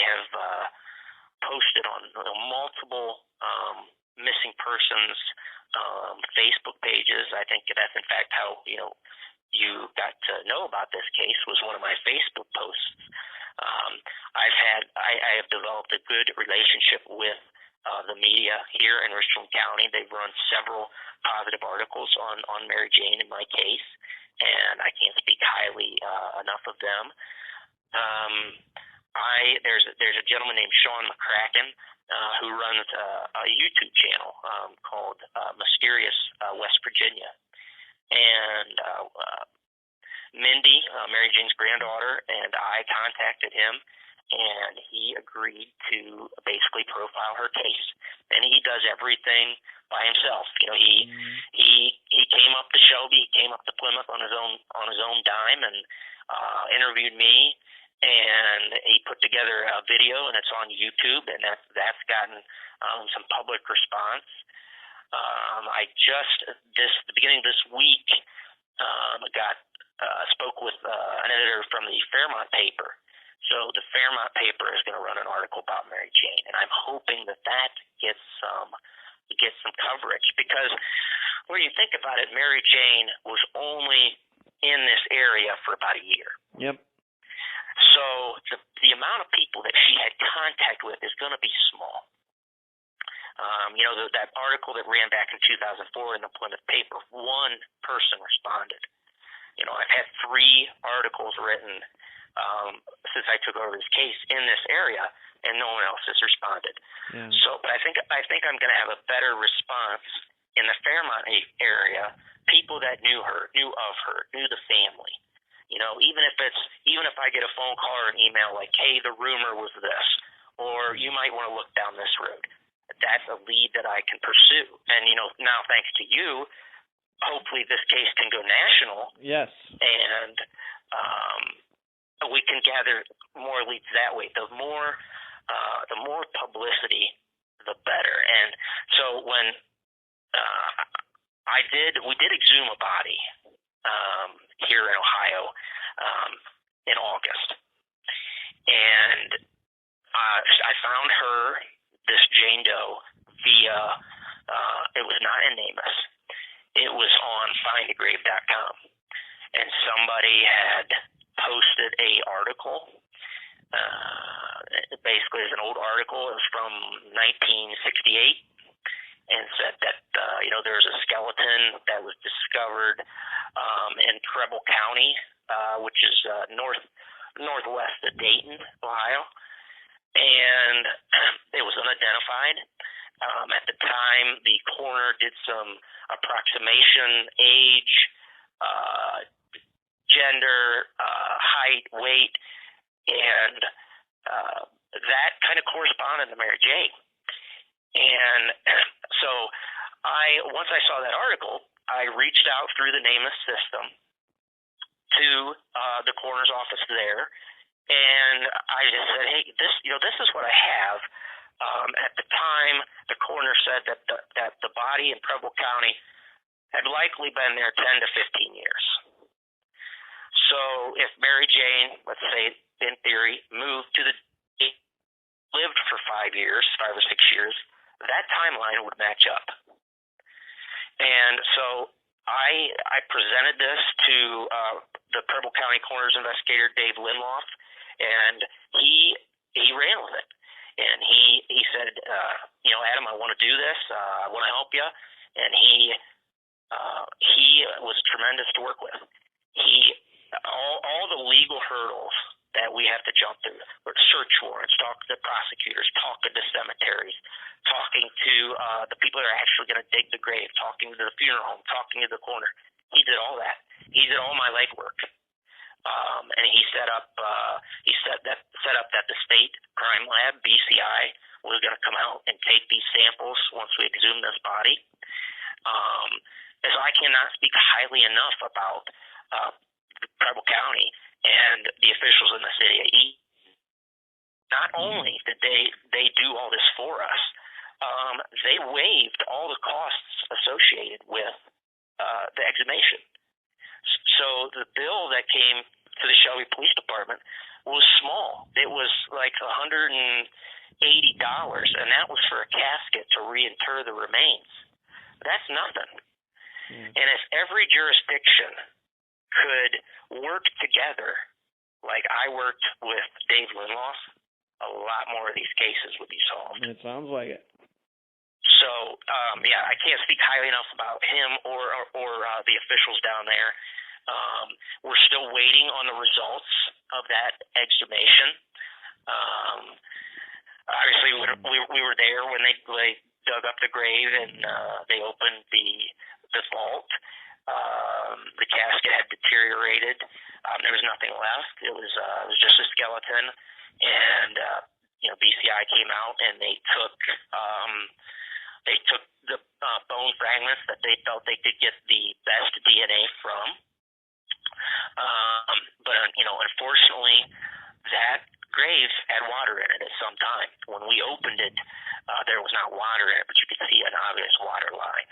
have posted on multiple missing persons Facebook pages. I think that's in fact how you got to know about this case was one of my Facebook posts. I have developed a good relationship with the media here in Richland County. They've run several positive articles on Mary Jane in my case, and I can't speak highly enough of them. There's a gentleman named Sean McCracken who runs a YouTube channel called Mysterious West Virginia, and Mindy, Mary Jane's granddaughter, and I contacted him, and he agreed to basically profile her case. And he does everything by himself. He came up to Shelby, he came up to Plymouth on his own dime, and interviewed me. And he put together a video, and it's on YouTube, and that's gotten some public response. The beginning of this week, spoke with an editor from the Fairmont paper. So the Fairmont paper is going to run an article about Mary Jane, and I'm hoping that gets some coverage, because when you think about it, Mary Jane was only in this area for about a year. Yep. So the amount of people that she had contact with is going to be small. That article that ran back in 2004 in the Plymouth paper, one person responded. I've had 3 articles written since I took over this case in this area, and no one else has responded. Yeah. So, but I think I'm going to have a better response in the Fairmont area. People that knew her, knew of her, knew the family. Even if I get a phone call or an email like, hey, the rumor was this, or you might want to look down this road, that's a lead that I can pursue. And, now thanks to you, hopefully this case can go national. Yes. And we can gather more leads that way. The more publicity, the better. And so when we did exhume a body here in Ohio in August, and I found her, this Jane Doe, via it was not in NamUs. It was on findagrave.com, and somebody had posted a article. Basically, it's an old article. It was from 1968, and said that there's a skeleton that was discovered in Preble County, which is northwest of Dayton, Ohio, and it was unidentified. At the time, the coroner did some approximation, age, gender, height, weight, and that kind of corresponded to Mary Jane. And so once I saw that article, I reached out through the NamUs system to the coroner's office there, and I just said, hey, this is what I have. At the time, the coroner said that the body in Preble County had likely been there 10 to 15 years. So if Mary Jane, let's say in theory, lived for 5 years, 5 or 6 years, that timeline would match up. And so I presented this to the Preble County Coroner's investigator Dave Linloff, and he ran with it. And he said, Adam, I want to do this. I want to help you. And he was tremendous to work with. All the legal hurdles that we have to jump through, with search warrants, talking to prosecutors, talking to cemeteries, talking to the people that are actually going to dig the grave, talking to the funeral home, talking to the coroner. He did all that. He did all my legwork. And he set up that the state crime lab, BCI, was going to come out and take these samples once we exhumed this body. And so I cannot speak highly enough about Preble County and the officials in the city of Eaton. Not only did they do all this for us, they waived all the costs associated with the exhumation. So the bill that came to the Shelby Police Department was small. It was like $180, and that was for a casket to reinter the remains. That's nothing. And if every jurisdiction could work together like I worked with Dave Linloff, a lot more of these cases would be solved. It sounds like it. So, I can't speak highly enough about him or the officials down there. We're still waiting on the results of that exhumation. Obviously, we were there when they dug up the grave and they opened the vault. The casket had deteriorated. There was nothing left. It was just a skeleton. And BCI came out and they took the bone fragments that they felt they could get the best DNA from. But unfortunately, that grave had water in it at some time. When we opened it, there was not water in it, but you could see an obvious water line.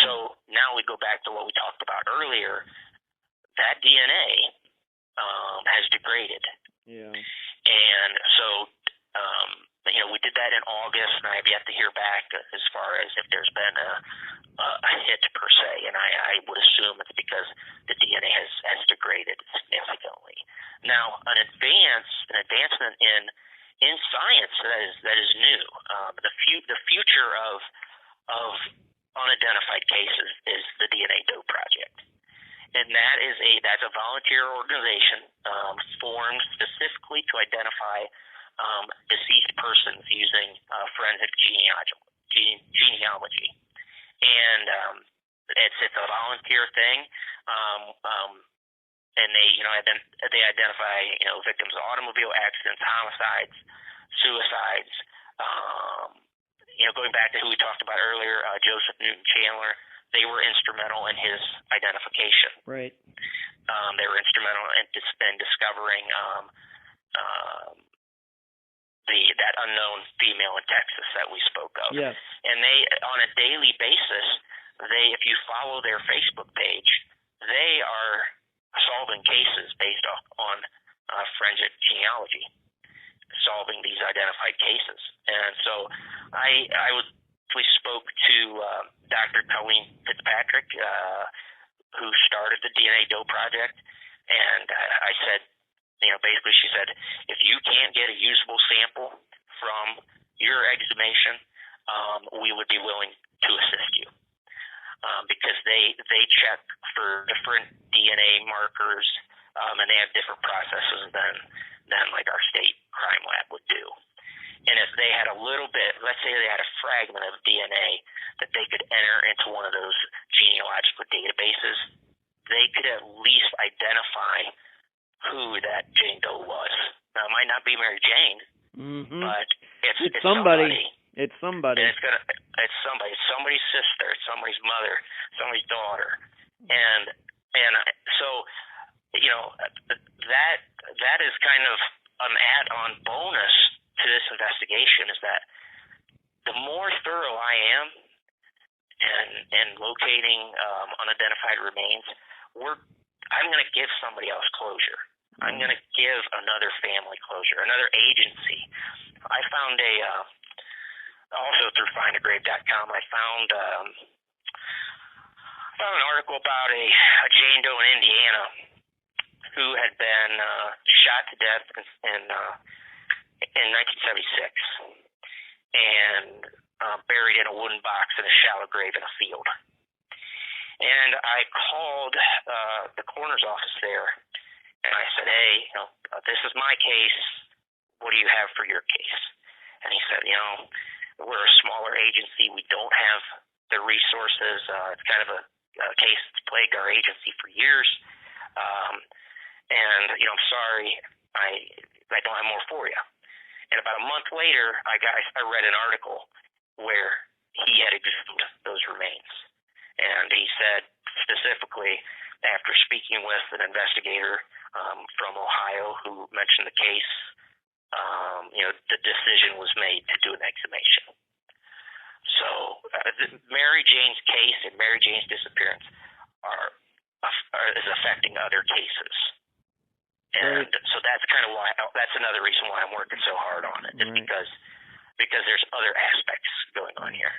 So now we go back to what we talked about earlier. That DNA has degraded. Yeah. And so, we did that in August, and I have yet to hear back as far as if there's been a hit per se, and I would assume it's because the DNA has degraded significantly. Now, an advancement in science that is new. The future of unidentified cases is the DNA Doe Project. And that's a volunteer organization formed specifically to identify deceased persons using forensic genealogy. And it's a volunteer thing. And they identify victims of automobile accidents, homicides, suicides. Going back to who we talked about earlier, Joseph Newton Chandler. They were instrumental in his identification. Right. They were instrumental in discovering that unknown female in Texas that we spoke of. Yes. And they, on a daily basis, if you follow their Facebook page, they are solving cases based on forensic genealogy, solving these identified cases. And so we spoke to Dr. Colleen Fitzpatrick, who started the DNA Doe Project, and I said, basically she said, if you can't get a usable sample from your exhumation, we would be willing to assist you. Because they check for different DNA markers, and they have different processes than like our state crime lab would do. And if they had a little bit, let's say they had a fragment of DNA that they could enter into one of those genealogical databases, they could at least identify who that Jane Doe was. Now, it might not be Mary Jane, but it's somebody. It's somebody. And it's somebody. It's somebody's sister. It's somebody's mother. Somebody's daughter. And so that is kind of an add-on bonus to this investigation, is that the more thorough I am in locating unidentified remains, I'm going to give somebody else closure. I'm going to give another family closure, another agency. I found also through findagrave.com, I found found an article about a Jane Doe in Indiana who had been shot to death in 1976 and buried in a wooden box in a shallow grave in a field. And I called the coroner's office there, and I said, "Hey, this is my case. What do you have for your case?" And he said, "We're a smaller agency. We don't have the resources. It's kind of a case that's plagued our agency for years. And I'm sorry, I don't have more for you." And about a month later, I read an article where he had exhumed those remains. And he said specifically, after speaking with an investigator from Ohio who mentioned the case, the decision was made to do an exhumation. So Mary Jane's case and Mary Jane's disappearance is affecting other cases. And so that's kind of why, that's another reason why I'm working so hard on it, is because there's other aspects going on here.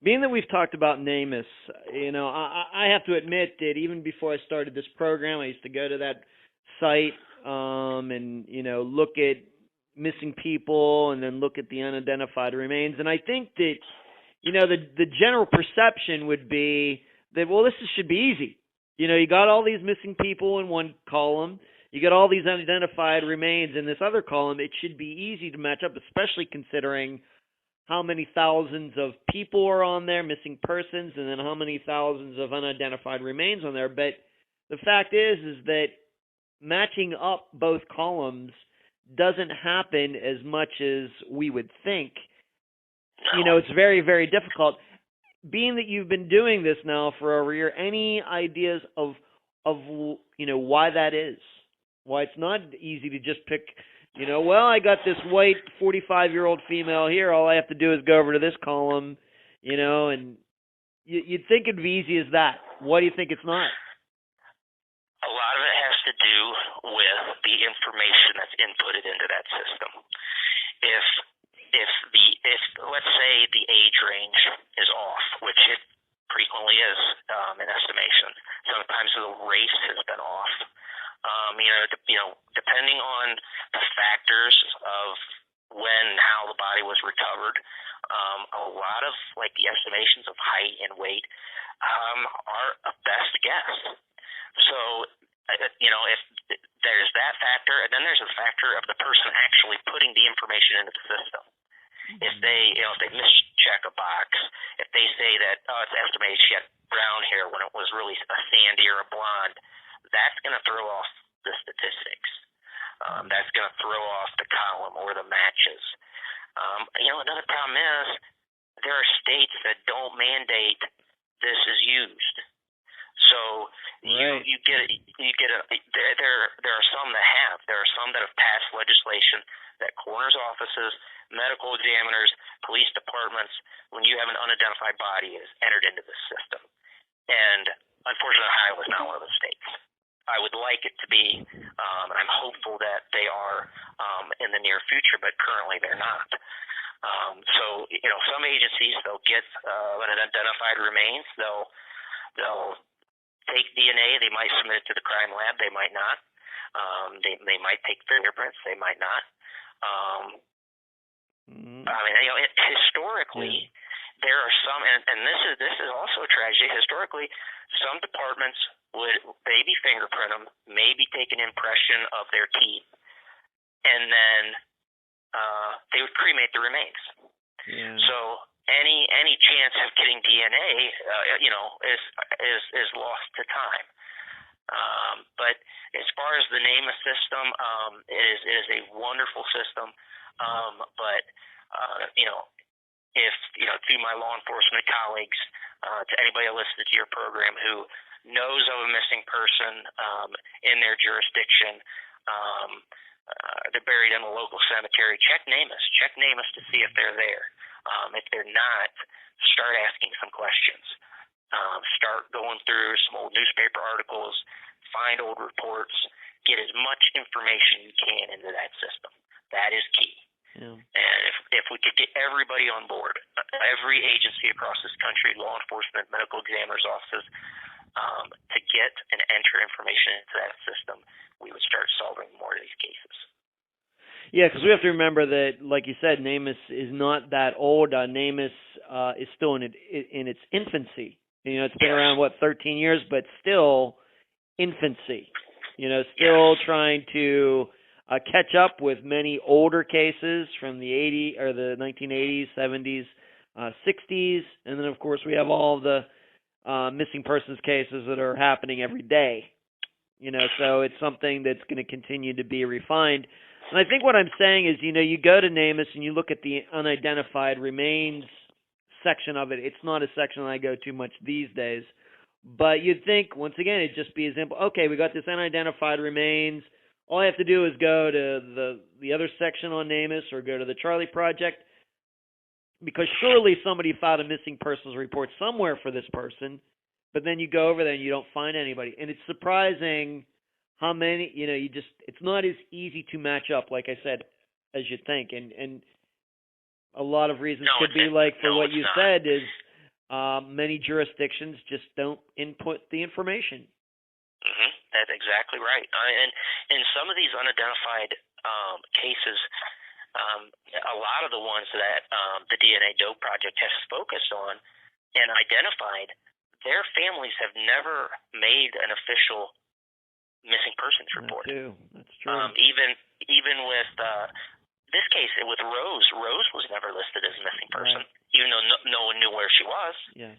Being that we've talked about NamUs, I have to admit that even before I started this program, I used to go to that site and look at missing people and then look at the unidentified remains. And I think that the general perception would be that, well, this should be easy. You got all these missing people in one column. You got all these unidentified remains in this other column. It should be easy to match up, especially considering how many thousands of people are on there, missing persons, and then how many thousands of unidentified remains on there. But the fact is that matching up both columns doesn't happen as much as we would think. It's very, very difficult. Being that you've been doing this now for over a year, any ideas of why that is? Why it's not easy to just pick, I got this white 45-year-old female here. All I have to do is go over to this column, and you'd think it'd be easy as that. Why do you think it's not? A lot of it has to do with the information that's inputted into that system. If let's say the age range is off, which it frequently is in estimation. Sometimes the race has been off. Depending on the factors of when and how the body was recovered, a lot of the estimations of height and weight are a best guess. So, if there's that factor, and then there's a factor of the person actually putting the information into the system. If they mischeck a box, if they say that, it's estimated she had brown hair when it was really a sandy or a blonde, that's going to throw off the statistics. That's going to throw off the column or the matches. Another problem is there are states that don't mandate this is used. So there are some that have. There are some that have passed legislation that coroner's offices, medical examiners, police departments, when you have an unidentified body, is entered into the system. And unfortunately, Ohio is not one of those states. I would like it to be, and I'm hopeful that they are in the near future, but currently they're not. So some agencies, they'll get unidentified remains. They'll take DNA. They might submit it to the crime lab. They might not. They might take fingerprints. They might not. Historically, there are some, and this is also a tragedy. Historically, some departments would maybe fingerprint them, maybe take an impression of their teeth, and then they would cremate the remains. Yeah. So any chance of getting DNA, is lost to time. But as far as the NamUs system, it is a wonderful system. But if to my law enforcement colleagues, to anybody listening to your program who knows of a missing person in their jurisdiction, they're buried in a local cemetery, check NamUs. Check NamUs to see if they're there. If they're not, start asking some questions. Start going through some old newspaper articles, find old reports, get as much information you can into that system. That is key. And if we could get everybody on board, every agency across this country, law enforcement, medical examiners' offices, to get and enter information into that system, we would start solving more of these cases. Yeah, because we have to remember that, like you said, NamUs is not that old. NamUs is still in its infancy. It's been around, 13 years, but still infancy. Still trying to catch up with many older cases from the 1980s, 70s, 60s, and then of course we have all the missing persons cases that are happening every day. So it's something that's going to continue to be refined. And I think what I'm saying is, you go to NamUs and you look at the unidentified remains section of it. It's not a section I go to much these days. But you'd think, once again, it'd just be as simple. Okay, we got this unidentified remains. All I have to do is go to the other section on NamUs or go to the Charlie Project, because surely somebody filed a missing persons report somewhere for this person, but then you go over there and you don't find anybody. And it's surprising how many, it's not as easy to match up, like I said, as you think. And a lot of reasons could be what you said is many jurisdictions just don't input the information. Mm-hmm. That's exactly right. And some of these unidentified cases, a lot of the ones that the DNA Dope Project has focused on and identified, their families have never made an official missing persons report. That's true. Even with this case with Rose was never listed as a missing person, even though no one knew where she was. Yes.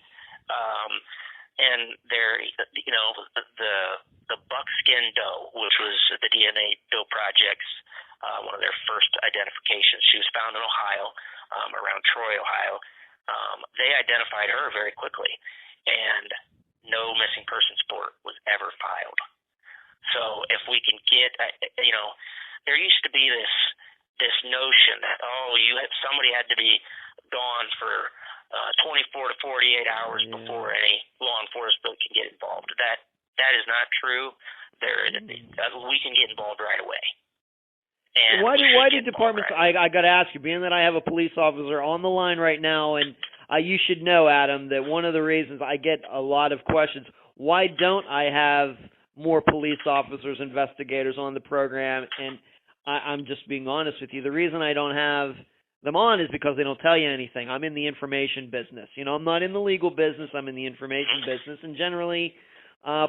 And there, the buckskin doe, which was the DNA Dope Project's one of their first identifications. She was found in Ohio, around Troy, Ohio. They identified her very quickly, and no missing persons report was ever filed. So if we can get, there used to be this notion that somebody had to be gone for 24 to 48 hours before any law enforcement can get involved. That is not true. We can get involved right away. And why do departments? I got to ask you, being that I have a police officer on the line right now, and you should know, Adam, that one of the reasons I get a lot of questions, why don't I have more police officers, investigators on the program? And I'm just being honest with you. The reason I don't have them on is because they don't tell you anything. I'm in the information business. I'm not in the legal business. I'm in the information business. And generally,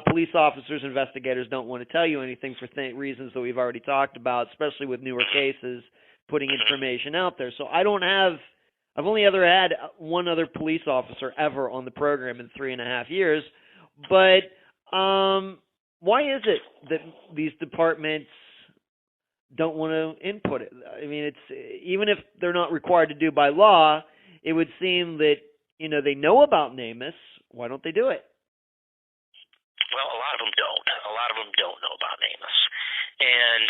police officers, investigators don't want to tell you anything for reasons that we've already talked about, especially with newer cases, putting information out there. So I've only ever had one other police officer ever on the program in 3.5 years. But why is it that these departments don't want to input it? I mean, it's even if they're not required to do by law, it would seem that they know about NamUs. Why don't they do it? Well, a lot of them don't. A lot of them don't know about NamUs. And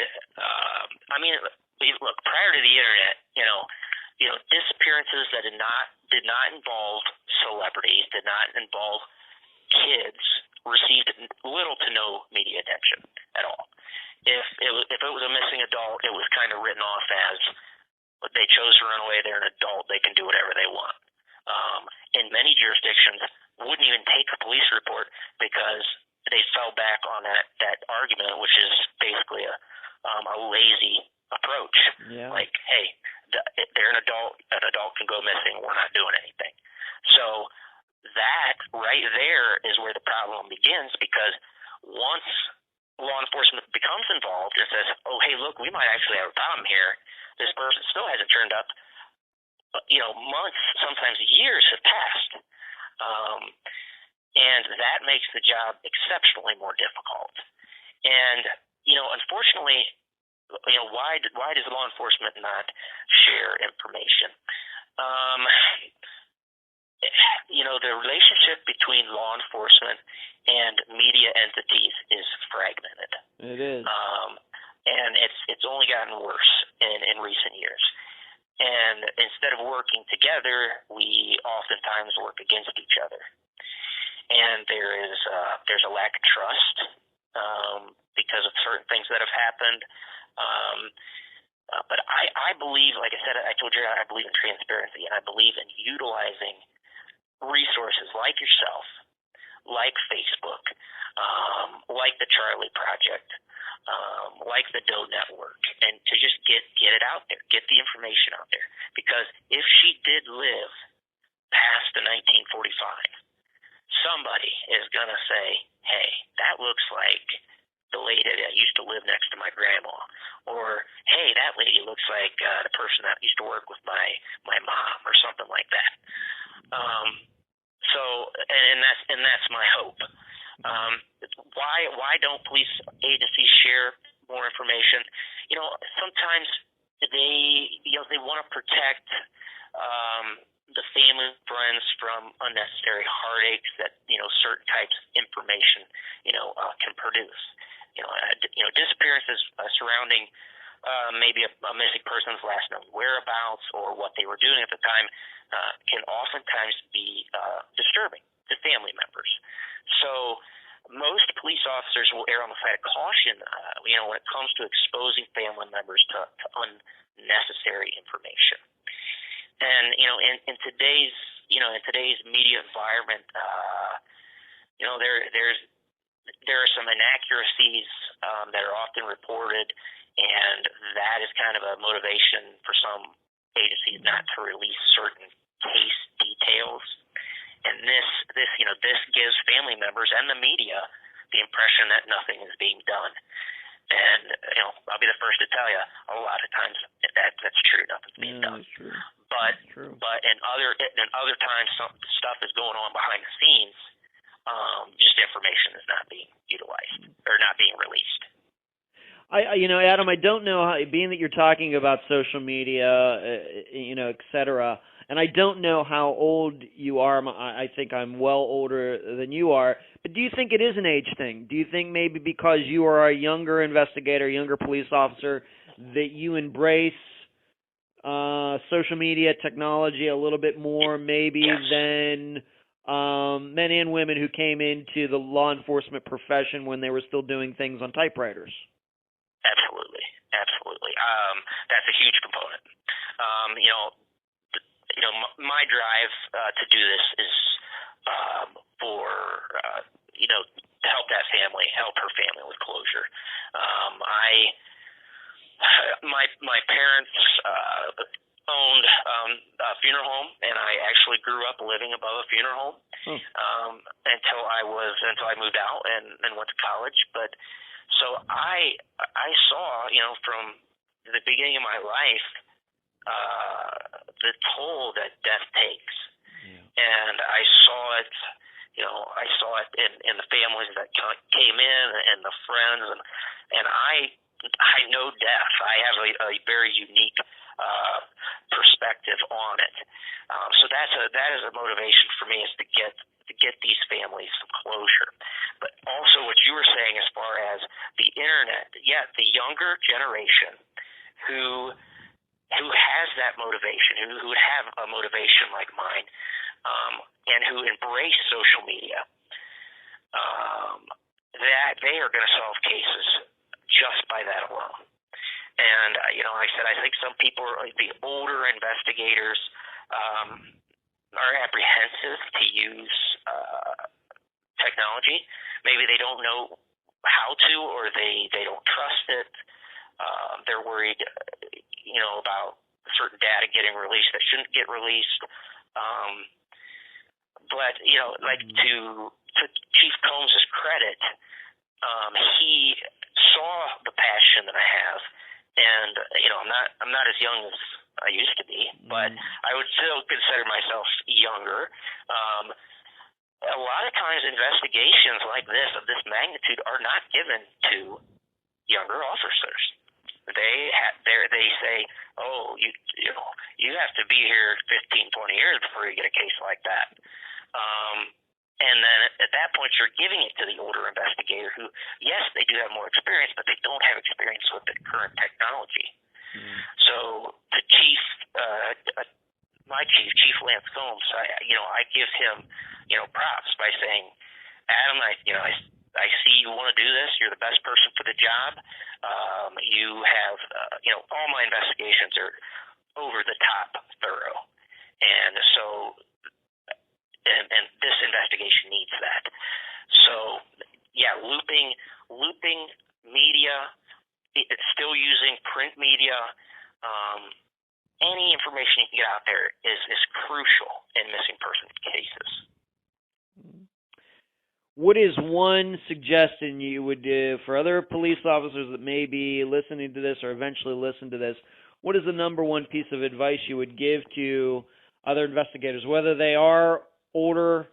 look, prior to the internet, disappearances that did not involve celebrities, did not involve kids, received little to no media attention at all. If it was a missing adult, it was kind of written off as they chose to run away. They're an adult. They can do whatever they want. In many jurisdictions, wouldn't even take a police report because they fell back on that argument, which is basically a lazy approach. Yeah. Like, hey, they're an adult. An adult can go missing. We're not doing anything. So that right there is where the problem begins, because once law enforcement becomes involved and says, oh, hey, look, we might actually have a problem here. This person still hasn't turned up. Months, sometimes years have passed. And that makes the job exceptionally more difficult. And, unfortunately, why does law enforcement not share information? The relationship between law enforcement and media entities is fragmented. It is. And it's only gotten worse in recent years. And instead of working together, we oftentimes work against each other. And there's a lack of trust because of certain things that have happened. But I believe, like I said, I told you, I believe in transparency, and I believe in utilizing resources like yourself, like Facebook, like the Charlie Project, like the Doe Network, and to just get it out there, get the information out there. Because if she did live past the 1945, somebody is going to say, hey, that looks like the lady that used to live next to my grandma. Or, hey, that lady looks like the person that used to work with my mom, or something like that. And that's my hope. Why don't police agencies share more information? Sometimes they want to protect the family and friends from unnecessary heartaches that certain types of information can produce. Disappearances surrounding maybe a missing person's last known whereabouts or what they were doing at the time can oftentimes be disturbing to family members. So most police officers will err on the side of caution, when it comes to exposing family members to unnecessary information. And in today's media environment, there are some inaccuracies that are often reported, and that is kind of a motivation for some agencies not to release certain case details. And this gives family members and the media the impression that nothing is being done. And I'll be the first to tell you, a lot of times that's true. Nothing's being done. That's true. But in other times, some stuff is going on behind the scenes. Just information is not being utilized or not being released. Adam, I don't know how, being that you're talking about social media, et cetera, and I don't know how old you are. I think I'm well older than you are. But do you think it is an age thing? Do you think maybe because you are a younger investigator, younger police officer, that you embrace social media technology a little bit more maybe than men and women who came into the law enforcement profession when they were still doing things on typewriters? Absolutely. That's a huge component. My drive to do this is for to help that family, help her family with closure. My parents owned a funeral home, and I actually grew up living above a funeral home until I moved out and went to college. But so I saw, from the beginning of my life, the toll that death takes, and I saw it. I saw it in the families that came in and the friends, and I know death. I have a very unique perspective on it. So that is a motivation for me, is to get these families some closure. But also what you were saying as far as the internet, the younger generation who has that motivation, who would have a motivation like mine, and who embrace social media, that they are going to solve cases just by that alone. And like I said, I think some people, the older investigators, are apprehensive to use technology. Maybe they don't know how to, or they don't trust it. They're worried, about certain data getting released that shouldn't get released. But to Chief Combs' credit, he saw the passion that I have, and I'm not as young as I used to be, but I would still consider myself younger. A lot of times, investigations like this, of this magnitude, are not given to younger officers. They say, oh, you have to be here 15, 20 years before you get a case like that. And then at that point, you're giving it to the older investigator who, yes, they do have more experience, but they don't have experience with the current technology. So the chief, my chief, Chief Lance Combs, I give him, props by saying, Adam, I I see you want to do this. You're the best person for the job. You have, all my investigations are over the top thorough. And so, and this investigation needs that. So, yeah, looping media, it's still using print media. Any information you can get out there is crucial in missing person cases. What is one suggestion you would do for other police officers that may be listening to this or eventually listen to this? What is the number one piece of advice you would give to other investigators, whether they are older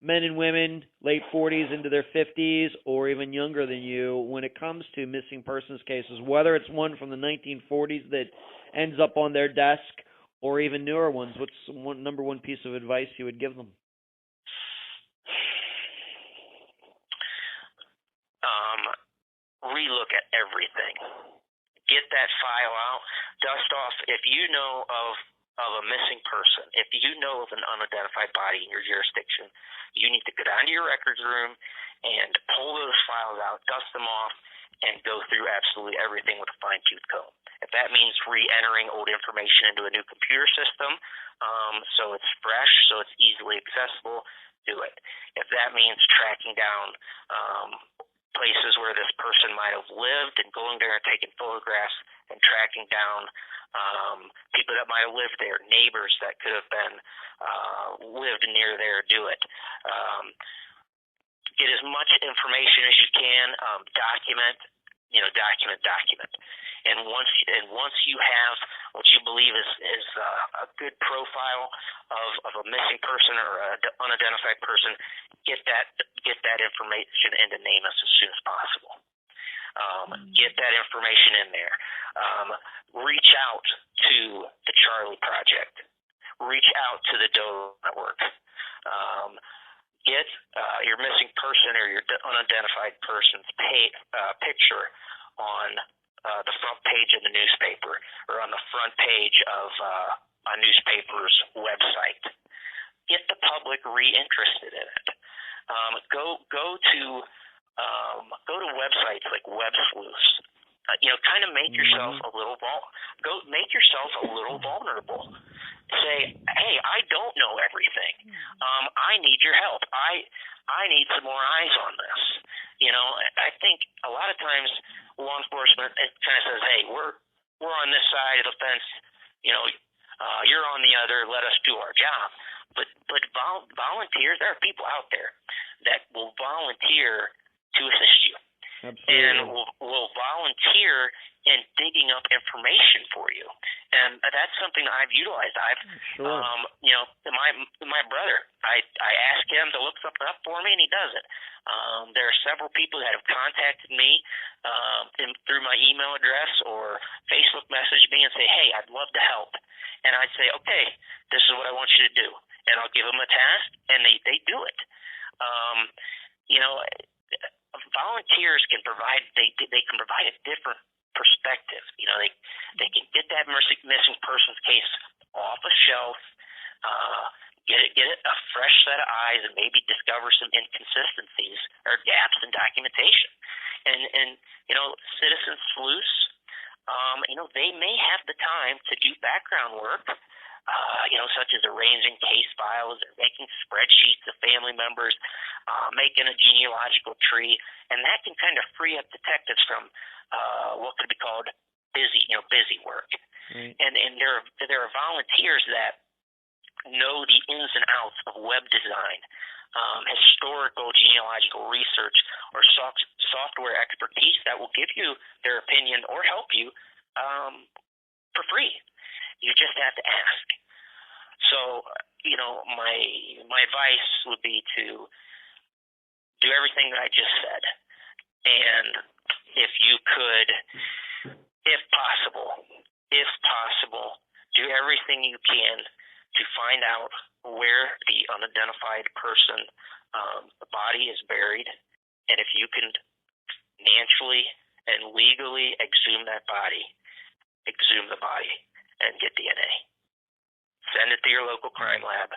men and women, late 40s into their 50s, or even younger than you, when it comes to missing persons cases, whether it's one from the 1940s that ends up on their desk or even newer ones? What's number one piece of advice you would give them? Relook at everything. Get that file out. Dust off. If you know of a missing person, if you know of an unidentified body in your jurisdiction, you need to go down to your records room and pull those files out, dust them off, and go through absolutely everything with a fine-tooth comb. If that means re-entering old information into a new computer system, so it's fresh, so it's easily accessible, do it. If that means tracking down places where this person might have lived and going there and taking photographs and tracking down people that might have lived there, neighbors that could have been lived near there, do it. Get as much information as you can. Document. And once you have what you believe is a good profile of a missing person or an unidentified person, get that information into NamUs as soon as possible. Get that information in there. Reach out to the Charlie Project. Reach out to the Doe Network. Get your missing person or your unidentified person's picture on the front page of the newspaper or on the front page of a newspaper's website. Get the public re-interested in it. Go to websites like Web Sleuths. Kind of make yourself a little vulnerable. Say, hey, I don't know everything. I need your help. I need some more eyes on this. I think a lot of times law enforcement kind of says, hey, we're on this side of the fence. You're on the other. Let us do our job. But volunteers, there are people out there that will volunteer to assist you. Absolutely. And will volunteer in digging up information for you, and that's something that I've utilized. Sure. My brother, I asked him to look something up for me, and he does it. There are several people that have contacted me through my email address or Facebook message me and say, hey, I'd love to help, and I'd say, okay, this is what I want you to do, and I'll give them a task, and they do it. Volunteers can provide a different perspective. They can get that missing persons case off a shelf, get it a fresh set of eyes, and maybe discover some inconsistencies or gaps in documentation. And citizen sleuths, they may have the time to do background work. Such as arranging case files or making spreadsheets of family members, making a genealogical tree, and that can kind of free up detectives from what could be called busy work. Right. And there are volunteers that know the ins and outs of web design, historical genealogical research, or software expertise that will give you their opinion or help you for free. You just have to ask. So, my advice would be to do everything that I just said. And if you could, if possible, do everything you can to find out where the unidentified person, the body is buried. And if you can financially and legally exhume the body and get DNA. Send it to your local crime lab.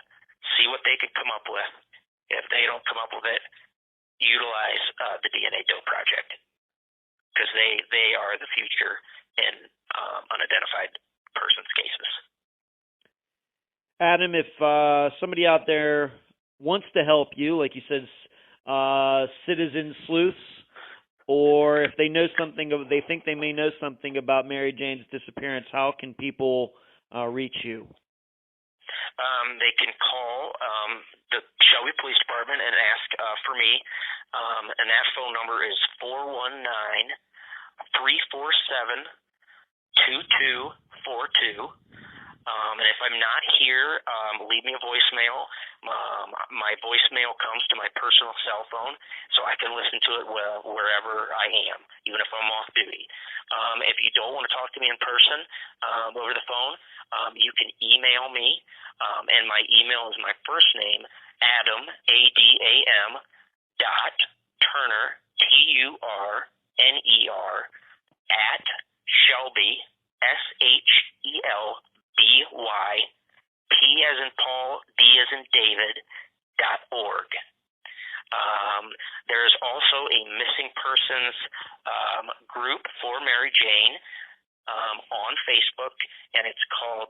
See what they can come up with. If they don't come up with it, utilize the DNA Dope Project, because they are the future in unidentified persons cases. Adam, if somebody out there wants to help you, like you said, citizen sleuths, or if they know something, they think they may know something about Mary Jane's disappearance, how can people reach you? They can call the Shelby Police Department and ask for me, and that phone number is 419-347-2242. And if I'm not here, leave me a voicemail. My voicemail comes to my personal cell phone, so I can listen to it wherever I am, even if I'm off duty. If you don't want to talk to me in person over the phone, you can email me, and my email is my first name, Adam, ADAM, dot Turner, TURNER, at Shelby, SHELBY, P as in Paul, D as in David, .org. There's also a missing persons group for Mary Jane on Facebook, and it's called,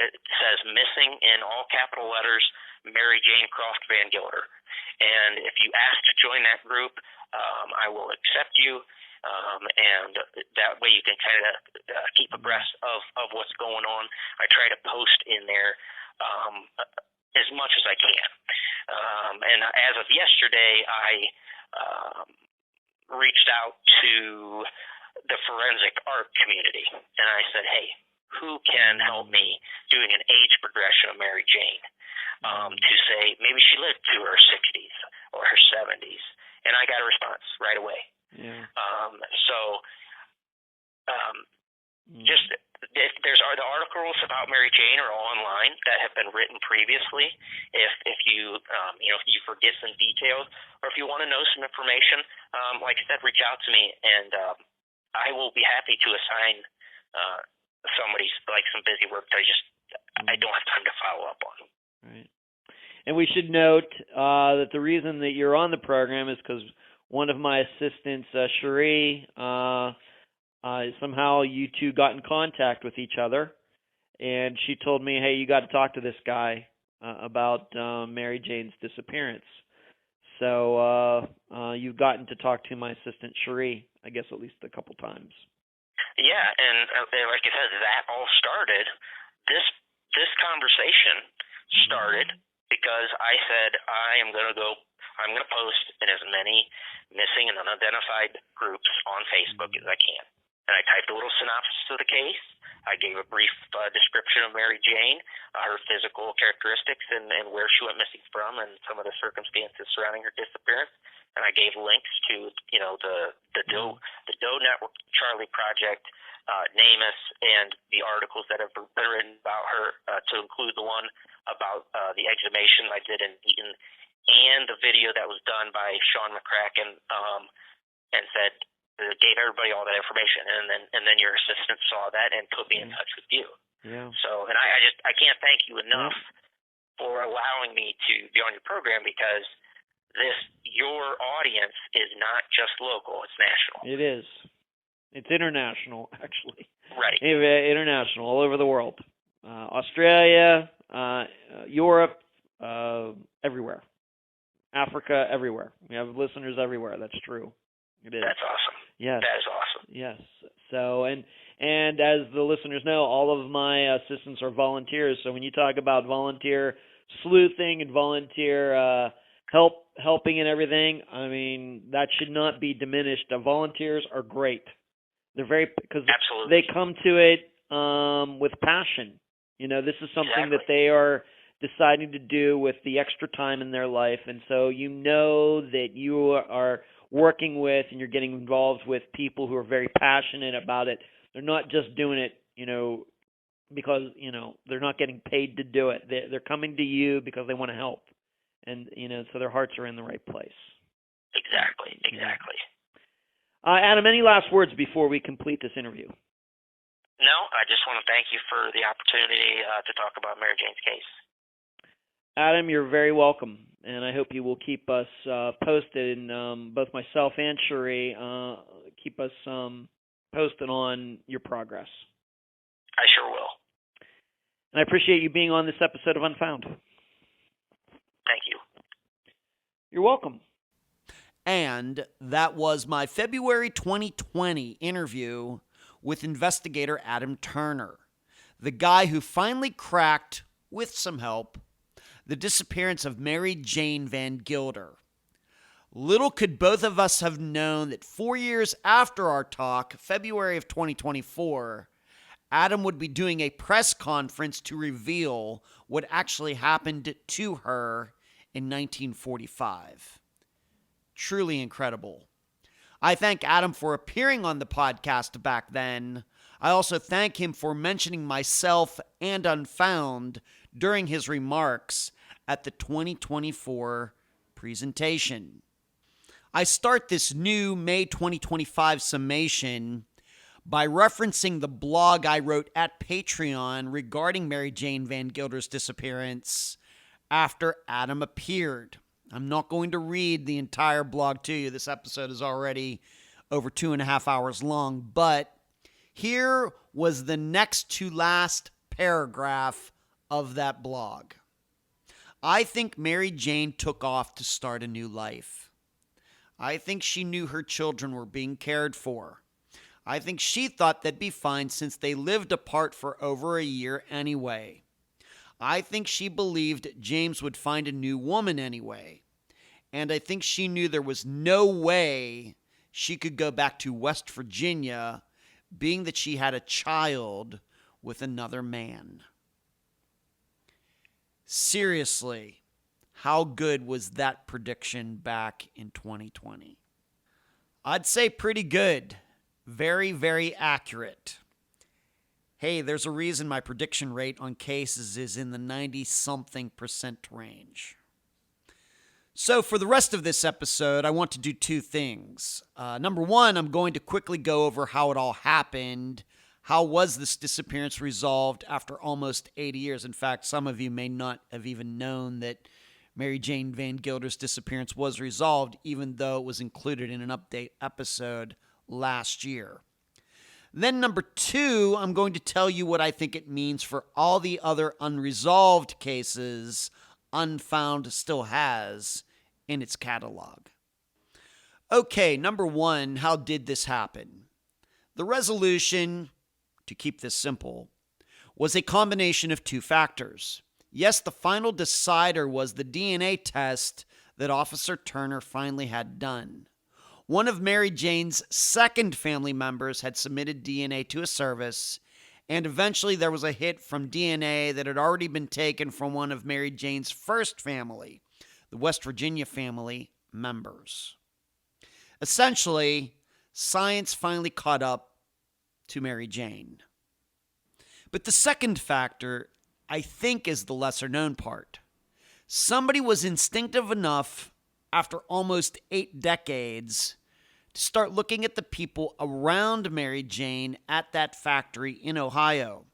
it says Missing in all capital letters, Mary Jane Croft Van Gilder. And if you ask to join that group, I will accept you. And that way you can kind of keep abreast of what's going on. I try to post in there as much as I can. And as of yesterday, I reached out to the forensic art community, and I said, hey, who can help me doing an age progression of Mary Jane? To say maybe she lived to her 60s or her 70s. And I got a response right away. Yeah. Just if there's the articles about Mary Jane are all online that have been written previously. If you if you forget some details, or if you want to know some information, like I said, reach out to me, and I will be happy to assign somebody like some busy work that I don't have time to follow up on. Right. And we should note that the reason that you're on the program is because one of my assistants, Cherie, somehow you two got in contact with each other, and she told me, hey, you got to talk to this guy about Mary Jane's disappearance. So you've gotten to talk to my assistant, Cherie, I guess at least a couple times. Yeah, and like I said, that all started, this conversation started because I said I'm going to post in as many missing and unidentified groups on Facebook as I can. And I typed a little synopsis of the case. I gave a brief description of Mary Jane, her physical characteristics, and where she went missing from, and some of the circumstances surrounding her disappearance. And I gave links to, the Doe Network, Charlie Project, NamUs, and the articles that have been written about her, to include the one about the exhumation I did in Eaton, and the video that was done by Sean McCracken, and said, gave everybody all that information, and then your assistant saw that and put me in touch with you. Yeah. So, and I can't thank you enough for allowing me to be on your program, because your audience is not just local, it's national. It is. It's international, actually. Right. International, all over the world. Australia, Europe, everywhere. Africa, everywhere. We have listeners everywhere. That's true. It is. That's awesome. Yes. That is awesome. Yes. So, and as the listeners know, all of my assistants are volunteers. So when you talk about volunteer sleuthing and volunteer helping and everything, I mean, that should not be diminished. The volunteers are great. They're because they come to it with passion. This is something that they are deciding to do with the extra time in their life, and so that you are working with and you're getting involved with people who are very passionate about it. They're not just doing it, because they're not getting paid to do it. They're coming to you because they want to help, and so their hearts are in the right place. Exactly. Adam, any last words before we complete this interview? No, I just want to thank you for the opportunity to talk about Mary Jane's case. Adam, you're very welcome, and I hope you will keep us posted. And both myself and Cherie keep us posted on your progress. I sure will. And I appreciate you being on this episode of Unfound. Thank you. You're welcome. And that was my February 2020 interview with investigator Adam Turner, the guy who finally cracked, with some help, the disappearance of Mary Jane Van Gilder. Little could both of us have known that 4 years after our talk, February of 2024, Adam would be doing a press conference to reveal what actually happened to her in 1945. Truly incredible. I thank Adam for appearing on the podcast back then. I also thank him for mentioning myself and Unfound during his remarks at the 2024 presentation. I start this new May 2025 summation by referencing the blog I wrote at Patreon regarding Mary Jane Van Gilder's disappearance after Adam appeared. I'm not going to read the entire blog to you. This episode is already over 2.5 hours long, but here was the next to last paragraph of that blog. I think Mary Jane took off to start a new life. I think she knew her children were being cared for. I think she thought they'd be fine since they lived apart for over a year anyway. I think she believed James would find a new woman anyway. And I think she knew there was no way she could go back to West Virginia, being that she had a child with another man. Seriously, how good was that prediction back in 2020? I'd say pretty good. Very, very accurate. Hey, there's a reason my prediction rate on cases is in the 90-something% range. So for the rest of this episode, I want to do two things. Number one, I'm going to quickly go over how it all happened. How was this disappearance resolved after almost 80 years? In fact, some of you may not have even known that Mary Jane Van Gilder's disappearance was resolved, even though it was included in an update episode last year. Then number two, I'm going to tell you what I think it means for all the other unresolved cases Unfound still has in its catalog. Okay, number one, how did this happen? The resolution, to keep this simple, was a combination of two factors. Yes, the final decider was the DNA test that Officer Turner finally had done. One of Mary Jane's second family members had submitted DNA to a service, and eventually there was a hit from DNA that had already been taken from one of Mary Jane's first family, the West Virginia family members. Essentially, science finally caught up to Mary Jane. But the second factor, I think, is the lesser known part. Somebody was instinctive enough after almost 8 decades to start looking at the people around Mary Jane at that factory in Ohio.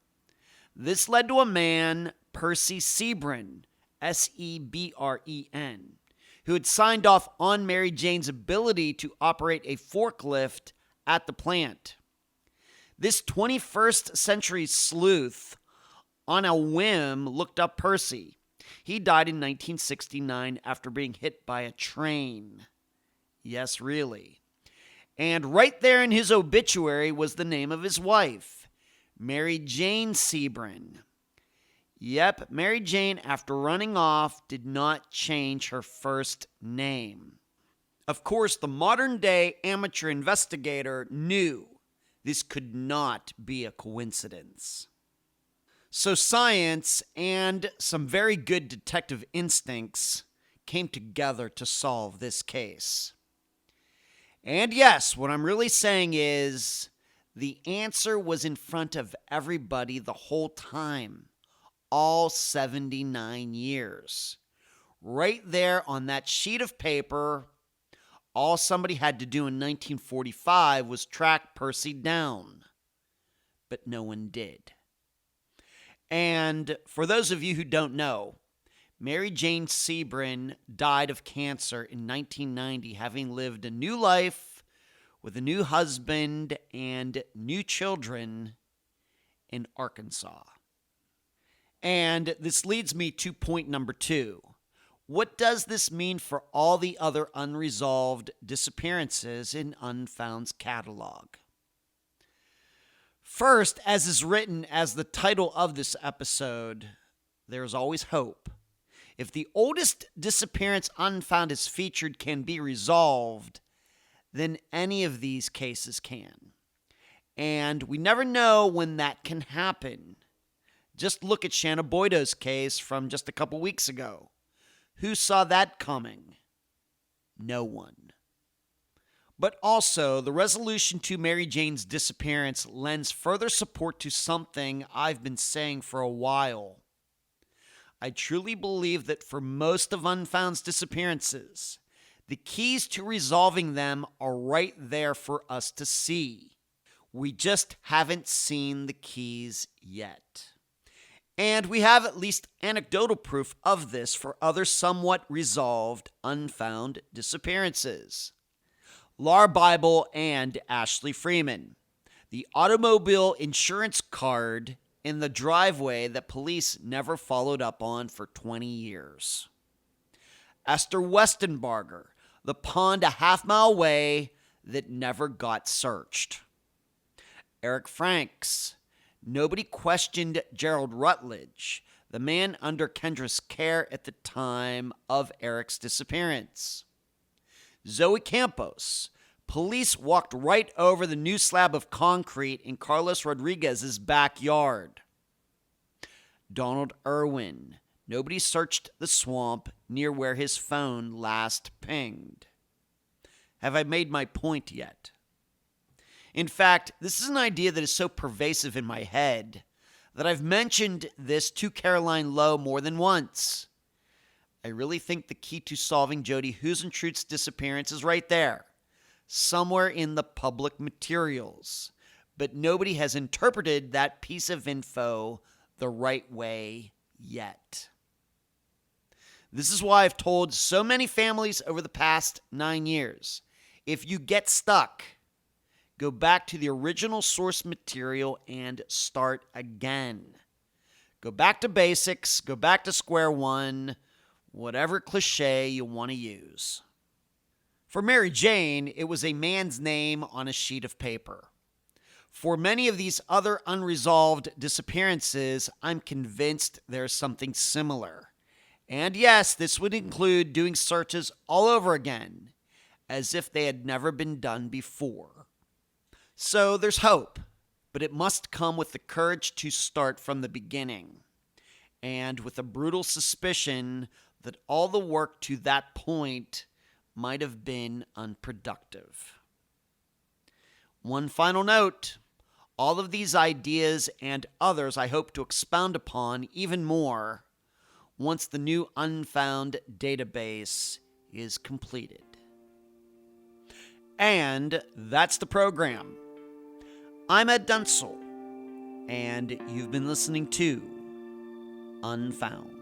This led to a man, Percy Sebren, Sebren, who had signed off on Mary Jane's ability to operate a forklift at the plant. This 21st century sleuth, on a whim, looked up Percy. He died in 1969 after being hit by a train. Yes, really. And right there in his obituary was the name of his wife, Mary Jane Sebren. Yep, Mary Jane, after running off, did not change her first name. Of course, the modern-day amateur investigator knew this could not be a coincidence. So science and some very good detective instincts came together to solve this case. And yes, what I'm really saying is the answer was in front of everybody the whole time, all 79 years. Right there on that sheet of paper, all somebody had to do in 1945 was track Percy down. But no one did. And for those of you who don't know, Mary Jane Sebrin died of cancer in 1990, having lived a new life with a new husband and new children in Arkansas. And this leads me to point number 2. What does this mean for all the other unresolved disappearances in Unfound's catalog? First, as is written as the title of this episode, there is always hope. If the oldest disappearance Unfound has featured can be resolved, then any of these cases can. And we never know when that can happen. Just look at Shanna Boydo's case from just a couple weeks ago. Who saw that coming? No one. But also, the resolution to Mary Jane's disappearance lends further support to something I've been saying for a while. I truly believe that for most of Unfound's disappearances, the keys to resolving them are right there for us to see. We just haven't seen the keys yet. And we have at least anecdotal proof of this for other somewhat resolved Unfound disappearances. Laura Bible and Ashley Freeman. The automobile insurance card in the driveway that police never followed up on for 20 years. Esther Westenbarger. The pond a half-mile away that never got searched. Eric Franks. Nobody questioned Gerald Rutledge, the man under Kendra's care at the time of Eric's disappearance. Zoe Campos. Police walked right over the new slab of concrete in Carlos Rodriguez's backyard. Donald Irwin. Nobody searched the swamp near where his phone last pinged. Have I made my point yet? In fact, this is an idea that is so pervasive in my head that I've mentioned this to Caroline Lowe more than once. I really think the key to solving Jodi Huisentruit's disappearance is right there, somewhere in the public materials, but nobody has interpreted that piece of info the right way yet. This is why I've told so many families over the past 9 years, if you get stuck, go back to the original source material and start again. Go back to basics, go back to square one, whatever cliche you want to use. For Mary Jane, it was a man's name on a sheet of paper. For many of these other unresolved disappearances, I'm convinced there's something similar. And yes, this would include doing searches all over again, as if they had never been done before. So there's hope, but it must come with the courage to start from the beginning, and with a brutal suspicion that all the work to that point might have been unproductive. One final note, all of these ideas and others I hope to expound upon even more once the new Unfound database is completed. And that's the program. I'm Ed Dunsel, and you've been listening to Unfound.